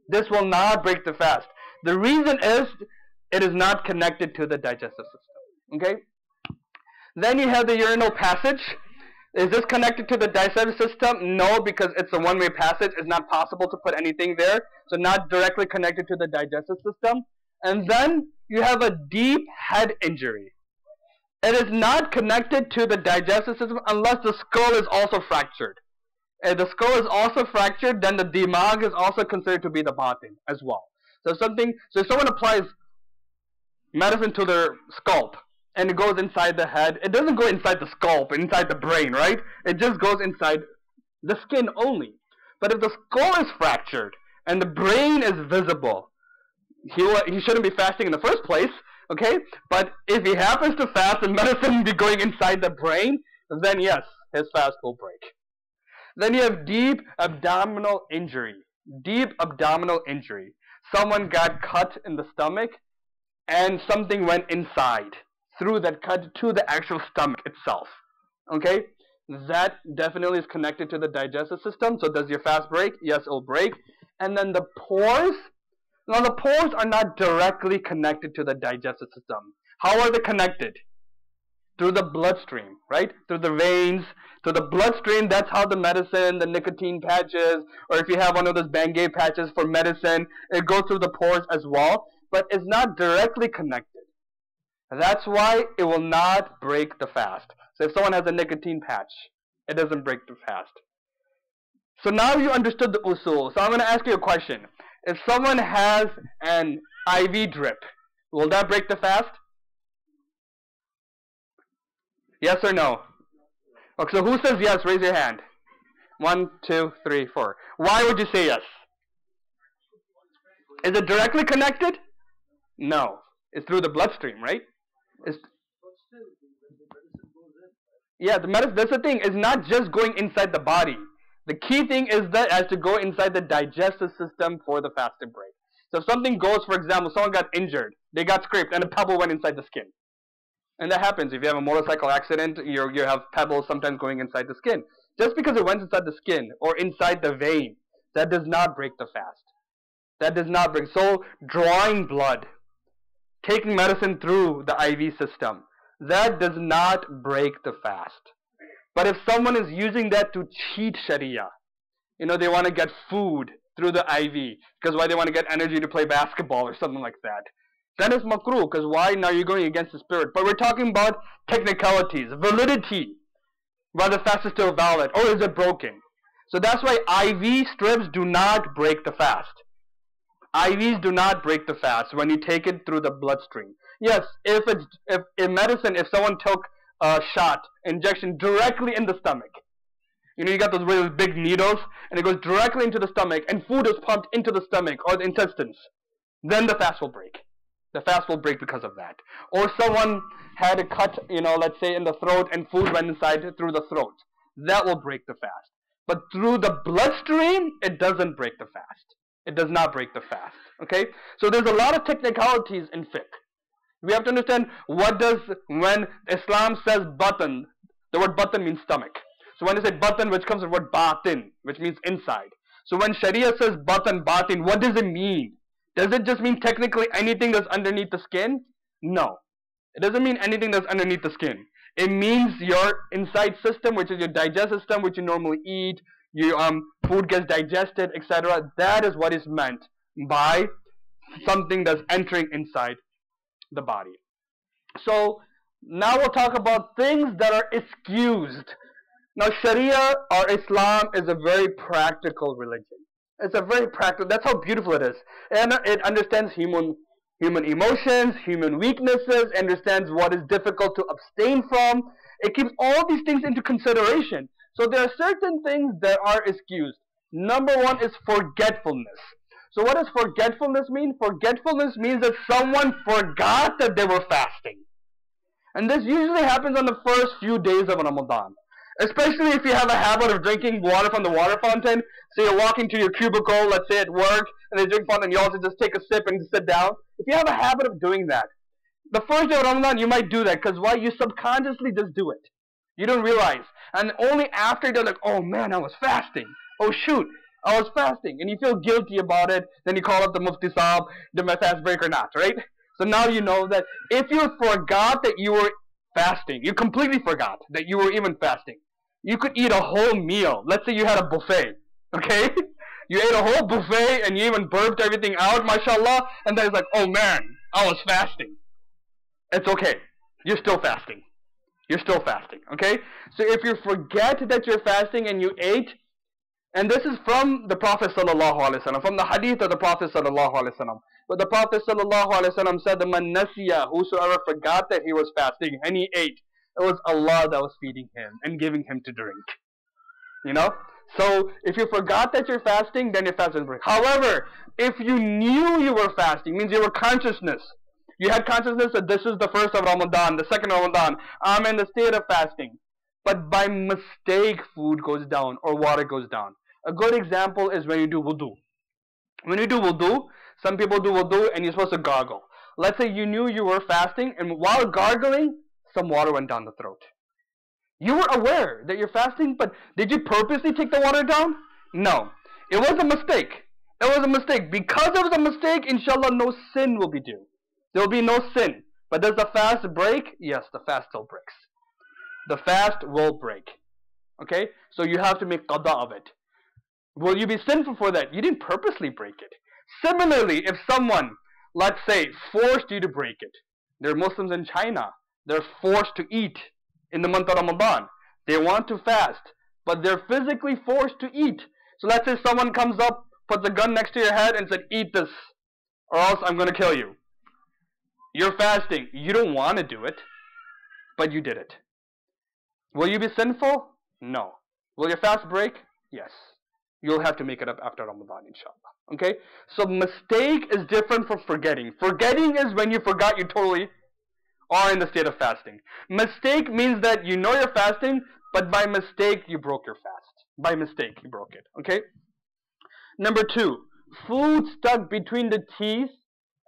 This will not break the fast. The reason is, it is not connected to the digestive system. Okay? Then you have the urinal passage. Is this connected to the digestive system? No, because it's a one-way passage. It's not possible to put anything there. So not directly connected to the digestive system. And then you have a deep head injury. It is not connected to the digestive system unless the skull is also fractured. If the skull is also fractured, then the dimag is also considered to be the batin as well. So if someone applies medicine to their scalp, and it goes inside the head, it doesn't go inside the scalp, inside the brain, right? It just goes inside the skin only. But if the skull is fractured and the brain is visible, he shouldn't be fasting in the first place, okay? But if he happens to fast and medicine be going inside the brain, then yes, his fast will break. Then you have deep abdominal injury. Deep abdominal injury. Someone got cut in the stomach and something went inside through that cut to the actual stomach itself. Okay? That definitely is connected to the digestive system. So does your fast break? Yes, it will break. And then the pores. Now the pores are not directly connected to the digestive system. How are they connected? Through the bloodstream, right? Through the veins, to the bloodstream. That's how the medicine, the nicotine patches, or if you have one of those Band-Aid patches for medicine, it goes through the pores as well. But it's not directly connected. That's why it will not break the fast. So if someone has a nicotine patch, it doesn't break the fast. So now you understood the usul. So I'm going to ask you a question. If someone has an IV drip, will that break the fast? Yes or no? Okay, so who says yes? Raise your hand. 1, 2, 3, 4. Why would you say yes? Is it directly connected? No. It's through the bloodstream, right? Yeah, the medicine, that's the thing. It's not just going inside the body. The key thing is that it has to go inside the digestive system for the fast to break. So if something goes, for example, someone got injured, they got scraped, and a pebble went inside the skin. And that happens. If you have a motorcycle accident, you have pebbles sometimes going inside the skin. Just because it went inside the skin or inside the vein, that does not break the fast. That does not break. So drawing blood, taking medicine through the IV system, that does not break the fast. But if someone is using that to cheat Sharia, they want to get food through the IV, because why they want to get energy to play basketball or something like that, then it's makruh, because why? Now you're going against the spirit. But we're talking about technicalities, validity, whether the fast is still valid, or is it broken? So that's why IV strips do not break the fast. IVs do not break the fast when you take it through the bloodstream. Yes, if in medicine, if someone took a shot, injection directly in the stomach, you got those really big needles, and it goes directly into the stomach, and food is pumped into the stomach or the intestines, then the fast will break. The fast will break because of that. Or someone had a cut, let's say in the throat, and food went inside through the throat. That will break the fast. But through the bloodstream, it doesn't break the fast. It does not break the fast. Okay? So there's a lot of technicalities in fiqh. We have to understand when Islam says batan, the word batan means stomach. So when they say batan, which comes from the word batin, which means inside. So when Sharia says batan, batin, what does it mean? Does it just mean technically anything that's underneath the skin? No. It doesn't mean anything that's underneath the skin. It means your inside system, which is your digestive system, which you normally eat, your food gets digested, etc. That is what is meant by something that's entering inside the body. So now we'll talk about things that are excused. Now Sharia or Islam is a very practical religion. It's a very practical, that's how beautiful it is. And it understands human emotions, human weaknesses, understands what is difficult to abstain from. It keeps all these things into consideration. So there are certain things that are excused. Number one is forgetfulness. So what does forgetfulness mean? Forgetfulness means that someone forgot that they were fasting. And this usually happens on the first few days of Ramadan. Especially if you have a habit of drinking water from the water fountain. So you're walking to your cubicle, let's say at work, and they drink fountain, you also just take a sip and sit down. If you have a habit of doing that, the first day of Ramadan you might do that, because why? You subconsciously just do it. You don't realize. And only after you're like, oh man, I was fasting. Oh shoot, I was fasting. And you feel guilty about it, then you call up the Mufti Saab, did my fast break or not, right? So now you know that if you forgot that you were fasting, you completely forgot that you were even fasting. You could eat a whole meal. Let's say you had a buffet, okay? You ate a whole buffet and you even burped everything out, mashallah, and then it's like, oh man, I was fasting. It's okay. You're still fasting. You're still fasting, okay? So if you forget that you're fasting and you ate, and this is from the Prophet sallallahu alaihi wasallam, from the Hadith of the Prophet sallallahu alaihi wasallam. But the Prophet sallallahu alaihi wasallam said, "The man nasiya, whosoever forgot that he was fasting and he ate, it was Allah that was feeding him and giving him to drink." You know? So if you forgot that you're fasting, then your fast is break. However, if you knew you were fasting, means you were consciousness. You had consciousness that this is the first of Ramadan, the second of Ramadan. I'm in the state of fasting. But by mistake, food goes down or water goes down. A good example is when you do wudu. When you do wudu, some people do wudu and you're supposed to gargle. Let's say you knew you were fasting and while gargling, some water went down the throat. You were aware that you're fasting, but did you purposely take the water down? No. It was a mistake. It was a mistake. Because it was a mistake, inshallah, no sin will be due. There will be no sin. But does the fast break? Yes, the fast still breaks. The fast will break. Okay? So you have to make qada of it. Will you be sinful for that? You didn't purposely break it. Similarly, if someone, let's say, forced you to break it. There are Muslims in China. They're forced to eat in the month of Ramadan. They want to fast, but they're physically forced to eat. So let's say someone comes up, puts a gun next to your head and said, eat this, or else I'm going to kill you. You're fasting. You don't want to do it, but you did it. Will you be sinful? No. Will your fast break? Yes. You'll have to make it up after Ramadan, inshallah. Okay? So mistake is different from forgetting. Forgetting is when you forgot you totally are in the state of fasting. Mistake means that you know you're fasting, but by mistake you broke your fast. By mistake you broke it. Okay? Number 2, food stuck between the teeth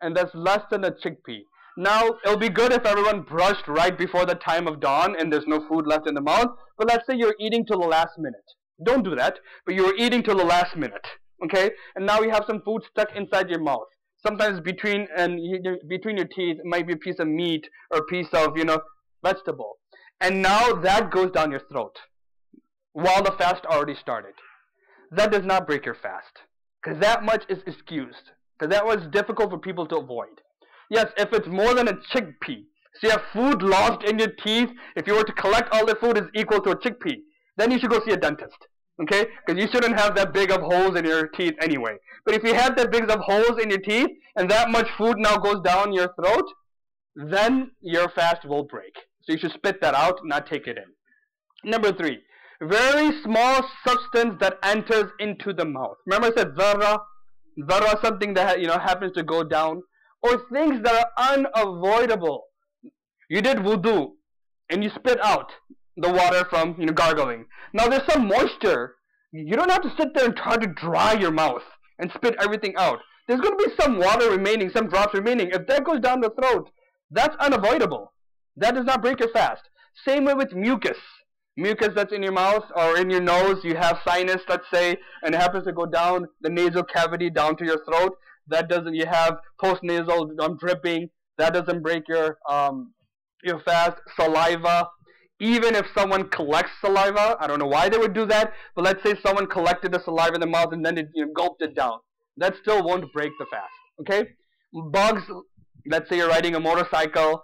and that's less than a chickpea. Now, it'll be good if everyone brushed right before the time of dawn and there's no food left in the mouth, but let's say you're eating till the last minute. Don't do that, but you're eating till the last minute. Okay? And now you have some food stuck inside your mouth. Sometimes between your teeth, it might be a piece of meat or a piece of, vegetable. And now that goes down your throat while the fast already started. That does not break your fast. Because that much is excused. Because that was difficult for people to avoid. Yes, if it's more than a chickpea. So you have food lodged in your teeth. If you were to collect all the food is equal to a chickpea. Then you should go see a dentist. Okay? Because you shouldn't have that big of holes in your teeth anyway. But if you have that big of holes in your teeth and that much food now goes down your throat, then your fast will break. So you should spit that out, not take it in. Number 3, very small substance that enters into the mouth. Remember I said dharra? Dharra, something that happens to go down. Or things that are unavoidable. You did wudu and you spit out the water from gargling. Now there's some moisture. You don't have to sit there and try to dry your mouth and spit everything out. There's going to be some water remaining, some drops remaining. If that goes down the throat, that's unavoidable. That does not break your fast. Same way with mucus. Mucus that's in your mouth or in your nose. You have sinus, let's say, and it happens to go down the nasal cavity down to your throat. That doesn't. You have postnasal dripping. That doesn't break your fast. Saliva. Even if someone collects saliva, I don't know why they would do that, but let's say someone collected the saliva in the mouth and then it gulped it down. That still won't break the fast. Okay? Bugs. Let's say you're riding a motorcycle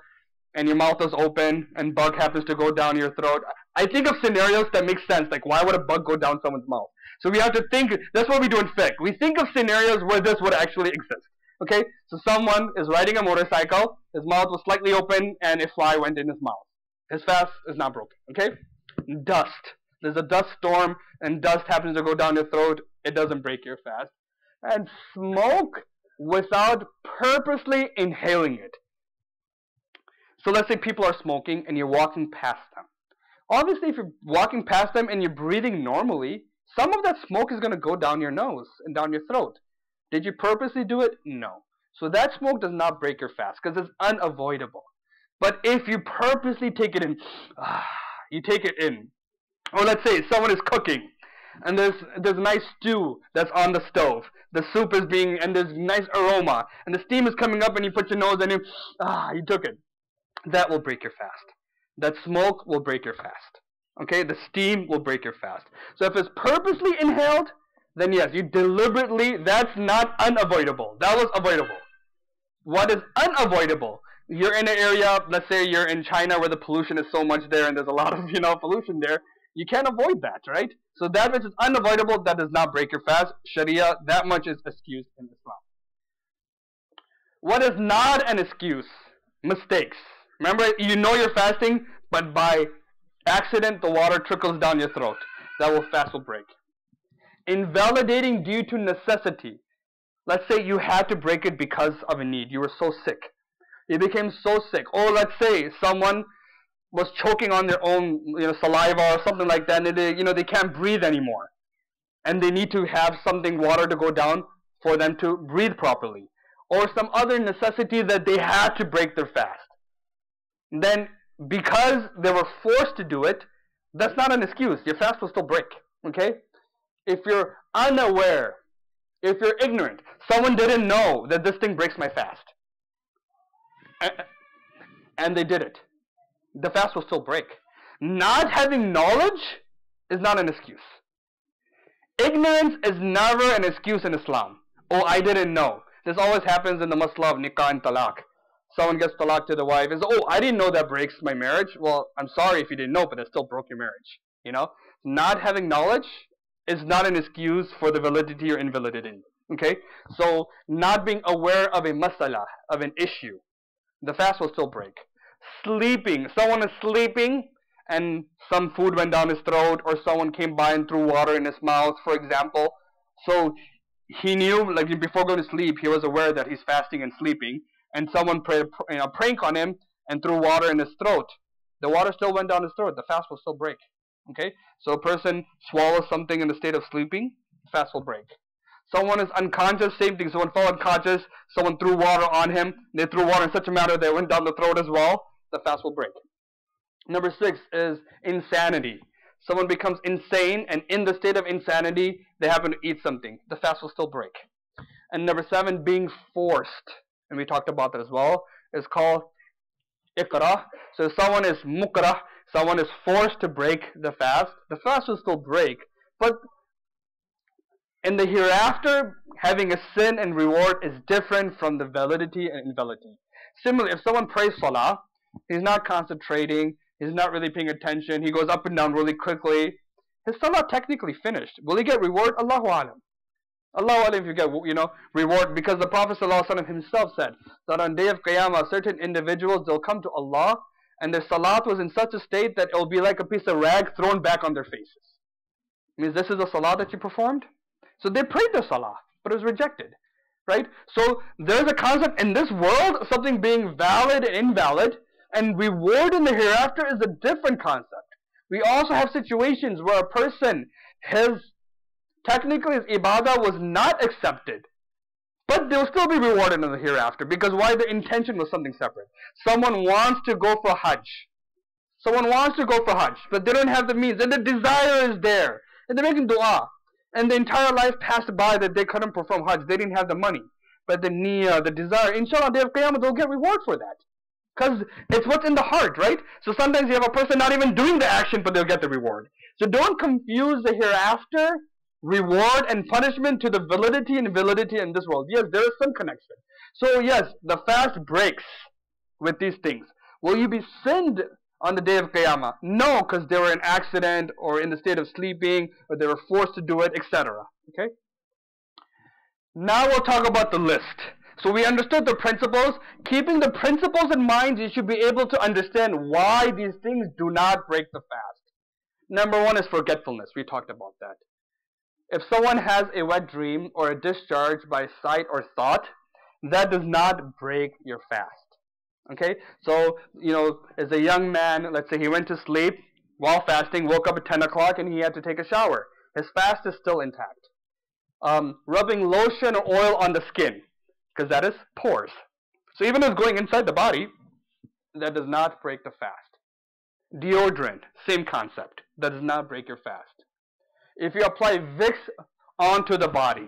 and your mouth is open and bug happens to go down your throat. I think of scenarios that make sense, like why would a bug go down someone's mouth? So we have to think, that's what we do in fiqh. We think of scenarios where this would actually exist. Okay, so someone is riding a motorcycle, his mouth was slightly open, and a fly went in his mouth. His fast is not broken. Okay, dust. There's a dust storm, and dust happens to go down your throat. It doesn't break your fast. And smoke without purposely inhaling it. So let's say people are smoking, and you're walking past them. Obviously, if you're walking past them and you're breathing normally, some of that smoke is going to go down your nose and down your throat. Did you purposely do it? No. So that smoke does not break your fast because it's unavoidable. But if you purposely take it in, you take it in. Or let's say someone is cooking and there's a nice stew that's on the stove. The soup is being, and there's nice aroma and the steam is coming up and you put your nose and you took it. That will break your fast. That smoke will break your fast. Okay, the steam will break your fast. So if it's purposely inhaled, then yes, you deliberately, that's not unavoidable. That was avoidable. What is unavoidable? You're in an area, let's say you're in China where the pollution is so much there and there's a lot of, pollution there. You can't avoid that, right? So that which is unavoidable, that does not break your fast. Sharia, that much is excused in Islam. What is not an excuse? Mistakes. Remember, you know you're fasting, but by accident the water trickles down your throat. Fast will break. Invalidating due to necessity. Let's say you had to break it because of a need. You were so sick. You became so sick. Or let's say someone was choking on their own saliva or something like that, and they can't breathe anymore. And they need to have water to go down for them to breathe properly. Or some other necessity that they had to break their fast. Then because they were forced to do it, that's not an excuse. Your fast will still break. Okay? If you're unaware, if you're ignorant, someone didn't know that this thing breaks my fast, and they did it, the fast will still break. Not having knowledge is not an excuse. Ignorance is never an excuse in Islam. Oh, I didn't know. This always happens in the masla of nikah and talaq. Someone gets talaq to the wife and says, oh, I didn't know that breaks my marriage. Well, I'm sorry if you didn't know, but it still broke your marriage. Not having knowledge is not an excuse for the validity or invalidity. Okay? So, not being aware of a masala, of an issue, the fast will still break. Sleeping. Someone is sleeping and some food went down his throat, or someone came by and threw water in his mouth, for example. So, he knew, before going to sleep, he was aware that he's fasting and sleeping, and someone played a prank on him and threw water in his throat. The water still went down his throat. The fast will still break. Okay? So a person swallows something in the state of sleeping, fast will break. Someone is unconscious, same thing. Someone fell unconscious, someone threw water on him, they threw water in such a manner that it went down the throat as well, the fast will break. Number 6 is insanity. Someone becomes insane, and in the state of insanity, they happen to eat something. The fast will still break. And number 7, being forced, and we talked about that as well, is called ikrah. So if someone is mukrah, someone is forced to break the fast will still break. But in the hereafter, having a sin and reward is different from the validity and invalidity. Similarly, if someone prays Salah, he's not concentrating, he's not really paying attention, he goes up and down really quickly, his Salah technically finished. Will he get reward? Allahu alam. Allahu alam if you get, reward, because the Prophet ﷺ himself said that on day of Qiyamah, certain individuals, they'll come to Allah and their salat was in such a state that it will be like a piece of rag thrown back on their faces. Means this is a salah that you performed? So they prayed the salah, but it was rejected. Right? So there's a concept in this world, something being valid and invalid, and reward in the hereafter is a different concept. We also have situations where a person, technically his ibadah was not accepted, but they'll still be rewarded in the hereafter, because why? The intention was something separate. Someone wants to go for Hajj. But they don't have the means, and the desire is there, and they're making dua. And the entire life passed by that they couldn't perform Hajj. They didn't have the money. But the niyyah, the desire, inshallah, day of Qiyamah, they'll get reward for that. Because it's what's in the heart, right? So sometimes you have a person not even doing the action, but they'll get the reward. So don't confuse the hereafter, reward and punishment to the validity and invalidity in this world. Yes, there is some connection. So yes, the fast breaks with these things. Will you be sinned on the day of Qiyamah? No, because they were in accident or in the state of sleeping or they were forced to do it, etc. Okay? Now we'll talk about the list. So we understood the principles. Keeping the principles in mind, you should be able to understand why these things do not break the fast. Number one is forgetfulness. We talked about that. If someone has a wet dream or a discharge by sight or thought, that does not break your fast. Okay? So, as a young man, let's say he went to sleep while fasting, woke up at 10 o'clock and he had to take a shower. His fast is still intact. Rubbing lotion or oil on the skin, because that is pores. So even if it's going inside the body, that does not break the fast. Deodorant, same concept. That does not break your fast. If you apply Vicks onto the body.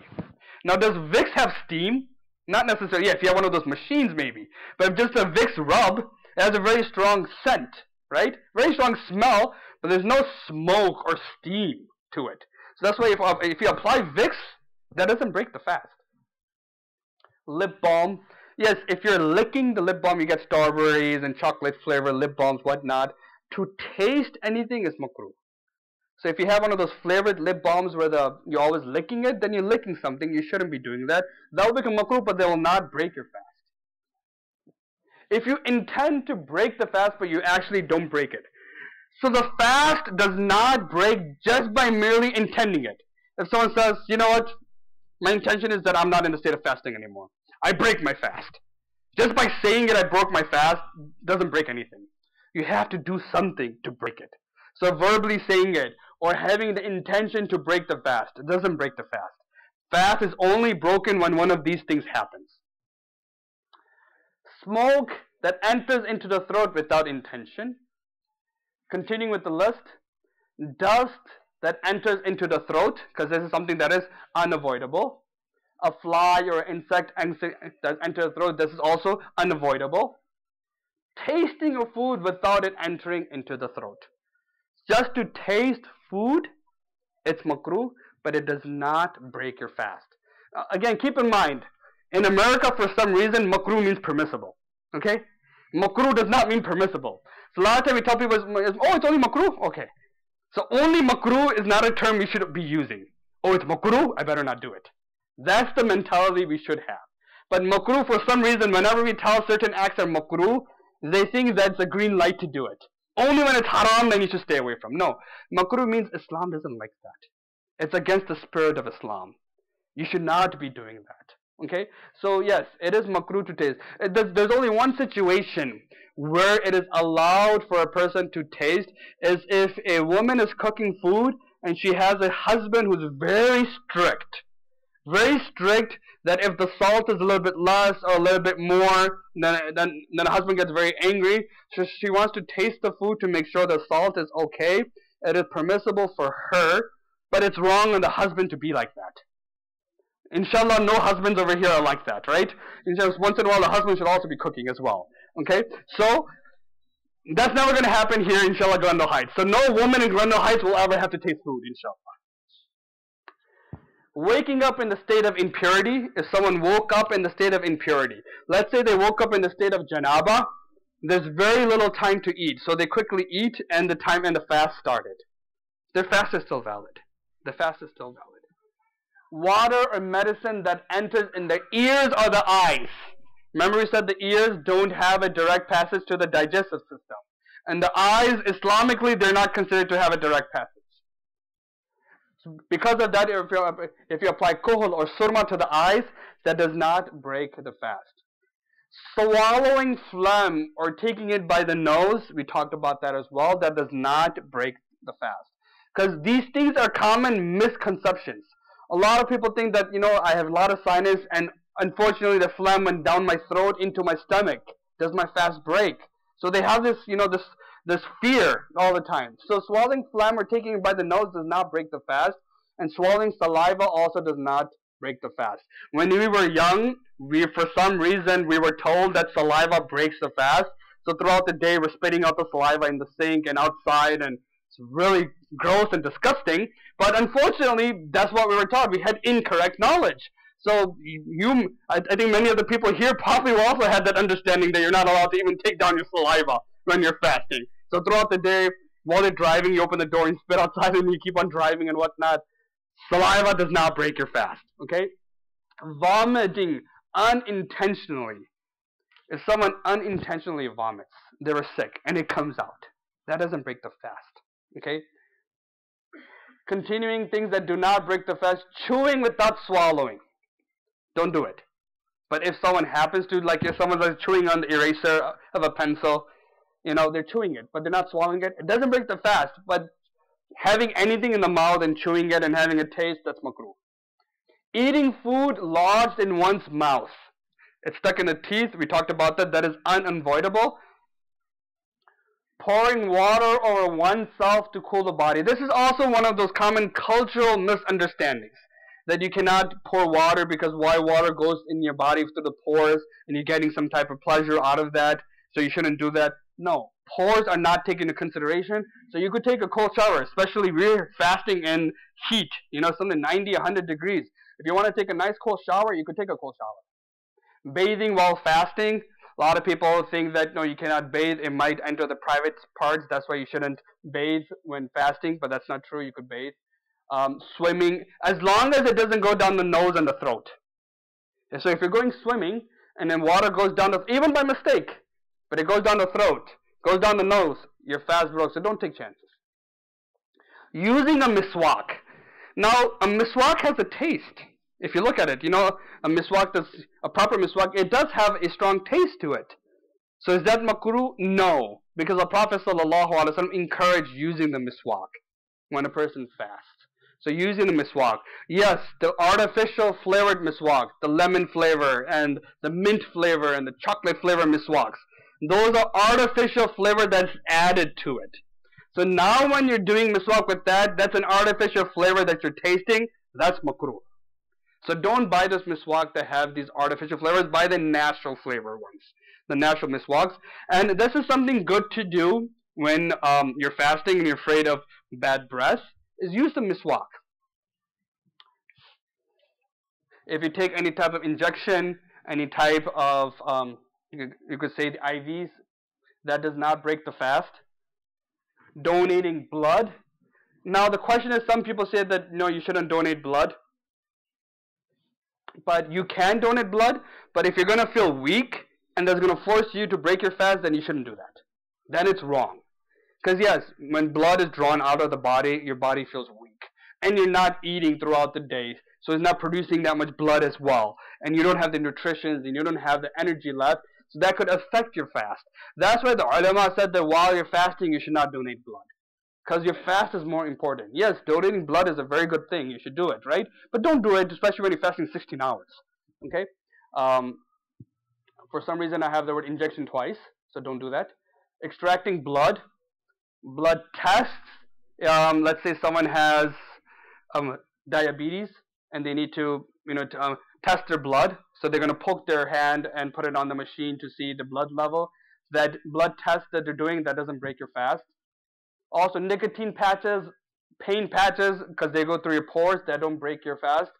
Now, does Vicks have steam? Not necessarily. Yeah, if you have one of those machines, maybe. But if just a Vicks rub, it has a very strong scent, right? Very strong smell, but there's no smoke or steam to it. So that's why if you apply Vicks, that doesn't break the fast. Lip balm. Yes, if you're licking the lip balm, you get strawberries and chocolate flavor lip balms, whatnot. To taste anything is makruh. So if you have one of those flavored lip balms where you're always licking it, then you're licking something. You shouldn't be doing that. That will become makruh, but they will not break your fast. If you intend to break the fast, but you actually don't break it. So the fast does not break just by merely intending it. If someone says, you know what, my intention is that I'm not in the state of fasting anymore. I break my fast. Just by saying it, I broke my fast, doesn't break anything. You have to do something to break it. So verbally saying it or having the intention to break the fast doesn't break the fast. Fast is only broken when one of these things happens. Smoke that enters into the throat without intention. Continuing with the list. Dust that enters into the throat, because this is something that is unavoidable. A fly or an insect that enters the throat, this is also unavoidable. Tasting of food without it entering into the throat. Just to taste food, it's makruh, but it does not break your fast. Again, keep in mind, in America, for some reason, makruh means permissible. Okay? Makruh does not mean permissible. So a lot of time we tell people, oh, it's only makruh? Okay. So only makruh is not a term we should be using. Oh, it's makruh? I better not do it. That's the mentality we should have. But makruh, for some reason, whenever we tell certain acts are makruh, they think that's a green light to do it. Only when it's haram, then you should stay away from. No. Makruh means Islam doesn't like that. It's against the spirit of Islam. You should not be doing that. Okay? So yes, it is makruh to taste. There's only one situation where it is allowed for a person to taste, is if a woman is cooking food and she has a husband who's very strict. Very strict, that if the salt is a little bit less or a little bit more, then the husband gets very angry. So she wants to taste the food to make sure the salt is okay. It is permissible for her, but it's wrong on the husband to be like that. Inshallah, no husbands over here are like that, right? Once in a while, the husband should also be cooking as well. Okay? So, that's never going to happen here, inshallah, Glendale Heights. So no woman in Glendale Heights will ever have to taste food, inshallah. Waking up in the state of impurity, if someone woke up in the state of impurity. Let's say they woke up in the state of janaba, there's very little time to eat, so they quickly eat and the fast started. Their fast is still valid. The fast is still valid. Water or medicine that enters in the ears or the eyes. Remember we said the ears don't have a direct passage to the digestive system. And the eyes, Islamically, they're not considered to have a direct passage. Because of that, if you apply kuhul or surma to the eyes, that does not break the fast. Swallowing phlegm or taking it by the nose, we talked about that as well, that does not break the fast. Because these things are common misconceptions. A lot of people think that, I have a lot of sinus and unfortunately the phlegm went down my throat into my stomach. Does my fast break? So they have this, this fear all the time. So swallowing phlegm or taking it by the nose does not break the fast. And swallowing saliva also does not break the fast. When we were young, for some reason, we were told that saliva breaks the fast. So throughout the day, we're spitting out the saliva in the sink and outside, and it's really gross and disgusting. But unfortunately, that's what we were taught. We had incorrect knowledge. So I think many of the people here probably will also have that understanding that you're not allowed to even take down your saliva when you're fasting. So throughout the day, while you're driving, you open the door and spit outside and you keep on driving and whatnot. Saliva does not break your fast, okay? Vomiting unintentionally. If someone unintentionally vomits, they were sick, and it comes out, that doesn't break the fast, okay? Continuing things that do not break the fast, chewing without swallowing. Don't do it. But if someone happens to, like if someone's like chewing on the eraser of a pencil, you know, they're chewing it, but they're not swallowing it, it doesn't break the fast. But having anything in the mouth and chewing it and having a taste, that's makruh. Eating food lodged in one's mouth. It's stuck in the teeth. We talked about that. That is unavoidable. Pouring water over oneself to cool the body. This is also one of those common cultural misunderstandings. That you cannot pour water because why water goes in your body through the pores and you're getting some type of pleasure out of that. So you shouldn't do that. No. Pores are not taken into consideration. So you could take a cold shower, especially we're fasting in heat. You know, something 90, 100 degrees. If you want to take a nice cold shower, you could take a cold shower. Bathing while fasting. A lot of people think that, no, you cannot bathe. It might enter the private parts. That's why you shouldn't bathe when fasting. But that's not true. You could bathe. Swimming, as long as it doesn't go down the nose and the throat. And so if you're going swimming and then water goes down the, even by mistake, but it goes down the throat, goes down the nose, your fast broke. So don't take chances. Using a miswak. Now, a miswak has a taste. If you look at it, you know, a miswak, a proper miswak, it does have a strong taste to it. So is that makruh? No. Because the Prophet ﷺ encouraged using the miswak when a person fasts. So using the miswak. Yes, the artificial flavored miswak, the lemon flavor and the mint flavor and the chocolate flavor miswaks. Those are artificial flavor that's added to it. So now when you're doing miswak with that, that's an artificial flavor that you're tasting. That's makruh. So don't buy this miswak that have these artificial flavors. Buy the natural flavor ones. The natural miswaks. And this is something good to do when you're fasting and you're afraid of bad breath. Is use the miswak. If you take any type of injection, any type of, you could say the IVs, that does not break the fast. Donating blood. Now the question is, some people say that no, you shouldn't donate blood. But you can donate blood, but if you're going to feel weak and that's going to force you to break your fast, then you shouldn't do that. Then it's wrong. Because yes, when blood is drawn out of the body, your body feels weak. And you're not eating throughout the day, so it's not producing that much blood as well. And you don't have the nutrition, and you don't have the energy left, so that could affect your fast. That's why the ulama said that while you're fasting, you should not donate blood. Because your fast is more important. Yes, donating blood is a very good thing. You should do it, right? But don't do it, especially when you're fasting 16 hours. Okay? For some reason, I have the word injection twice, so don't do that. Extracting blood. Blood tests. Let's say someone has diabetes and they need to, test their blood. So they're going to poke their hand and put it on the machine to see the blood level. That blood test that they're doing, that doesn't break your fast. Also, nicotine patches, pain patches, because they go through your pores, that don't break your fast.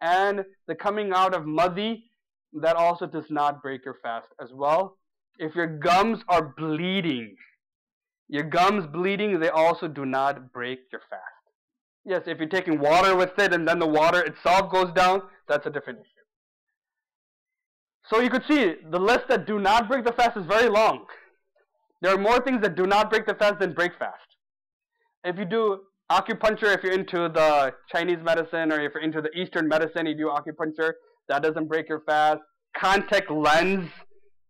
And the coming out of madhi, that also does not break your fast as well. If your gums are bleeding, they also do not break your fast. Yes, if you're taking water with it and then the water itself goes down, that's a different issue. So you could see the list that do not break the fast is very long. There are more things that do not break the fast than break fast. If you do acupuncture, if you're into the Chinese medicine or if you're into the Eastern medicine, you do acupuncture, that doesn't break your fast. Contact lens,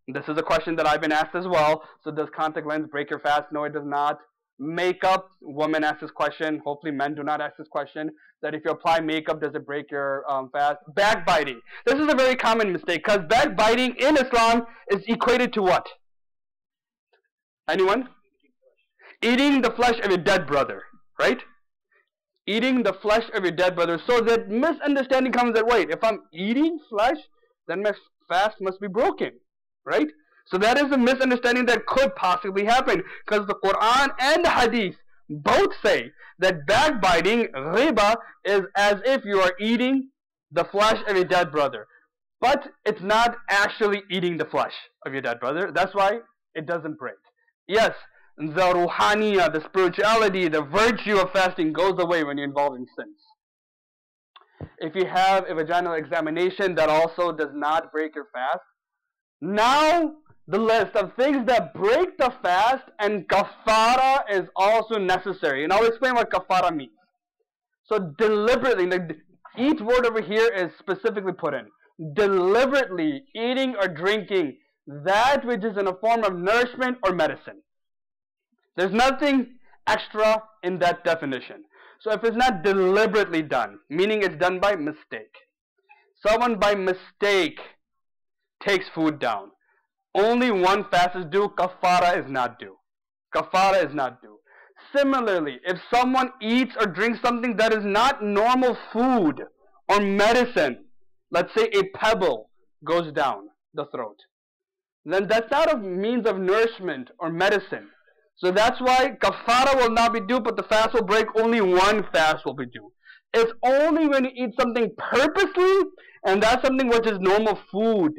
this is a question that I've been asked as well. So does contact lens break your fast? No, it does not. Makeup, women ask this question. Hopefully men do not ask this question. That if you apply makeup, does it break your fast? Backbiting. This is a very common mistake because backbiting in Islam is equated to what? Anyone? Eating the flesh of your dead brother, right? Eating the flesh of your dead brother. So that misunderstanding comes that, wait, if I'm eating flesh, then my fast must be broken, right? So that is a misunderstanding that could possibly happen because the Quran and the Hadith both say that backbiting, riba, is as if you are eating the flesh of your dead brother. But it's not actually eating the flesh of your dead brother. That's why it doesn't break. Yes, the ruhaniya, the spirituality, the virtue of fasting goes away when you're involved in sins. If you have a vaginal examination, that also does not break your fast. Now, the list of things that break the fast, and kafara is also necessary. And I'll explain what kafara means. So deliberately, each word over here is specifically put in. Deliberately eating or drinking that which is in a form of nourishment or medicine. There's nothing extra in that definition. So if it's not deliberately done, meaning it's done by mistake. Someone by mistake takes food down. Only one fast is due, kafara is not due. Kafara is not due. Similarly, if someone eats or drinks something that is not normal food or medicine, let's say a pebble goes down the throat, then that's not a means of nourishment or medicine. So that's why kafara will not be due, but the fast will break. Only one fast will be due. It's only when you eat something purposely, and that's something which is normal food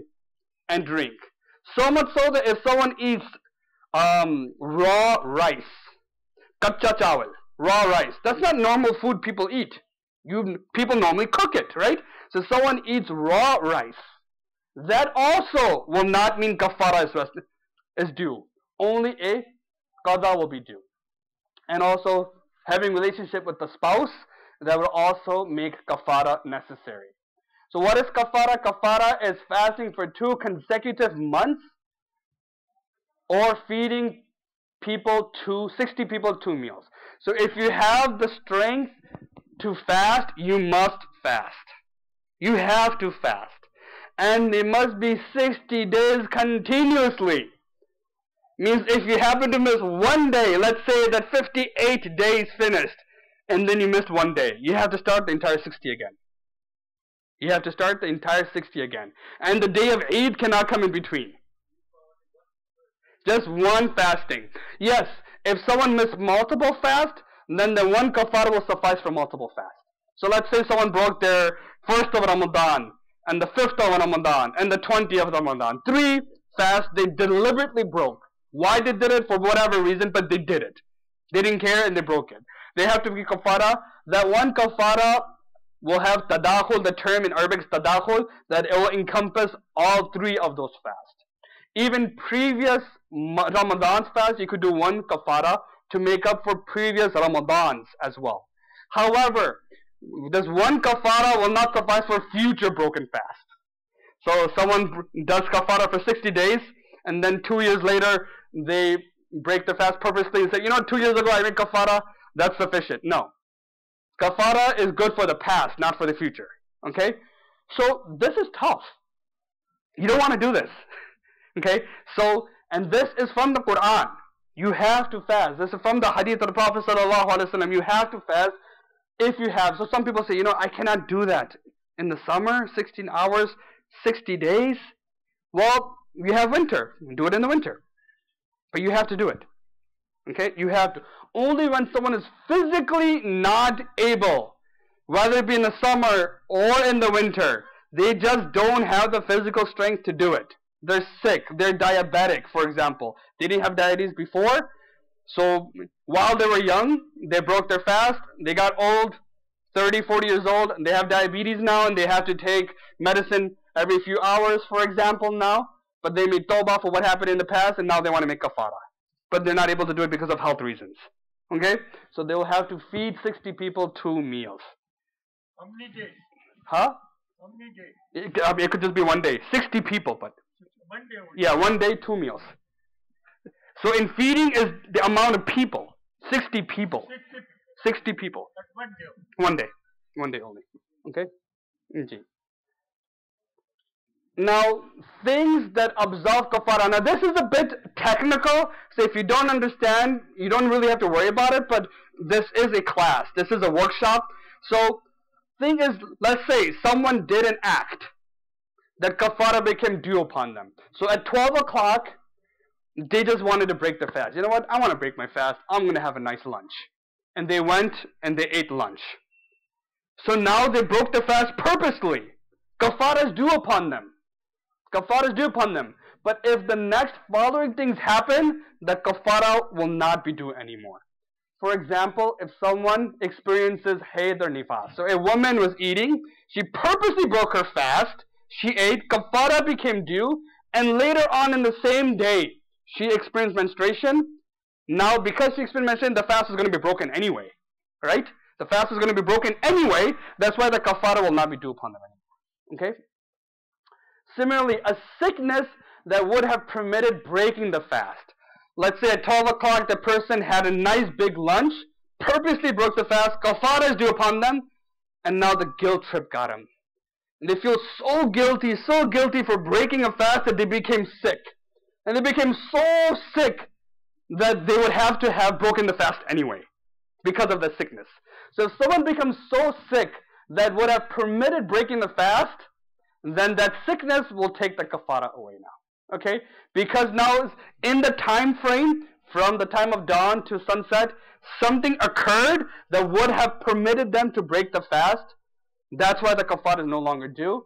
and drink. So much so that if someone eats raw rice, kacha chawal, raw rice, that's not normal food people eat. People normally cook it, right? So someone eats raw rice, that also will not mean kafara is due. Only a qada will be due. And also having relationship with the spouse, that will also make kafara necessary. So what is kafara? Kafara is fasting for 2 consecutive months, or feeding 60 people 2 meals. So if you have the strength to fast, you must fast. You have to fast. And it must be 60 days continuously. Means if you happen to miss one day, let's say that 58 days finished, and then you missed one day, you have to start the entire 60 again. You have to start the entire 60 again. And the day of Eid cannot come in between. Just one fasting. Yes, if someone missed multiple fasts, then the one kafara will suffice for multiple fasts. So let's say someone broke their 1st of Ramadan, and the 5th of Ramadan, and the 20th of Ramadan. 3 fasts they deliberately broke. Why they did it? For whatever reason, but they did it. They didn't care and they broke it. They have to be kafara. That one kafara will have tadakhul, the term in Arabic is tadakhul, that it will encompass all 3 of those fasts. Even previous Ramadan's fast, you could do one kafara to make up for previous Ramadans as well. However, this one kafara will not suffice for future broken fast. So someone does kafara for 60 days, and then 2 years later, they break the fast purposely and say, 2 years ago I made kafara, that's sufficient. No. Kafara is good for the past, not for the future. Okay? So this is tough. You don't want to do this. Okay? So, and this is from the Quran. You have to fast. This is from the Hadith of the Prophet ﷺ. You have to fast if you have. So some people say, I cannot do that. In the summer, 16 hours, 60 days. Well, you have winter. Do it in the winter. But you have to do it. Okay? You have to. Only when someone is physically not able, whether it be in the summer or in the winter, they just don't have the physical strength to do it. They're sick. They're diabetic, for example. They didn't have diabetes before. So while they were young, they broke their fast. They got old, 30, 40 years old. And they have diabetes now, and they have to take medicine every few hours, for example, now. But they made tawbah for what happened in the past, and now they want to make kafara. But they're not able to do it because of health reasons. Okay? So they will have to feed 60 people 2 meals. How many days? Huh? How many days? It could just be 1 day. 60 people, but... 1 day only. Yeah, 1 day, 2 meals. So in feeding is the amount of people. 60 people. 60 people. That's 1 day. 1 day. 1 day only. Okay? Okay. Now, things that absolve kafara. Now, this is a bit technical, so if you don't understand, you don't really have to worry about it, but this is a class. This is a workshop. So, thing is, let's say someone did an act that kafara became due upon them. So, at 12 o'clock, they just wanted to break their fast. You know what? I want to break my fast. I'm going to have a nice lunch. And they went and they ate lunch. So, now they broke their fast purposely. Kafara is due upon them. Kafara is due upon them. But if the next following things happen, the kafara will not be due anymore. For example, if someone experiences hayd or nifas. So a woman was eating, she purposely broke her fast, she ate, kafara became due, and later on in the same day, she experienced menstruation. Now, because she experienced menstruation, the fast is going to be broken anyway. Right? The fast is going to be broken anyway. That's why the kafara will not be due upon them anymore. Okay? Similarly, a sickness that would have permitted breaking the fast. Let's say at 12 o'clock, the person had a nice big lunch, purposely broke the fast, kafara is due upon them, and now the guilt trip got them. And they feel so guilty for breaking a fast that they became sick. And they became so sick that they would have to have broken the fast anyway, because of the sickness. So if someone becomes so sick that would have permitted breaking the fast, then that sickness will take the kafara away now. Okay? Because now in the time frame, from the time of dawn to sunset, something occurred that would have permitted them to break the fast. That's why the kafara is no longer due.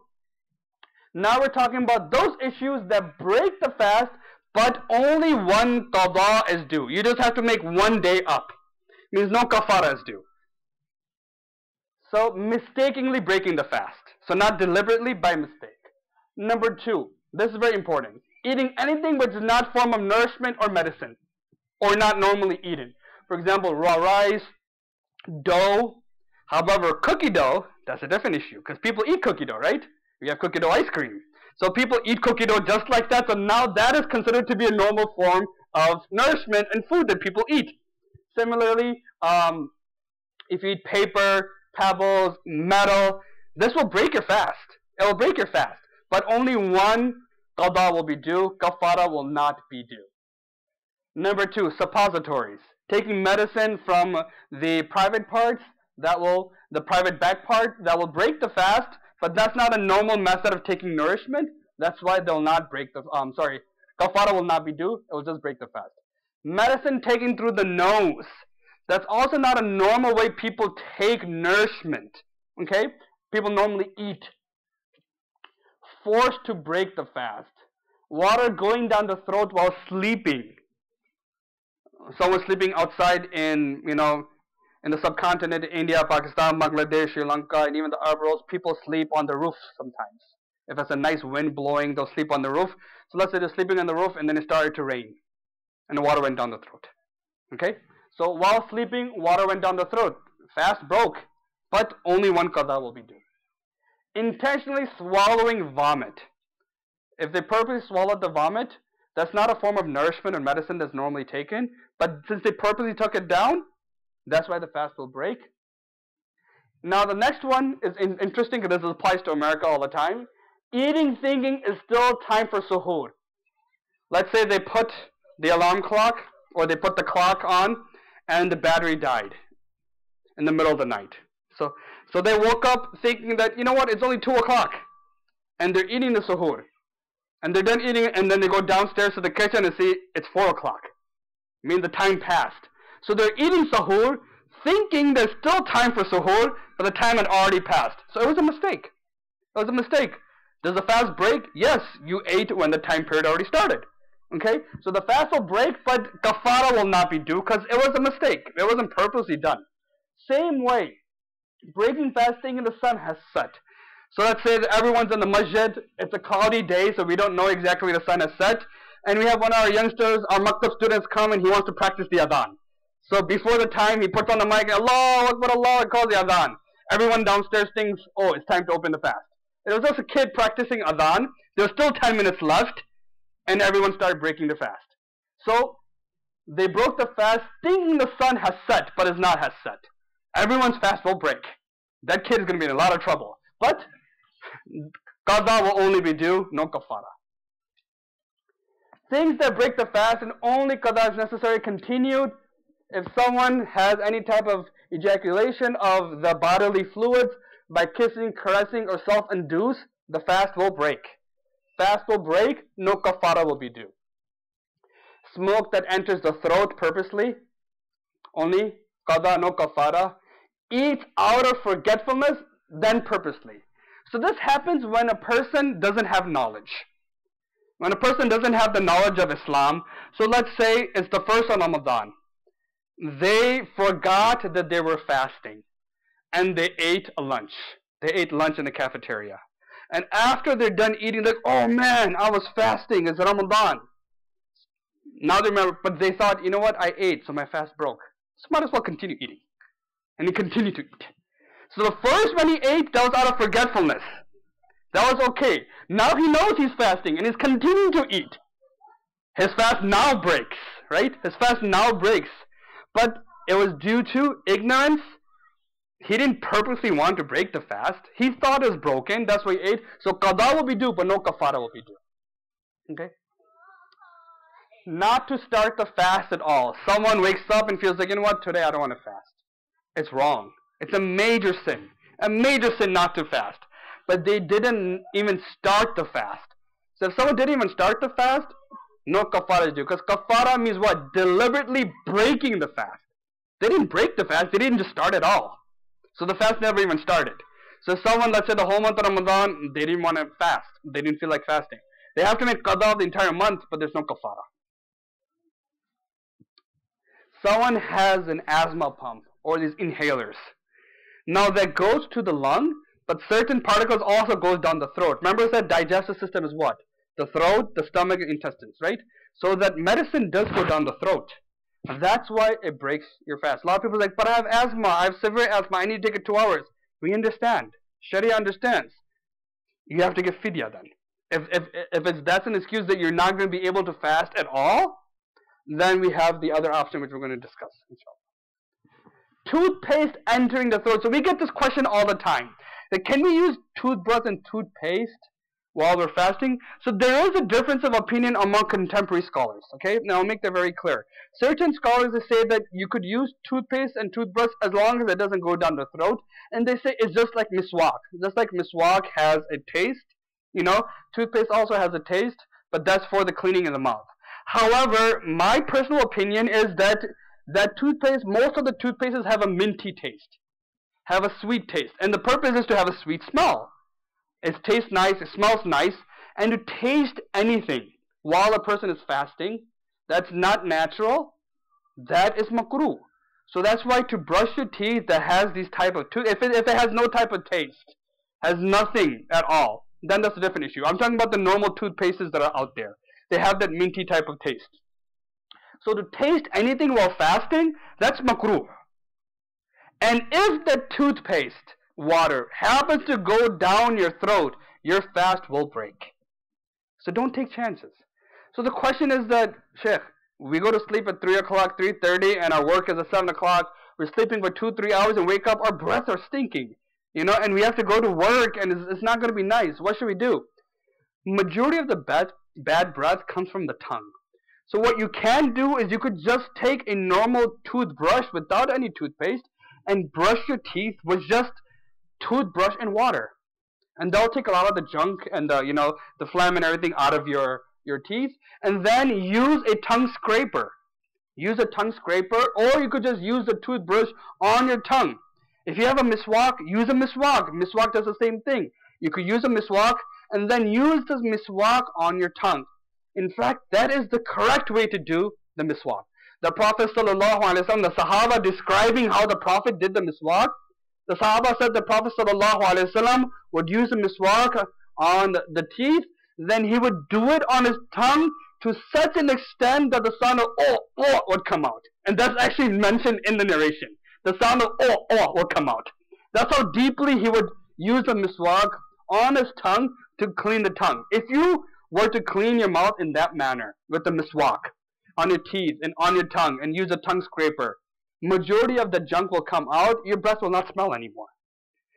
Now we're talking about those issues that break the fast, but only one qada is due. You just have to make one day up. Means no kafara is due. So mistakenly breaking the fast. So not deliberately, by mistake. Number 2, this is very important. Eating anything which is not form of nourishment or medicine, or not normally eaten. For example, raw rice, dough. However, cookie dough, that's a different issue, because people eat cookie dough, right? We have cookie dough ice cream. So people eat cookie dough just like that, so now that is considered to be a normal form of nourishment and food that people eat. Similarly, if you eat paper, pebbles, metal, this will break your fast. It will break your fast. But only one qada will be due, kafara will not be due. Number 2, suppositories. Taking medicine from the private parts, the private back part, that will break the fast, but that's not a normal method of taking nourishment. That's why they'll not break the, kafara will not be due, it will just break the fast. Medicine taken through the nose, that's also not a normal way people take nourishment. Okay? People normally eat. Forced to break the fast. Water going down the throat while sleeping. Someone sleeping outside in the subcontinent, India, Pakistan, Bangladesh, Sri Lanka, and even the Arab worlds, people sleep on the roof sometimes. If it's a nice wind blowing, they'll sleep on the roof. So let's say they're sleeping on the roof and then it started to rain. And the water went down the throat. Okay? So while sleeping, water went down the throat. Fast broke. But only one qada will be due. Intentionally swallowing vomit. If they purposely swallowed the vomit, that's not a form of nourishment or medicine that's normally taken. But since they purposely took it down, that's why the fast will break. Now the next one is interesting because this applies to America all the time. Eating thinking is still time for suhoor. Let's say they put the alarm clock or they put the clock on and the battery died in the middle of the night. So they woke up thinking that, you know what, it's only 2 o'clock. And they're eating the suhoor. And they're done eating it and then they go downstairs to the kitchen and see it's 4 o'clock. I mean the time passed. So they're eating suhoor thinking there's still time for suhoor, but the time had already passed. So it was a mistake. It was a mistake. Does the fast break? Yes, you ate when the time period already started. Okay? So the fast will break, but kafara will not be due because it was a mistake. It wasn't purposely done. Same way, breaking fast thinking the sun has set. So let's say that everyone's in the masjid. It's a cloudy day, so we don't know exactly the sun has set. And we have one of our youngsters, our Maktab students come and he wants to practice the adhan. So before the time, he puts on the mic, Allahu Akbar, Allah, and calls the adhan. Everyone downstairs thinks, oh, it's time to open the fast. It was just a kid practicing adhan. There was still 10 minutes left, and everyone started breaking the fast. So they broke the fast thinking the sun has set, but is not has set. Everyone's fast will break. That kid is going to be in a lot of trouble. But qada will only be due, no kafara. Things that break the fast and only qada is necessary continued. If someone has any type of ejaculation of the bodily fluids by kissing, caressing, or self-induce, the fast will break. Fast will break, no kafara will be due. Smoke that enters the throat purposely, only qada, no kafara. Eat out of forgetfulness, then purposely. So this happens when a person doesn't have knowledge. When a person doesn't have the knowledge of Islam, so let's say it's the first of Ramadan. They forgot that they were fasting and they ate a lunch. They ate lunch in the cafeteria. And after they're done eating, like, oh man, I was fasting, it's Ramadan. Now they remember, but they thought, you know what, I ate, so my fast broke. So might as well continue eating. And he continued to eat. So the first when he ate, that was out of forgetfulness. That was okay. Now he knows he's fasting and he's continuing to eat. His fast now breaks, right? His fast now breaks. But it was due to ignorance. He didn't purposely want to break the fast. He thought it was broken, that's why he ate. So qada will be due, but no kafara will be due. Okay? Not to start the fast at all. Someone wakes up and feels like, you know what, today I don't want to fast. It's wrong. It's a major sin. A major sin not to fast. But they didn't even start the fast. So if someone didn't even start the fast, no kafara is due. Because kafara means what? Deliberately breaking the fast. They didn't break the fast. They didn't just start at all. So the fast never even started. So someone, let's say the whole month of Ramadan, they didn't want to fast. They didn't feel like fasting. They have to make qada of the entire month, but there's no kafara. Someone has an asthma pump or these inhalers. Now that goes to the lung, but certain particles also goes down the throat. Remember I said digestive system is what? The throat, the stomach, and intestines, right? So that medicine does go down the throat. That's why it breaks your fast. A lot of people are like, but I have asthma, I have severe asthma, I need to take it 2 hours. We understand. Sharia understands. You have to give fidya then. If that's an excuse that you're not going to be able to fast at all, then we have the other option which we're going to discuss, inshallah. Toothpaste entering the throat. So we get this question all the time. Like, can we use toothbrush and toothpaste while we're fasting? So there is a difference of opinion among contemporary scholars. Okay, now I'll make that very clear. Certain scholars say that you could use toothpaste and toothbrush as long as it doesn't go down the throat. And they say it's just like miswak. Just like miswak has a taste, you know, toothpaste also has a taste, but that's for the cleaning of the mouth. However, my personal opinion is that toothpaste, most of the toothpastes have a minty taste, have a sweet taste. And the purpose is to have a sweet smell. It tastes nice, it smells nice. And to taste anything while a person is fasting, that's not natural, that is makruh. So that's why to brush your teeth that has these type of tooth, if it has no type of taste, has nothing at all, then that's a different issue. I'm talking about the normal toothpastes that are out there. They have that minty type of taste. So to taste anything while fasting, that's makruh. And if the toothpaste water happens to go down your throat, your fast will break. So don't take chances. So the question is that, Sheikh, we go to sleep at 3 o'clock, 3:30, and our work is at 7 o'clock. We're sleeping for 2-3 hours and wake up, our breath are stinking. You know, and we have to go to work and it's not going to be nice. What should we do? Majority of the bad breath comes from the tongue. So what you can do is you could just take a normal toothbrush without any toothpaste and brush your teeth with just toothbrush and water. And that'll take a lot of the junk and the phlegm and everything out of your teeth. And then use a tongue scraper. Use a tongue scraper, or you could just use the toothbrush on your tongue. If you have a miswak, use a miswak. Miswak does the same thing. You could use a miswak and then use the miswak on your tongue. In fact, that is the correct way to do the miswak. The Prophet ﷺ, the Sahaba describing how the Prophet did the miswak, the Sahaba said the Prophet ﷺ would use the miswak on the teeth, then he would do it on his tongue to such an extent that the sound of oh would come out. And that's actually mentioned in the narration. The sound of oh would come out. That's how deeply he would use the miswak on his tongue to clean the tongue. If you were to clean your mouth in that manner, with the miswak, on your teeth and on your tongue, and use a tongue scraper, majority of the junk will come out, your breath will not smell anymore.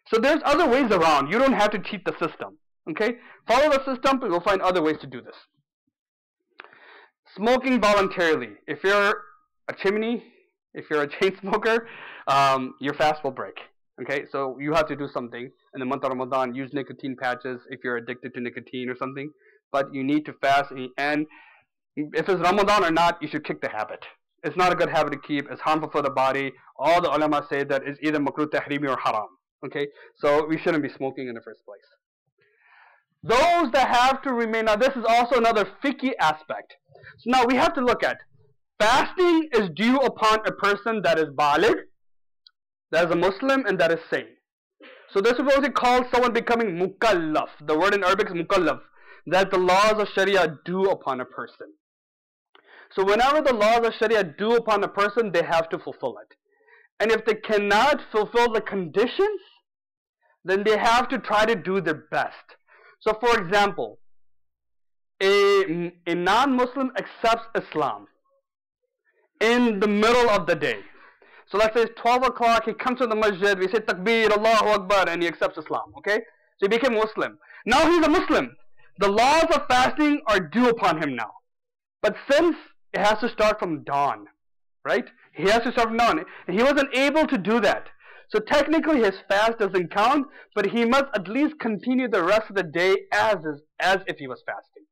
So there's other ways around. You don't have to cheat the system. Okay? Follow the system, but you'll find other ways to do this. Smoking voluntarily. If you're a chimney, if you're a chain smoker, your fast will break. Okay? So you have to do something in the month of Ramadan. Use nicotine patches if you're addicted to nicotine or something. But you need to fast, and if it's Ramadan or not, you should kick the habit. It's not a good habit to keep. It's harmful for the body. All the ulama say that it's either makruh tahrimi or haram. Okay? So we shouldn't be smoking in the first place. Those that have to remain, now this is also another fiqhi aspect. So now we have to look at, fasting is due upon a person that is baligh, that is a Muslim, and that is sane. So this is what we call someone becoming mukallaf. The word in Arabic is mukallaf, that the laws of Sharia do upon a person. So whenever the laws of Sharia do upon a person, they have to fulfill it. And if they cannot fulfill the conditions, then they have to try to do their best. So for example, a non-Muslim accepts Islam in the middle of the day. So let's say it's 12 o'clock, he comes to the masjid, we say Takbir, Allahu Akbar, and he accepts Islam, okay? So he became Muslim. Now he's a Muslim. The laws of fasting are due upon him now. But since it has to start from dawn, right? He has to start from dawn. And he wasn't able to do that. So technically his fast doesn't count, but he must at least continue the rest of the day as if he was fasting.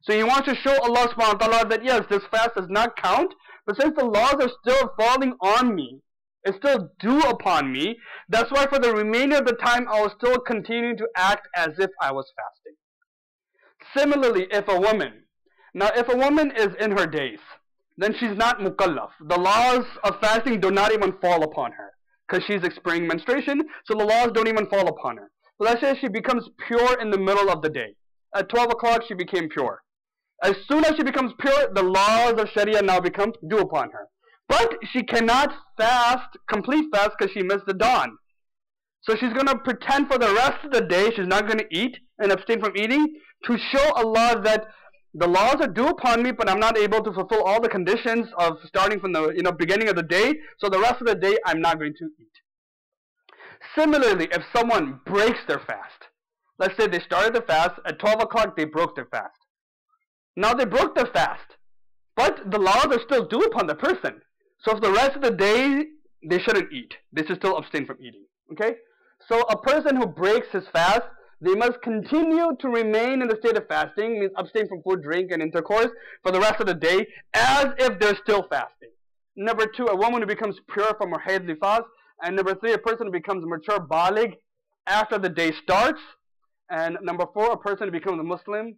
So he wants to show Allah subhanahu wa ta'ala that yes, this fast does not count, but since the laws are still falling on me, it's still due upon me, that's why for the remainder of the time I will still continue to act as if I was fasting. Similarly, if a woman is in her days, then she's not mukallaf. The laws of fasting do not even fall upon her, because she's experiencing menstruation, so the laws don't even fall upon her. So let's say she becomes pure in the middle of the day. At 12 o'clock she became pure. As soon as she becomes pure, the laws of Sharia now become due upon her. But she cannot fast, complete fast, because she missed the dawn. So she's going to pretend for the rest of the day she's not going to eat and abstain from eating to show Allah that the laws are due upon me, but I'm not able to fulfill all the conditions of starting from the beginning of the day. So the rest of the day I'm not going to eat. Similarly, if someone breaks their fast, let's say they started the fast at 12 o'clock, they broke their fast. Now they broke their fast, but the laws are still due upon the person. So for the rest of the day, they shouldn't eat. They should still abstain from eating. Okay? So a person who breaks his fast, they must continue to remain in the state of fasting, means abstain from food, drink, and intercourse for the rest of the day, as if they're still fasting. Number 2, a woman who becomes pure from her haid nifas. And number 3, a person who becomes mature baligh after the day starts. And number 4, a person who becomes a Muslim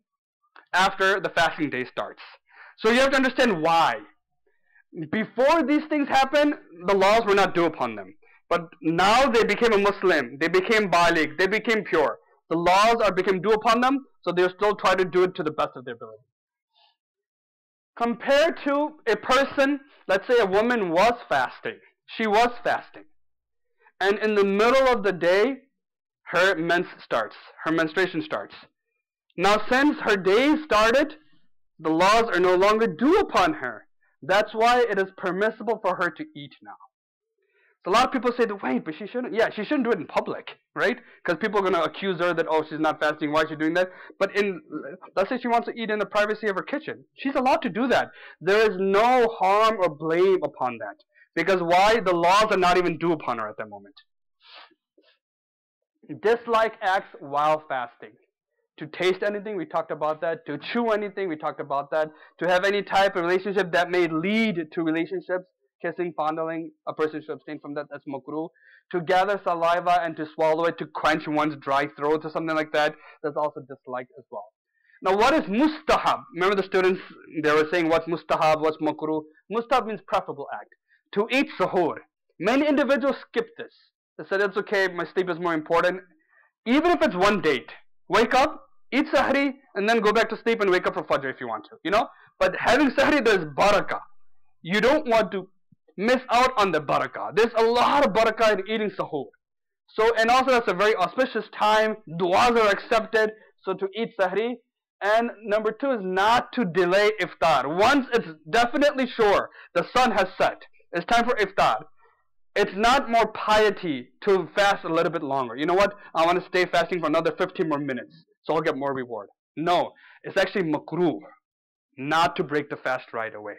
after the fasting day starts. So you have to understand why. Before these things happened, the laws were not due upon them. But now they became a Muslim, they became baligh, they became pure. The laws became due upon them, so they'll still try to do it to the best of their ability. Compared to a person, let's say a woman was fasting. She was fasting. And in the middle of the day, her menstruation starts. Now since her day started, the laws are no longer due upon her. That's why it is permissible for her to eat now. So a lot of people say that, wait, but she shouldn't. Yeah, she shouldn't do it in public, right? Because people are going to accuse her that, oh, she's not fasting, why is she doing that? But let's say she wants to eat in the privacy of her kitchen. She's allowed to do that. There is no harm or blame upon that. Because why? The laws are not even due upon her at that moment. Dislike acts while fasting. To taste anything, we talked about that. To chew anything, we talked about that. To have any type of relationship that may lead to relationships, kissing, fondling, a person should abstain from that, that's makruh. To gather saliva and to swallow it to quench one's dry throat or something like that, that's also disliked as well. Now what is mustahab? Remember the students, they were saying what's mustahab, what's makruh? Mustahab means preferable act. To eat suhoor. Many individuals skip this. They said it's okay, my sleep is more important. Even if it's one date. Wake up, eat sahri, and then go back to sleep and wake up for fajr if you want to, But having sahri, there's barakah. You don't want to miss out on the barakah. There's a lot of barakah in eating sahur. So, and also that's a very auspicious time. Du'as are accepted. So to eat sahri. And number 2 is not to delay iftar. Once it's definitely sure the sun has set, it's time for iftar. It's not more piety to fast a little bit longer. You know what? I want to stay fasting for another 15 more minutes, so I'll get more reward. No, it's actually makruh not to break the fast right away.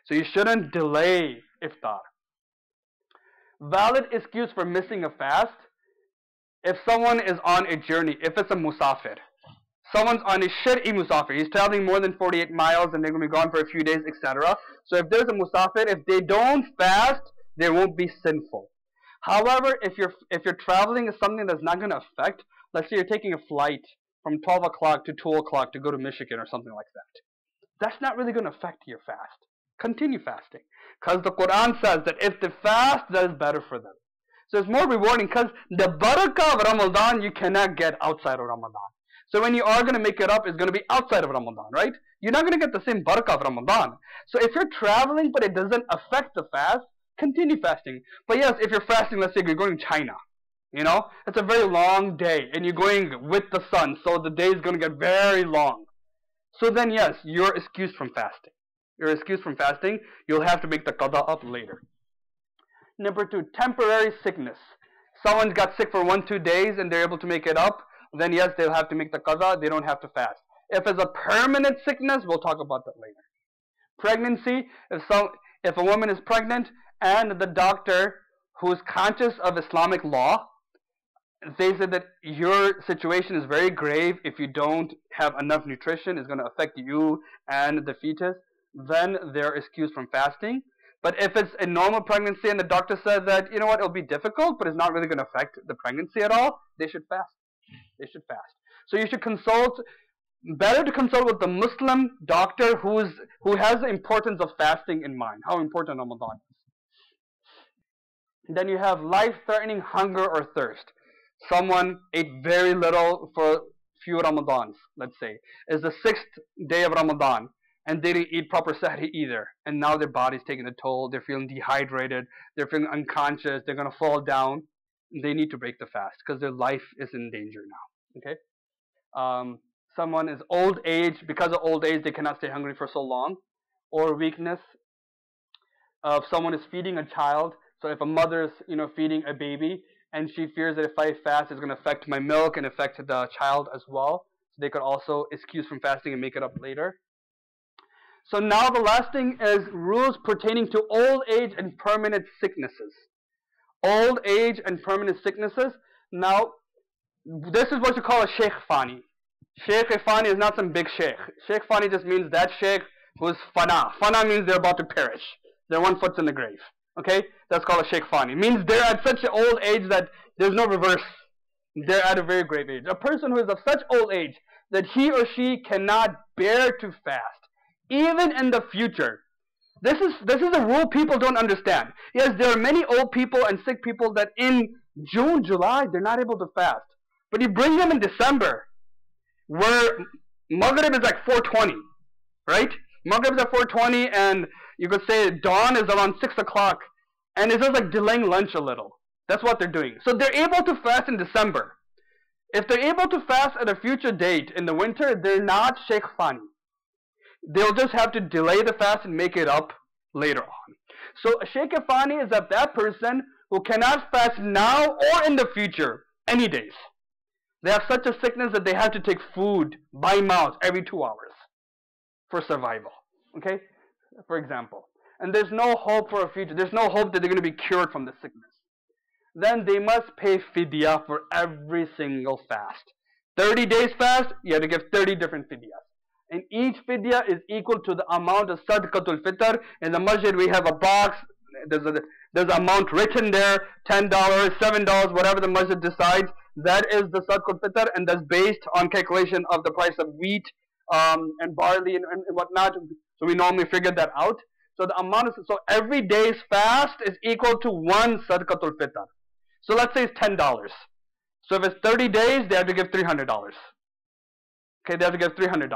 So you shouldn't delay iftar. Valid excuse for missing a fast. If someone is on a journey, if it's a musafir. Someone's on a shar'i musafir. He's traveling more than 48 miles and they're going to be gone for a few days, etc. So if there's a musafir, if they don't fast, they won't be sinful. However, if you're traveling is something that's not going to affect, let's say you're taking a flight from 12 o'clock to 2 o'clock to go to Michigan or something like that. That's not really going to affect your fast. Continue fasting. Because the Quran says that if they fast, that is better for them. So it's more rewarding because the barakah of Ramadan you cannot get outside of Ramadan. So when you are going to make it up, it's going to be outside of Ramadan, right? You're not going to get the same barakah of Ramadan. So if you're traveling but it doesn't affect the fast, continue fasting. But yes, if you're fasting, let's say you're going to China, you know, it's a very long day and you're going with the sun, so the day is going to get very long. So then yes, you're excused from fasting. You're excused from fasting. You'll have to make the qada up later. Number 2, temporary sickness. Someone got sick for 1-2 days and they're able to make it up, then yes, they'll have to make the qada. They don't have to fast. If it's a permanent sickness, we'll talk about that later. Pregnancy, if a woman is pregnant and the doctor who is conscious of Islamic law, they said that your situation is very grave. If you don't have enough nutrition, it's going to affect you and the fetus, then they're excused from fasting. But if it's a normal pregnancy and the doctor said that, you know what, it'll be difficult, but it's not really going to affect the pregnancy at all, they should fast. They should fast. So you should consult, better to consult with the Muslim doctor who has the importance of fasting in mind, how important Ramadan is. Then you have life-threatening hunger or thirst. Someone ate very little for few Ramadans, let's say. It's the 6th day of Ramadan and they didn't eat proper sahri either. And now their body's taking a toll. They're feeling dehydrated. They're feeling unconscious. They're going to fall down. They need to break the fast because their life is in danger now. Okay? Someone is old age. Because of old age, they cannot stay hungry for so long. Or weakness. If someone is feeding a child. So if a mother is, feeding a baby and she fears that if I fast, it's going to affect my milk and affect the child as well. So they could also excuse from fasting and make it up later. So now the last thing is rules pertaining to old age and permanent sicknesses. Old age and permanent sicknesses. Now, this is what you call a Sheikh Fani. Sheikh Fani is not some big sheikh. Sheikh Fani just means that sheikh who is fana. Fana means they're about to perish. They're 1 foot in the grave. Okay? That's called a Sheikh Fani. It means they're at such an old age that there's no reverse. They're at a very grave age. A person who is of such old age that he or she cannot bear to fast, even in the future. This is a rule people don't understand. Yes, there are many old people and sick people that in June, July, they're not able to fast. But you bring them in December, where Maghrib is like 4:20, right? Maghrib is at 4:20 and you could say dawn is around 6 o'clock. And it's just like delaying lunch a little. That's what they're doing. So they're able to fast in December. If they're able to fast at a future date in the winter, they're not Sheikh Fani. They'll just have to delay the fast and make it up later on. So a Sheikh Fani is that person who cannot fast now or in the future, any days. They have such a sickness that they have to take food by mouth every 2 hours for survival. Okay? For example. And there's no hope for a future. There's no hope that they're going to be cured from the sickness. Then they must pay fidyah for every single fast. 30 days fast, you have to give 30 different fidyahs. And each fidyah is equal to the amount of sadaqatul fitr. In the masjid we have a box. There's an amount written there, $10, $7, whatever the masjid decides. That is the sadaqatul fitr, and that's based on calculation of the price of wheat and barley and whatnot. So we normally figure that out. So the amount so every day's fast is equal to 1 sadaqatul fitr. So let's say it's $10. So if it's 30 days, they have to give $300. Okay, they have to give $300.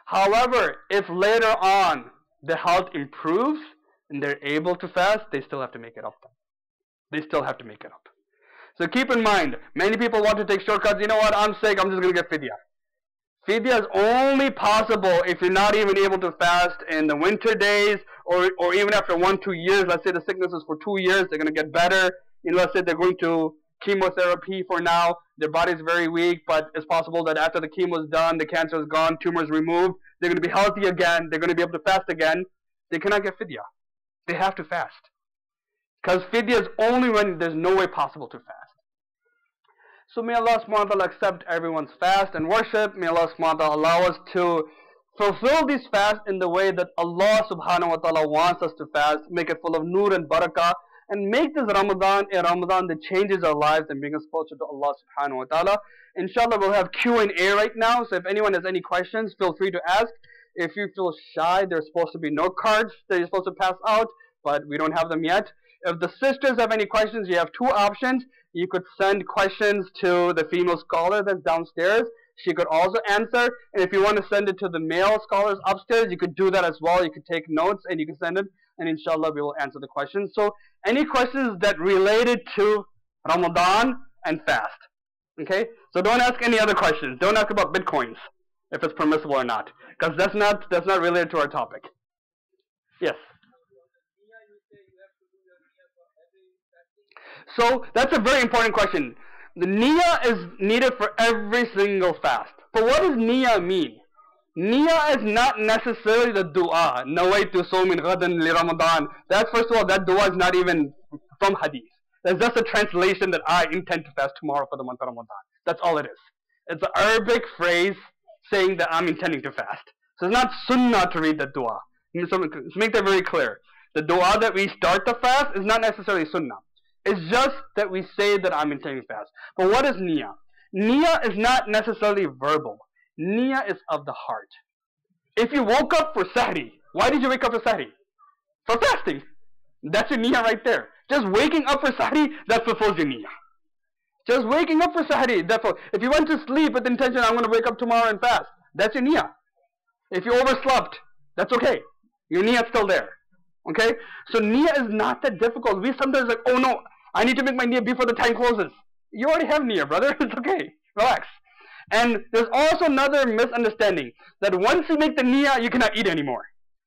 However, if later on the health improves and they're able to fast, they still have to make it up. They still have to make it up. So keep in mind, many people want to take shortcuts. You know what, I'm sick, I'm just going to get fidyah. Fidyah is only possible if you're not even able to fast in the winter days or even after 1-2 years. Let's say the sickness is for 2 years, they're going to get better. Let's say they're going to chemotherapy for now. Their body is very weak, but it's possible that after the chemo is done, the cancer is gone, tumor is removed, they're going to be healthy again, they're going to be able to fast again. They cannot get fidyah. They have to fast. Because fidyah is only when there's no way possible to fast. So may Allah subhanahu wa ta'ala accept everyone's fast and worship. May Allah subhanahu wa ta'ala allow us to fulfill these fasts in the way that Allah subhanahu wa ta'ala wants us to fast. Make it full of nur and barakah. and make this Ramadan a Ramadan that changes our lives and brings us closer to Allah subhanahu wa ta'ala. Inshallah, we'll have Q&A right now, so if anyone has any questions, feel free to ask. If you feel shy, there's supposed to be no cards that you're supposed to pass out, but we don't have them yet. If the sisters have any questions, you have two options. You could send questions to the female scholar that's downstairs. She could also answer. And if you want to send it to the male scholars upstairs, you could do that as well. You could take notes and you can send it. And inshallah, we will answer the questions. So any questions that related to Ramadan and fast. Okay? So don't ask any other questions. Don't ask about Bitcoins, if it's permissible or not. Because that's not related to our topic. Yes? So that's a very important question. The niyyah is needed for every single fast. But what does niyyah mean? Niyyah is not necessarily the dua. Nawaitu sawmin ghadan li Ramadan. That's, first of all, that dua is not even from Hadith. That's just a translation that I intend to fast tomorrow for the month of Ramadan. That's all it is. It's an Arabic phrase saying that I'm intending to fast. So it's not sunnah to read the dua. So make that very clear. The dua that we start the fast is not necessarily sunnah. It's just that we say that I'm intending to fast. But what is niyyah? Niyyah is not necessarily verbal. Niyyah is of the heart. If you woke up for Sahri, why did you wake up for Sahri? For fasting. That's your niyyah right there. Just waking up for Sahri, that fulfills your niyyah. Just waking up for Sahri, therefore, if you went to sleep with the intention, I'm going to wake up tomorrow and fast, that's your niyyah. If you overslept, that's okay. Your niyyah is still there. Okay? So niyyah is not that difficult. We sometimes like, oh no, I need to make my niyyah before the time closes. You already have niyyah, brother. It's okay. Relax. And there's also another misunderstanding, that once you make the niyyah, you cannot eat anymore.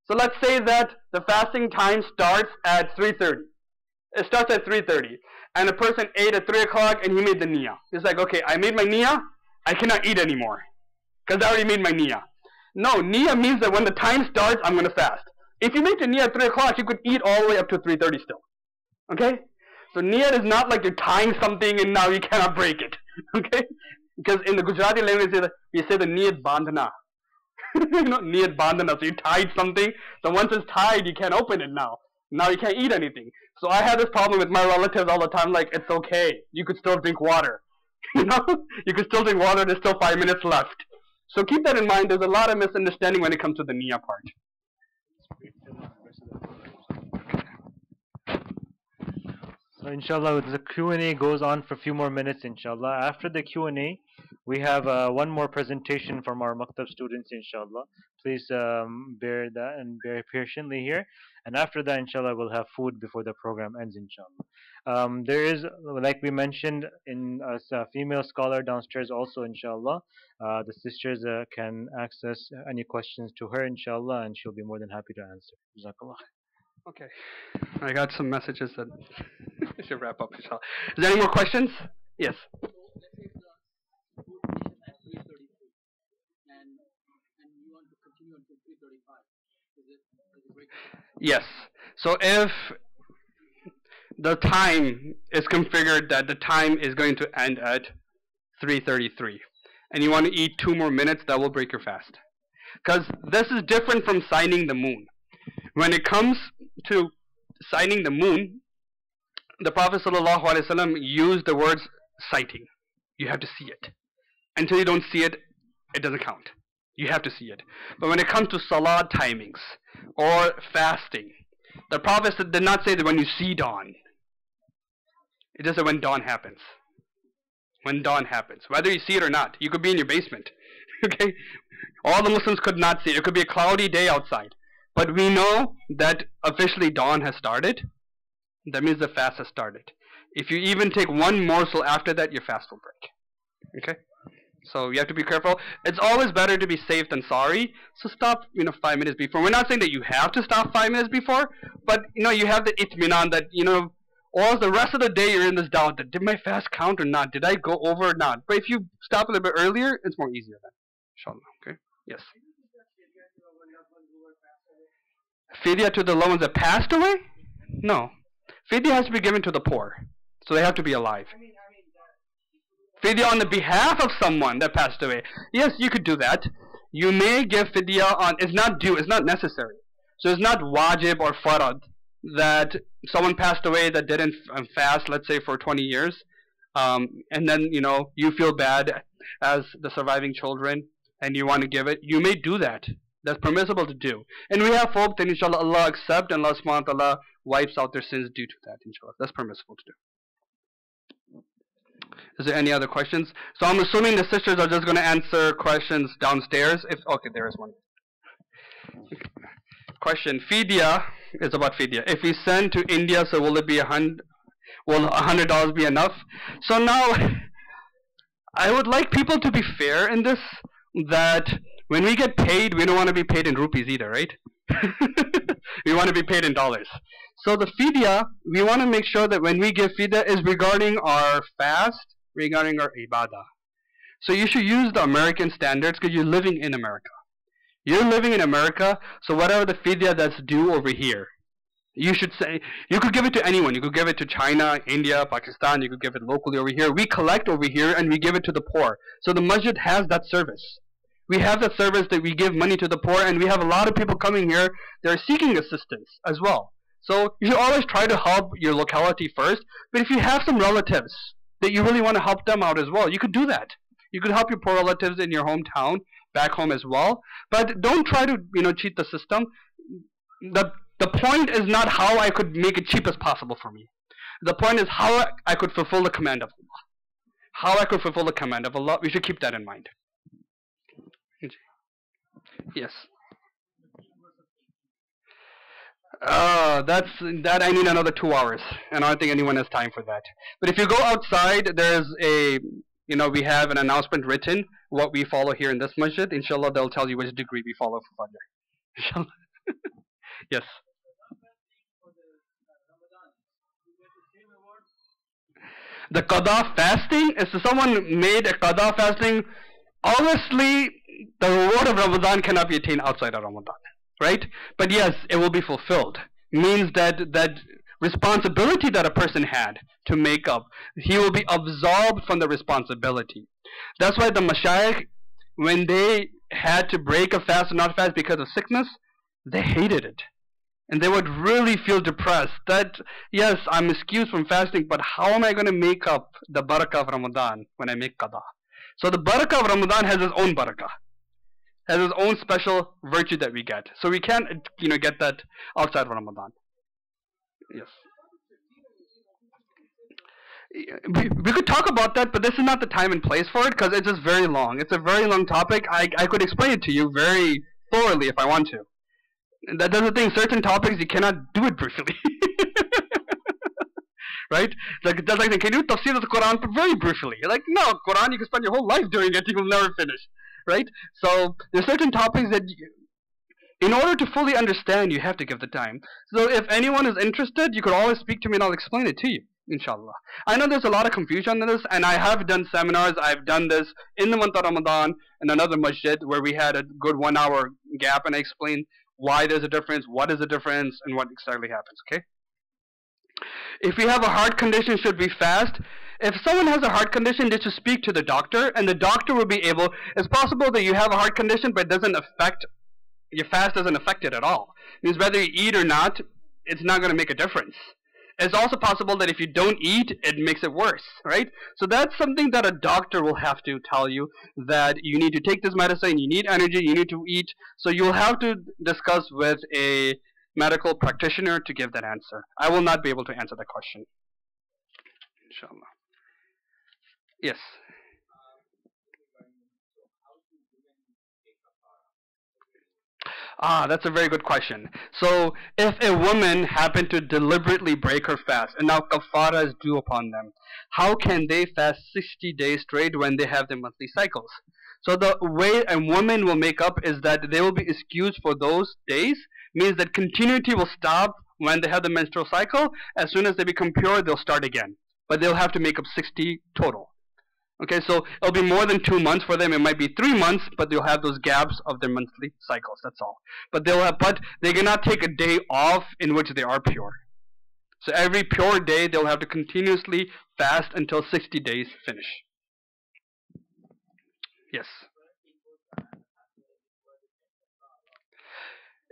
So let's say that the fasting time starts at 3:30. It starts at 3:30. And a person ate at 3 o'clock and he made the niyyah. He's like, okay, I made my niyyah, I cannot eat anymore. Because I already made my niyyah. No, niyyah means that when the time starts, I'm going to fast. If you make the niyyah at 3 o'clock, you could eat all the way up to 3:30 still. Okay? So niyyah is not like you're tying something and now you cannot break it. Okay? Because in the Gujarati language, we say the niyat bandhana. You know, niyat bandhana. So you tied something, so once it's tied, you can't open it now. Now you can't eat anything. So I have this problem with my relatives all the time, like, it's okay. You could still drink water. You know? You could still drink water, there's still 5 minutes left. So keep that in mind. There's a lot of misunderstanding when it comes to the niyyah part. So inshallah, the Q&A goes on for a few more minutes, inshallah. After the Q&A, we have one more presentation from our Maktab students, inshallah. Please bear that and bear patiently here. And after that, inshallah, we'll have food before the program ends, inshallah. There is, like we mentioned, in a female scholar downstairs also, inshallah. The sisters can access any questions to her, inshallah, and she'll be more than happy to answer. Jazakallah. Okay, I got some messages that I should wrap up, inshallah. Is there any more questions? Yes. So let's say the food station at 3:33, and you want to continue until 3:35. Is it break? Yes. So if the time is configured that the time is going to end at 3:33, and you want to eat 2 more minutes, that will break your fast. Because this is different from signing the moon. When it comes to signing the moon, the Prophet ﷺ used the words citing. You have to see it. Until you don't see it, it doesn't count. You have to see it. But when it comes to salah timings or fasting, the Prophet did not say that when you see dawn. It just said when dawn happens. When dawn happens. Whether you see it or not. You could be in your basement. Okay? All the Muslims could not see it. It could be a cloudy day outside. But we know that officially dawn has started. That means the fast has started. If you even take one morsel after that, your fast will break. Okay? So you have to be careful. It's always better to be safe than sorry. So stop, 5 minutes before. We're not saying that you have to stop 5 minutes before, but you have the itminan that, all the rest of the day you're in this doubt that did my fast count or not? Did I go over or not? But if you stop a little bit earlier, it's more easier then. Inshallah. Okay? Yes. Fidya to the loved ones that passed away? No. Fidya has to be given to the poor. So they have to be alive. Fidya on the behalf of someone that passed away. Yes, you could do that. You may give fidya on, it's not due, it's not necessary. So it's not wajib or farad that someone passed away that didn't fast, let's say for 20 years, and then you feel bad as the surviving children and you want to give it, you may do that. That's permissible to do. And we have hope that inshallah Allah accept and Allah subhanahu wa ta'ala wipes out their sins due to that, inshallah. That's permissible to do. Is there any other questions? So I'm assuming the sisters are just going to answer questions downstairs. Okay, there is one. Question. Fidya is about fidya. If we send to India, so will it be $100 be enough? So now, I would like people to be fair in this, that when we get paid, we don't want to be paid in rupees either, right? We want to be paid in dollars. So the fidya, we want to make sure that when we give fidya is regarding our fast, regarding our ibadah. So you should use the American standards because you're living in America. You're living in America, so whatever the fidya that's due over here, you should say, you could give it to anyone. You could give it to China, India, Pakistan. You could give it locally over here. We collect over here and we give it to the poor. So the masjid has that service. We have that service that we give money to the poor, and we have a lot of people coming here. They're seeking assistance as well. So you should always try to help your locality first. But if you have some relatives that you really want to help them out as well, you could do that. You could help your poor relatives in your hometown, back home as well. But don't try to cheat the system. The point is not how I could make it cheap as possible for me. The point is how I could fulfill the command of Allah. How I could fulfill the command of Allah. We should keep that in mind. Yes. That I need another 2 hours, and I don't think anyone has time for that. But if you go outside, there's we have an announcement written what we follow here in this masjid. Inshallah, they'll tell you which degree we follow for Fajr. Inshallah. Yes. The qada fasting, if someone made a qada fasting, obviously the reward of Ramadan cannot be attained outside of Ramadan, right? But yes, it will be fulfilled. Means that responsibility that a person had to make up, he will be absolved from the responsibility. That's why the mashayikh, when they had to break a fast or not fast because of sickness, they hated it. And they would really feel depressed that, yes, I'm excused from fasting, but how am I going to make up the barakah of Ramadan when I make qada? So the barakah of Ramadan has its own barakah, has its own special virtue that we get. So we can't, get that outside of Ramadan. Yes. We could talk about that, but this is not the time and place for it because it's just very long. It's a very long topic. I could explain it to you very thoroughly if I want to. That's the thing. Certain topics you cannot do it briefly. Right? Like can you do tafsir of the Quran very briefly? You're like, no, Quran you can spend your whole life doing it, you will never finish. Right? So there's certain topics that in order to fully understand, you have to give the time. So if anyone is interested, you could always speak to me and I'll explain it to you, inshallah. I know there's a lot of confusion in this, and I have done seminars. I've done this in the month of Ramadan in another masjid where we had a good 1 hour gap, and I explained why there's a difference, what is the difference, and what exactly happens, okay? If you have a heart condition, should we fast? If someone has a heart condition, they should speak to the doctor, and the doctor will be able, it's possible that you have a heart condition, but it doesn't affect, your fast doesn't affect it at all. It means whether you eat or not, it's not going to make a difference. It's also possible that if you don't eat, it makes it worse, right? So that's something that a doctor will have to tell you, that you need to take this medicine, you need energy, you need to eat. So you'll have to discuss with a medical practitioner to give that answer. I will not be able to answer that question. Inshallah. Yes. That's a very good question. So, if a woman happened to deliberately break her fast, and now kafara is due upon them, how can they fast 60 days straight when they have their monthly cycles? So the way a woman will make up is that they will be excused for those days, means that continuity will stop when they have the menstrual cycle. As soon as they become pure, they'll start again. But they'll have to make up 60 total. Okay, so it'll be more than 2 months for them. It might be 3 months, but they'll have those gaps of their monthly cycles. That's all. But they cannot take a day off in which they are pure. So every pure day, they'll have to continuously fast until 60 days finish. Yes.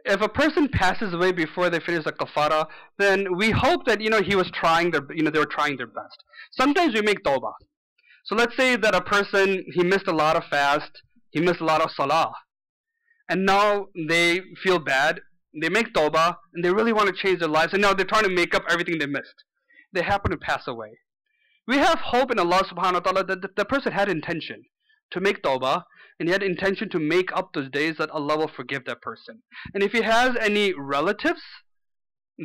if a person passes away before they finish the kafara, then we hope that he was trying their they were trying their best. Sometimes we make tawbah. So let's say that a person, he missed a lot of fast, he missed a lot of salah, and now they feel bad. They make tawbah and they really want to change their lives, and now they're trying to make up everything they missed. They happen to pass away. We have hope in Allah subhanahu wa ta'ala that the person had intention to make tawbah, and he had intention to make up those days, that Allah will forgive that person. And if he has any relatives,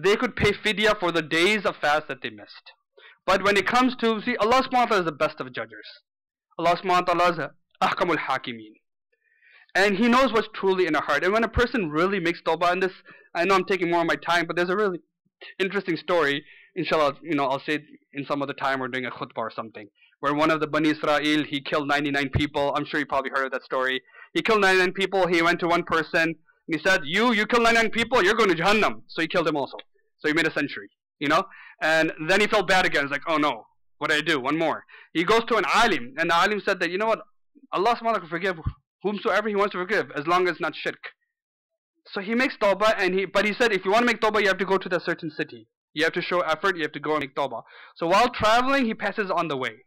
they could pay fidya for the days of fast that they missed. But when it comes to, see, Allah subhanahu wa ta'ala is the best of judges. Allah subhanahu wa ta'ala is ahkamul hakimeen. And He knows what's truly in our heart. And when a person really makes tawbah, and this, I know I'm taking more of my time, but there's a really interesting story. Inshallah, I'll say it in some other time or during a khutbah or something, where one of the Bani Israel, he killed 99 people. I'm sure you probably heard of that story. He killed 99 people. He went to one person and he said, you killed 99 people, you're going to Jahannam. So he killed them also. So he made a century, And then he felt bad again. He's like, oh no, what did I do? One more. He goes to an alim, and the alim said that, what, Allah subhanahu wa ta'ala can forgive whomsoever He wants to forgive, as long as it's not shirk. So he makes tawbah, but he said, if you want to make tawbah, you have to go to that certain city. You have to show effort, you have to go and make tawbah. So while traveling, he passes on the way.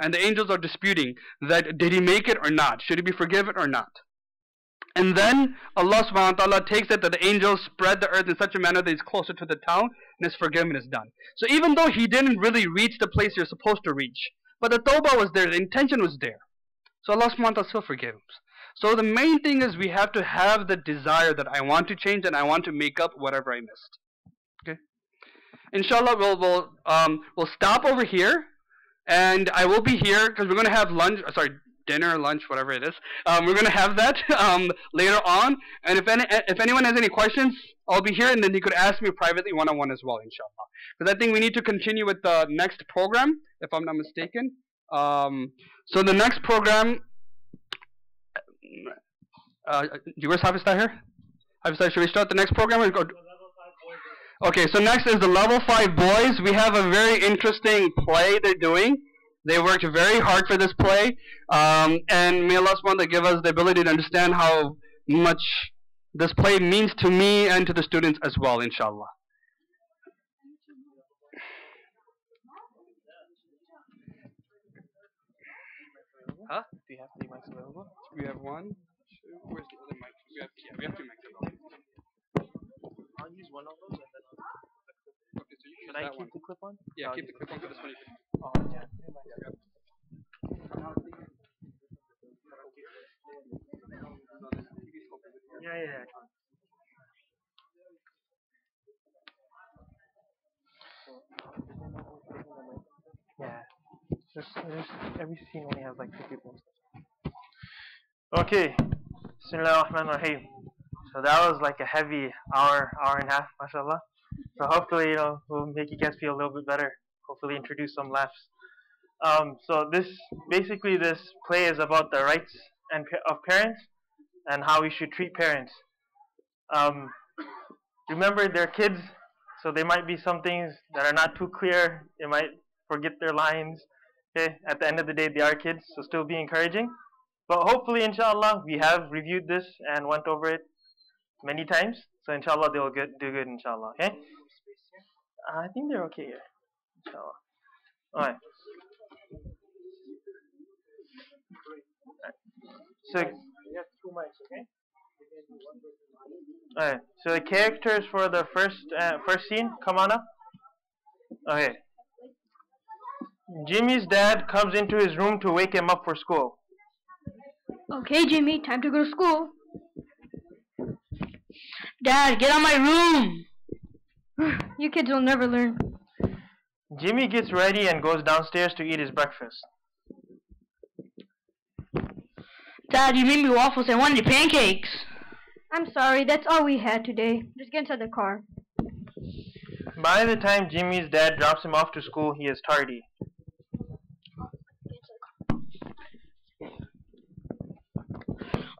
And the angels are disputing that, did he make it or not? Should he be forgiven or not? And then Allah subhanahu wa ta'ala takes it that the angels spread the earth in such a manner that he's closer to the town, and his forgiveness is done. So even though he didn't really reach the place you're supposed to reach, but the tawbah was there, the intention was there. So Allah subhanahu wa ta'ala still forgives. So the main thing is we have to have the desire that I want to change and I want to make up whatever I missed. Okay? Inshallah, we'll stop over here, and I will be here because we're going to have dinner, lunch, whatever it is. We're going to have that later on. And if anyone has any questions, I'll be here, and then you could ask me privately one-on-one as well, inshallah. Because I think we need to continue with the next program, if I'm not mistaken. So the next program, where's Hafizah here? Hafizah, should we start the next program? Okay, so next is the level 5 boys. We have a very interesting play they're doing. They worked very hard for this play, and may Allah subhanahu wa ta'ala give us the ability to understand how much this play means to me and to the students as well, inshallah. Huh? Do you have 3 mics available? We have 1. Where's the other mic? We have 2 mics available. I'll use one of those and then okay, so you should I keep the clip on? Yeah, keep the clip on for this one. Oh, yeah. Yeah. Yeah. There's every scene only has like 2 people. Okay. Bismillahirrahmanirrahim. So that was like a heavy hour and a half, mashallah. So hopefully, we'll make you guys feel a little bit better. Hopefully introduce some laughs. So this play is about the rights of parents and how we should treat parents. Remember, they're kids, so there might be some things that are not too clear. They might forget their lines. Okay, at the end of the day, they are kids, so still be encouraging. But hopefully, inshallah, we have reviewed this and went over it many times. So inshallah, they'll do good, inshallah. Okay? I think they're okay here. Inshallah. Alright. So, we have 2 mics, okay? Alright. So the characters for the first scene, come on up. Okay. Jimmy's dad comes into his room to wake him up for school. Okay, Jimmy, time to go to school. Dad, get out of my room! You kids will never learn. Jimmy gets ready and goes downstairs to eat his breakfast. Dad, you made me waffles and wanted pancakes. I'm sorry, that's all we had today. Just get inside the car. By the time Jimmy's dad drops him off to school, he is tardy.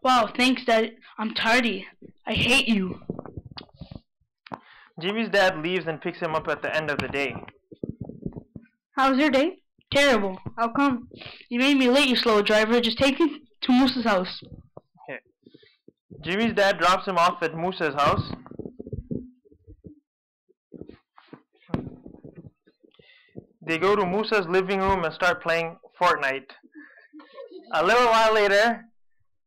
Wow, thanks, Dad. I'm tardy. I hate you. Jimmy's dad leaves and picks him up at the end of the day. How's your day? Terrible. How come? You made me late, you slow driver. Just take me to Moose's house. Okay. Jimmy's dad drops him off at Musa's house. They go to Musa's living room and start playing Fortnite. A little while later,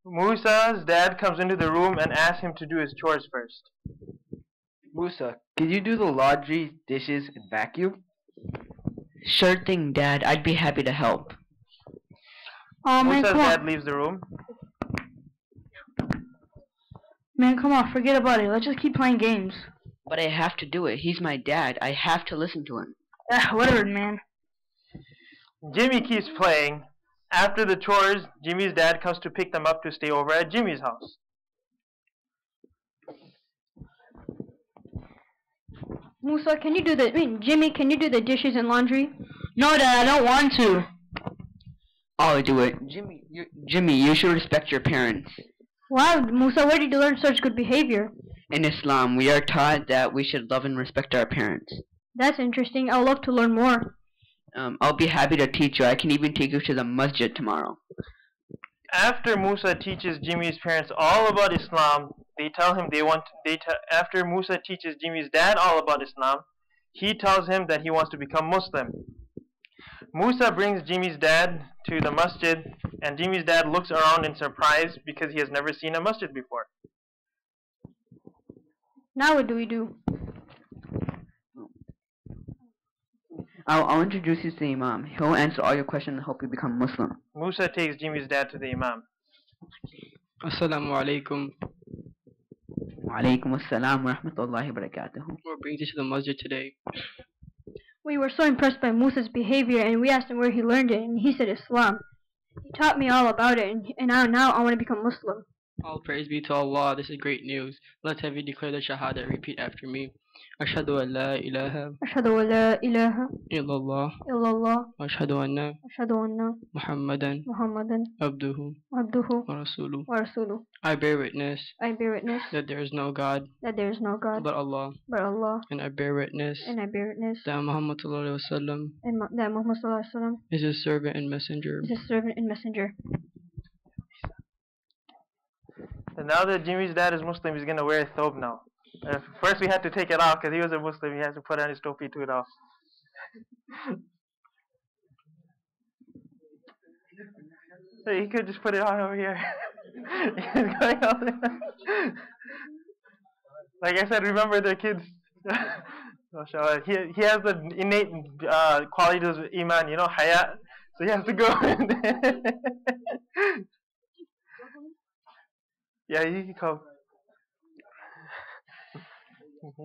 Musa's dad comes into the room and asks him to do his chores first. Musa, can you do the laundry, dishes, and vacuum? Sure thing, Dad. I'd be happy to help. Oh, man, Musa's come dad on. leaves the room. Man, come on. Forget about it. Let's just keep playing games. But I have to do it. He's my dad. I have to listen to him. Whatever, man. Jimmy keeps playing. After the chores, Jimmy's dad comes to pick them up to stay over at Jimmy's house. Musa, can you do Jimmy, can you do the dishes and laundry? No, Dad, I don't want to. I'll do it. Jimmy, you should respect your parents. Wow, Musa, where did you learn such good behavior? In Islam, we are taught that we should love and respect our parents. That's interesting. I'd love to learn more. I'll be happy to teach you. I can even take you to the masjid tomorrow. After Musa teaches Jimmy's parents all about Islam, they tell him after Musa teaches Jimmy's dad all about Islam, he tells him that he wants to become Muslim. Musa brings Jimmy's dad to the masjid, and Jimmy's dad looks around in surprise because he has never seen a masjid before. Now what do we do? I'll introduce you to the Imam. He'll answer all your questions and help you become Muslim. Musa takes Jimmy's dad to the Imam. Assalamu alaikum. Wa alaikum assalam wa rahmatullahi wa barakatuh. What brings you to the masjid today? We were so impressed by Musa's behavior, and we asked him where he learned it, and he said Islam. He taught me all about it, and now I want to become Muslim. All praise be to Allah. This is great news. Let's have you declare the Shahada. Repeat after me. Ashhadu an la ilaha illallah wa ashhadu anna Muhammadan abduhu wa rasuluh. I bear witness that there is no God but Allah. And I bear witness that Muhammad sallallahu alaihi wasallam is his servant and messenger. And now that Jimmy's dad is Muslim, he's going to wear a thobe now. First we had to take it off because he was a Muslim. He has to put on his topi to it off. He could just put it on over here. He's going out there. Like I said, remember the kids. He has the innate qualities of Iman, hayat. So he has to go. Yeah, he can come.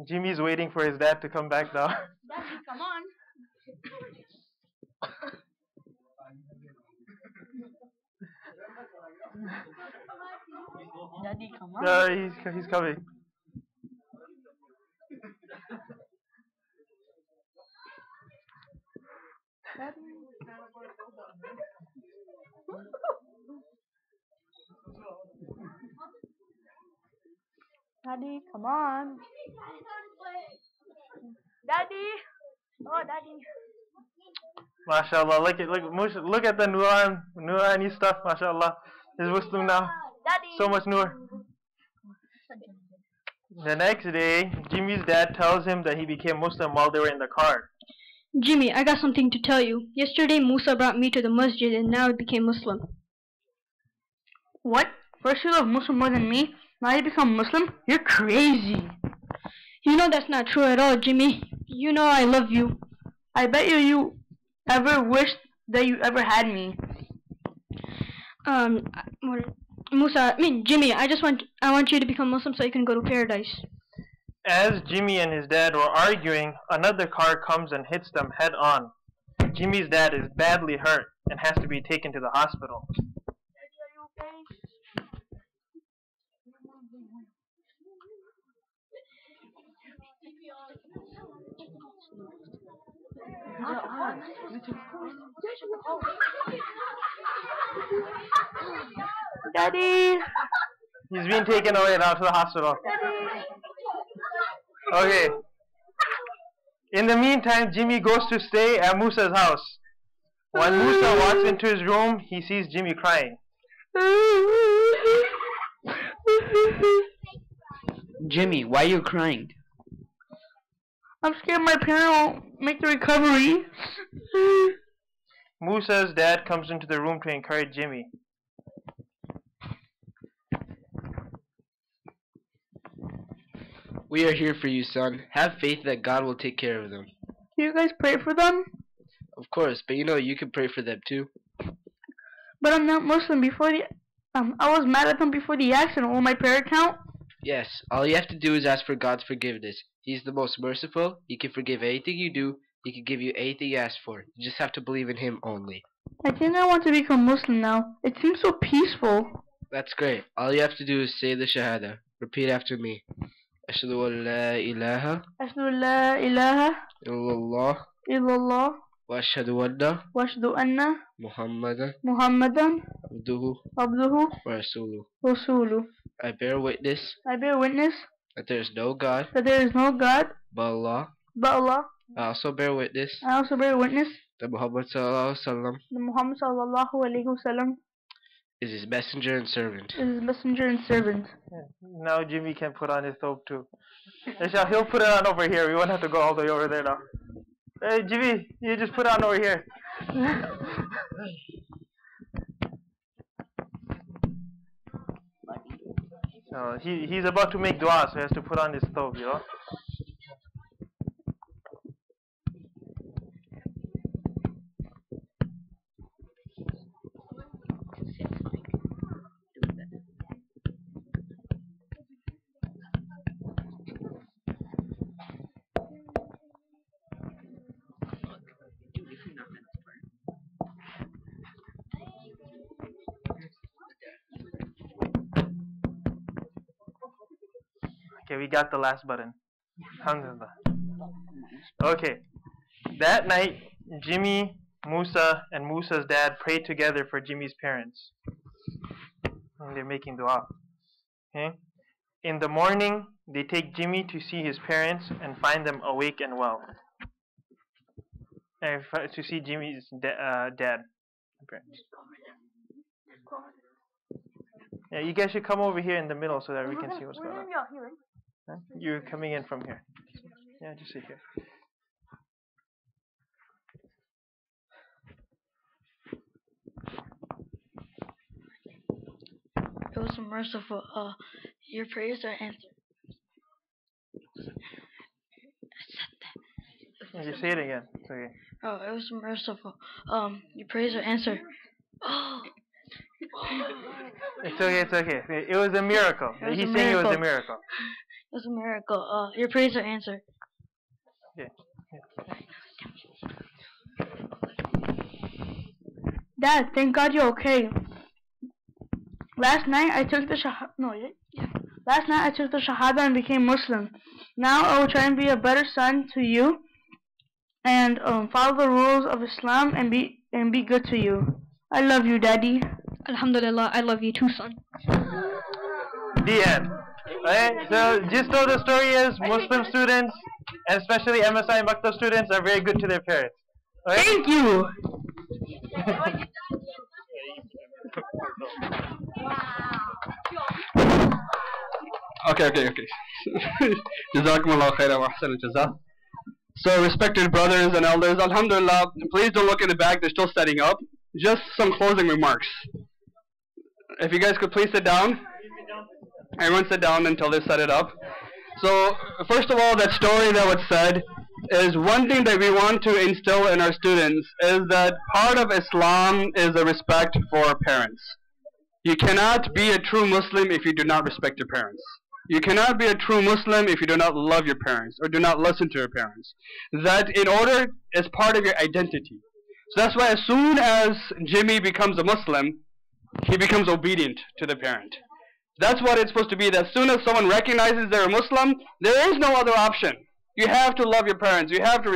Jimmy's waiting for his dad to come back now. Daddy, come on. Daddy, come on. No, he's coming. Daddy, come on. Daddy. Oh, Daddy. MashaAllah, look at the Nurani stuff, MashaAllah. He's Muslim now. Daddy. So much Nur. The next day, Jimmy's dad tells him that he became Muslim while they were in the car. Jimmy, I got something to tell you. Yesterday, Musa brought me to the masjid and now I became Muslim. What? First you love Muslim more than me? Now you become Muslim? You're crazy. You know that's not true at all, Jimmy. You know I love you. I bet you ever wished that you ever had me. Jimmy, I want you to become Muslim so you can go to paradise. As Jimmy and his dad were arguing, another car comes and hits them head on. Jimmy's dad is badly hurt and has to be taken to the hospital. Daddy! He's being taken away now to the hospital. Okay. In the meantime, Jimmy goes to stay at Musa's house. When Musa walks into his room, he sees Jimmy crying. Jimmy, why are you crying? I'm scared my parent won't make the recovery. Musa's dad comes into the room to encourage Jimmy. We are here for you, son. Have faith that God will take care of them. You guys pray for them? Of course, but you know you can pray for them too. But I'm not Muslim. I was mad at them before the accident. Will my prayer count? Yes, all you have to do is ask for God's forgiveness. He's the most merciful. He can forgive anything you do. He can give you anything you ask for. You just have to believe in Him only. I think I want to become Muslim now. It seems so peaceful. That's great. All you have to do is say the Shahada. Repeat after me. Ashhadu an la ilaha illallah wa ashhadu anna Muhammadan abduhu wa rasuluh. I bear witness that there is no God but Allah. I also bear witness that Muhammad sallallahu alaihi wasallam is his messenger and servant. Yeah. Now Jimmy can put on his thobe too. Isha, he'll put it on over here. We won't have to go all the way over there now. Hey Jimmy, you just put it on over here. He's about to make dua, so he has to put on his thobe, you know. Okay, we got the last button. Alhamdulillah. Okay. That night, Jimmy, Musa, and Musa's dad prayed together for Jimmy's parents. And they're making dua. Okay? In the morning, they take Jimmy to see his parents and find them awake and well. And to see Jimmy's dad. Parents. Yeah, you guys should come over here in the middle so that we can see what's going on. Huh? You're coming in from here. Yeah, just sit here. It was merciful. Your prayers are answered. You say it again. It's okay. Oh, it was merciful. Your prayers are answered. Oh. It's okay, it's okay. It was a miracle. He's saying it was a miracle. It was a miracle. Your prayers are answered. Okay. Dad, thank God you're okay. Last night I took the Last night I took the Shahada and became Muslim. Now I will try and be a better son to you and follow the rules of Islam and be good to you. I love you, Daddy. Alhamdulillah, I love you too, son. The end. Okay, so just know the story is Muslim students, and especially MSI and Maktab students, are very good to their parents. Okay? Thank you. Okay. Jazakumullah khairan wa ahsan al-jazaa. So, respected brothers and elders, alhamdulillah, please don't look in the back, they're still setting up. Just some closing remarks. If you guys could please sit down. Everyone sit down until they set it up. So, first of all, that story that was said is one thing that we want to instill in our students is that part of Islam is a respect for parents. You cannot be a true Muslim if you do not respect your parents. You cannot be a true Muslim if you do not love your parents or do not listen to your parents. That in order is part of your identity. So that's why as soon as Jimmy becomes a Muslim, he becomes obedient to the parent. That's what it's supposed to be, that as soon as someone recognizes they're a Muslim, there is no other option. You have to love your parents. You have to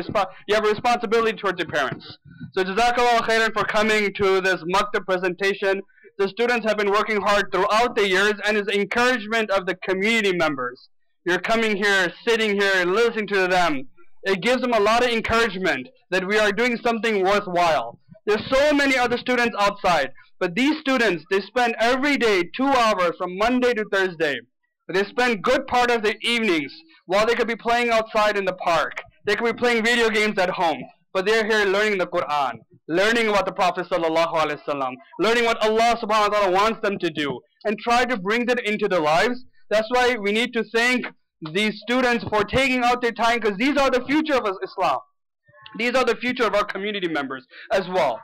you have a responsibility towards your parents. So Jazakallah khairan for coming to this Maktab presentation. The students have been working hard throughout the years, and it's encouragement of the community members. You're coming here, sitting here, listening to them. It gives them a lot of encouragement that we are doing something worthwhile. There's so many other students outside. But these students, they spend every day 2 hours from Monday to Thursday. They spend good part of their evenings while they could be playing outside in the park. They could be playing video games at home. But they're here learning the Quran, learning about the Prophet sallallahu alaihi wasallam, learning what Allah subhanahu wa ta'ala wants them to do, and try to bring that into their lives. That's why we need to thank these students for taking out their time, because these are the future of Islam. These are the future of our community members as well.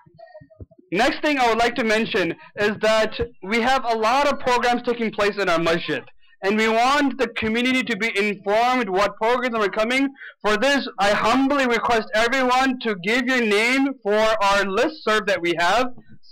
Next thing I would like to mention is that we have a lot of programs taking place in our masjid. And we want the community to be informed what programs are coming. For this, I humbly request everyone to give your name for our listserv that we have.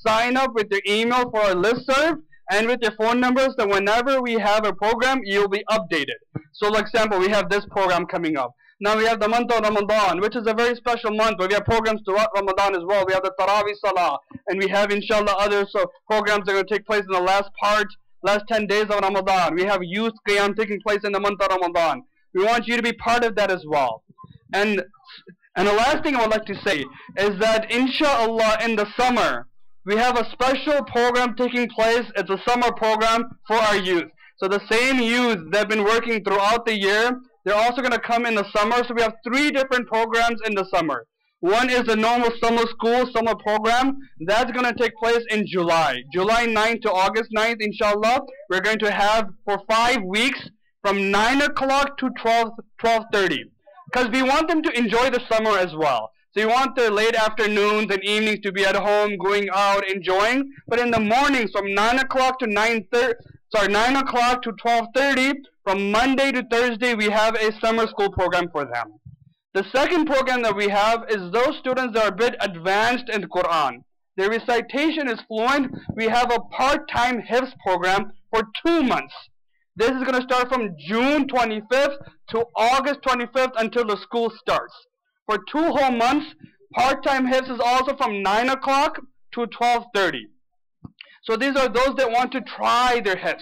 Sign up with your email for our listserv and with your phone numbers, that whenever we have a program, you'll be updated. So, for example, we have this program coming up. Now we have the month of Ramadan, which is a very special month, but we have programs throughout Ramadan as well. We have the Tarawih Salah, and we have, inshallah, other programs that are going to take place in the last 10 days of Ramadan. We have youth qiyam taking place in the month of Ramadan. We want you to be part of that as well. And the last thing I would like to say is that, inshallah, in the summer, we have a special program taking place. It's a summer program for our youth. So the same youth that have been working throughout the year, they're also going to come in the summer. So we have 3 different programs in the summer. One is the normal summer program. That's going to take place in July. July 9th to August 9th, inshallah. We're going to have for 5 weeks from 9 o'clock to 12:30. Because we want them to enjoy the summer as well. So you want their late afternoons and evenings to be at home, going out, enjoying. But in the mornings from 9 o'clock to 9 o'clock to 12:30, from Monday to Thursday, we have a summer school program for them. The second program that we have is those students that are a bit advanced in the Quran. Their recitation is fluent. We have a part-time Hifz program for 2 months. This is going to start from June 25th to August 25th until the school starts. For 2 whole months, part-time Hifz is also from 9 o'clock to 12:30. So these are those that want to try their Hifz.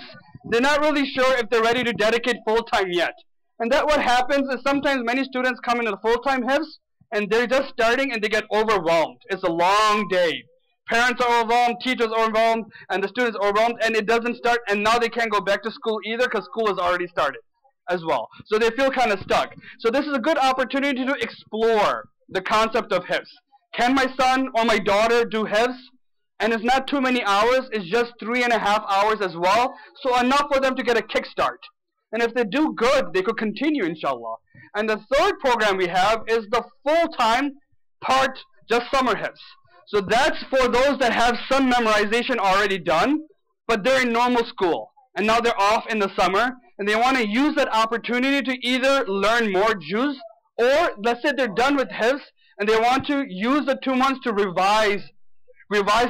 They're not really sure if they're ready to dedicate full-time yet. And that what happens is sometimes many students come into the full-time Hifz and they're just starting and they get overwhelmed. It's a long day. Parents are overwhelmed, teachers are overwhelmed, and the students are overwhelmed, and it doesn't start, and now they can't go back to school either because school has already started as well. So they feel kind of stuck. So this is a good opportunity to explore the concept of Hifz. Can my son or my daughter do Hifz? And it's not too many hours, it's just 3.5 hours as well. So enough for them to get a kickstart. And if they do good, they could continue, inshallah. And the third program we have is the full-time part, just summer Hifz. So that's for those that have some memorization already done, but they're in normal school. And now they're off in the summer, and they want to use that opportunity to either learn more juz, or let's say they're done with Hifz, and they want to use the 2 months to revise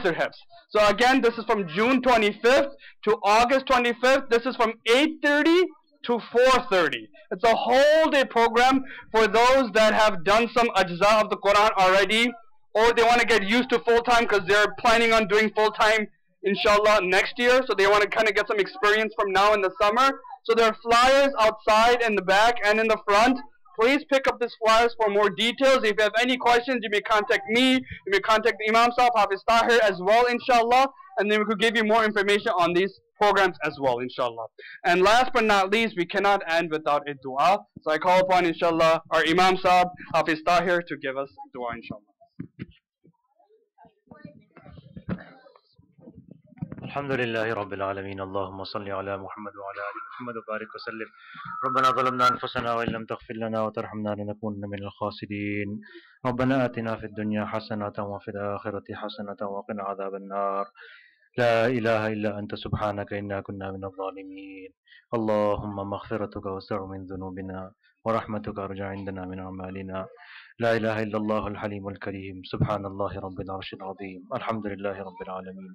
their Hifz. So again, this is from June 25th to August 25th. This is from 8:30 to 4:30. It's a whole day program for those that have done some ajza of the Quran already, or they want to get used to full-time because they're planning on doing full-time, inshallah, next year. So they want to kind of get some experience from now in the summer. So there are flyers outside in the back and in the front. Please pick up these flyers for more details. If you have any questions, you may contact me. You may contact the Imam Sahib, Hafiz Tahir as well, inshallah. And then we could give you more information on these programs as well, inshallah. And last but not least, we cannot end without a dua. So I call upon, inshallah, our Imam Sahib, Hafiz Tahir, to give us dua, inshallah. الحمد لله رب العالمين اللهم صل على محمد وعلى آل محمد وبارك وسلم ربنا ظلمنا أنفسنا وإن لم تغفر لنا وترحمنا لنكونن من الخاسرين ربنا آتنا في الدنيا حسنة وفي الآخرة حسنة وقنا عذاب النار لا إله إلا أنت سبحانك إنا كنا من الظالمين اللهم مغفرتك وسع من ذنوبنا ورحمتك أرجع عندنا من أعمالنا لا إله إلا الله الحليم الكريم سبحان الله رب العرش العظيم الحمد لله رب العالمين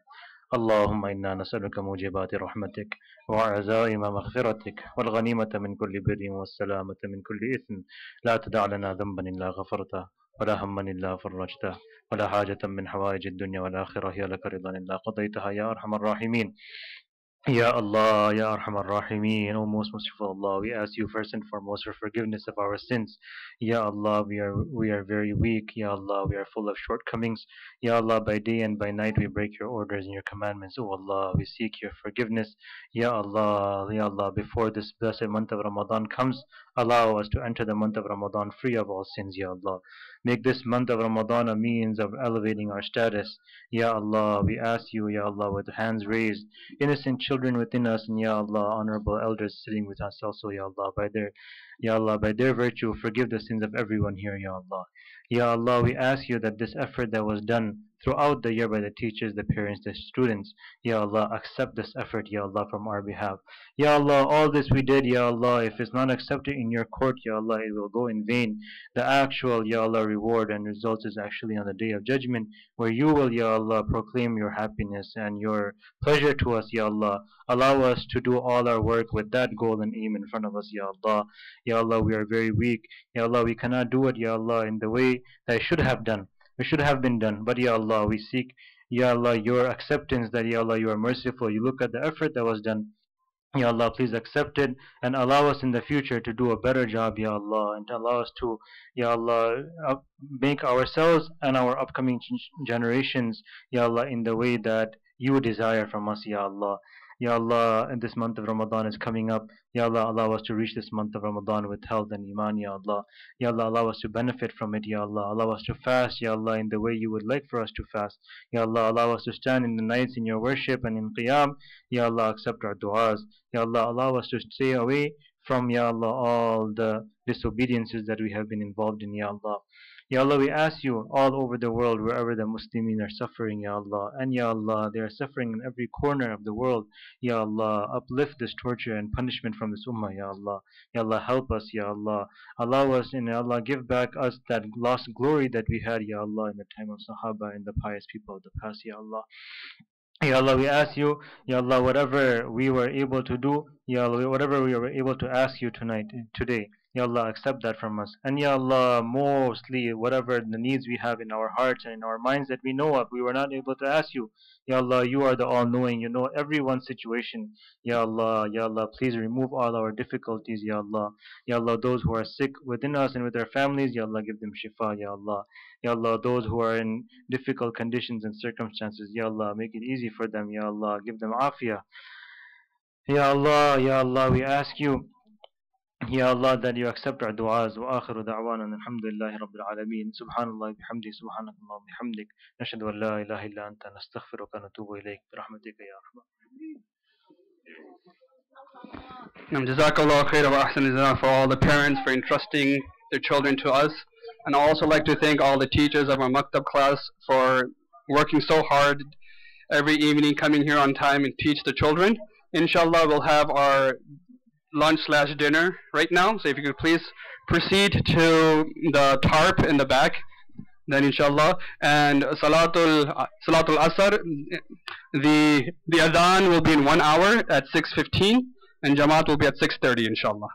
اللهم إنا نسألك موجبات رحمتك وعزائم مغفرتك والغنيمة من كل بر والسلامة من كل إثم لا تدع لنا ذنبا إلا غفرته ولا هما إلا فرجته ولا حاجة من حوائج الدنيا والآخرة هي لك رضا إلا قضيتها يا أرحم الراحمين Ya Allah, Ya Arhamar Rahimeen, O most merciful Allah, we ask you first and foremost for forgiveness of our sins. Ya Allah, we are very weak. Ya Allah, we are full of shortcomings. Ya Allah, by day and by night we break your orders and your commandments. O Allah, we seek your forgiveness. Ya Allah, Ya Allah, before this blessed month of Ramadan comes, allow us to enter the month of Ramadan free of all sins. Ya Allah, make this month of Ramadan a means of elevating our status. Ya Allah, we ask you, Ya Allah, with hands raised, innocent children within us, and Ya Allah, honorable elders sitting with us also, Ya Allah, Ya Allah, by their virtue, forgive the sins of everyone here, Ya Allah. Ya Allah, we ask you that this effort that was done throughout the year by the teachers, the parents, the students, Ya Allah, accept this effort, Ya Allah, from our behalf. Ya Allah, all this we did, Ya Allah, if it's not accepted in your court, Ya Allah, it will go in vain. The actual, Ya Allah, reward and results is actually on the day of judgment, where you will, Ya Allah, proclaim your happiness and your pleasure to us, Ya Allah. Allow us to do all our work with that goal and aim in front of us, Ya Allah. Ya Allah, we are very weak. Ya Allah, we cannot do it, Ya Allah, in the way that it should have been done. But Ya Allah, we seek, Ya Allah, your acceptance, that Ya Allah, you are merciful. You look at the effort that was done. Ya Allah, please accept it and allow us in the future to do a better job, Ya Allah, and to allow us to, Ya Allah, make ourselves and our upcoming generations, Ya Allah, in the way that you desire from us, Ya Allah. Ya Allah, and this month of Ramadan is coming up. Ya Allah, allow us to reach this month of Ramadan with health and iman, Ya Allah. Ya Allah, allow us to benefit from it, Ya Allah. Allow us to fast, Ya Allah, in the way you would like for us to fast. Ya Allah, allow us to stand in the nights in your worship and in qiyam. Ya Allah, accept our du'as. Ya Allah, allow us to stay away from, Ya Allah, all the disobediences that we have been involved in, Ya Allah. Ya Allah, we ask you all over the world, wherever the Muslimin are suffering, Ya Allah, and Ya Allah, they are suffering in every corner of the world. Ya Allah, uplift this torture and punishment from this ummah, Ya Allah. Ya Allah, help us, Ya Allah. Allow us, and Ya Allah, give back us that lost glory that we had, Ya Allah, in the time of Sahaba and the pious people of the past, Ya Allah. Ya Allah, we ask you, Ya Allah, whatever we were able to do, Ya Allah, whatever we were able to ask you today, Ya Allah, accept that from us. And Ya Allah, mostly whatever the needs we have in our hearts and in our minds that we know of, we were not able to ask you. Ya Allah, you are the all-knowing, you know everyone's situation. Ya Allah, please remove all our difficulties, Ya Allah. Ya Allah, those who are sick within us and with their families, Ya Allah, give them shifa, Ya Allah. Ya Allah, those who are in difficult conditions and circumstances, Ya Allah, make it easy for them, Ya Allah, give them afiyah. Ya Allah, we ask you, Ya Allah, that you accept our du'as. Wa akhiru da'wana alhamdulillahi rabbil alameen. Subhanallah bihamdi, subhanakallah bihamdik. Nashhadu an la ilaha illa anta nastaghfiruka wa natubu ilayk. Birahmatika ya rahman. Jazakallah khair wa ahsan jazaa for all the parents for entrusting their children to us. And I also like to thank all the teachers of our Maktab class for working so hard every evening, coming here on time and teach the children. Inshallah, we'll have our lunch/dinner right now. So if you could please proceed to the tarp in the back, then inshallah. And Salatul Asr, the adhan will be in 1 hour at 6:15, and Jamaat will be at 6:30 inshallah.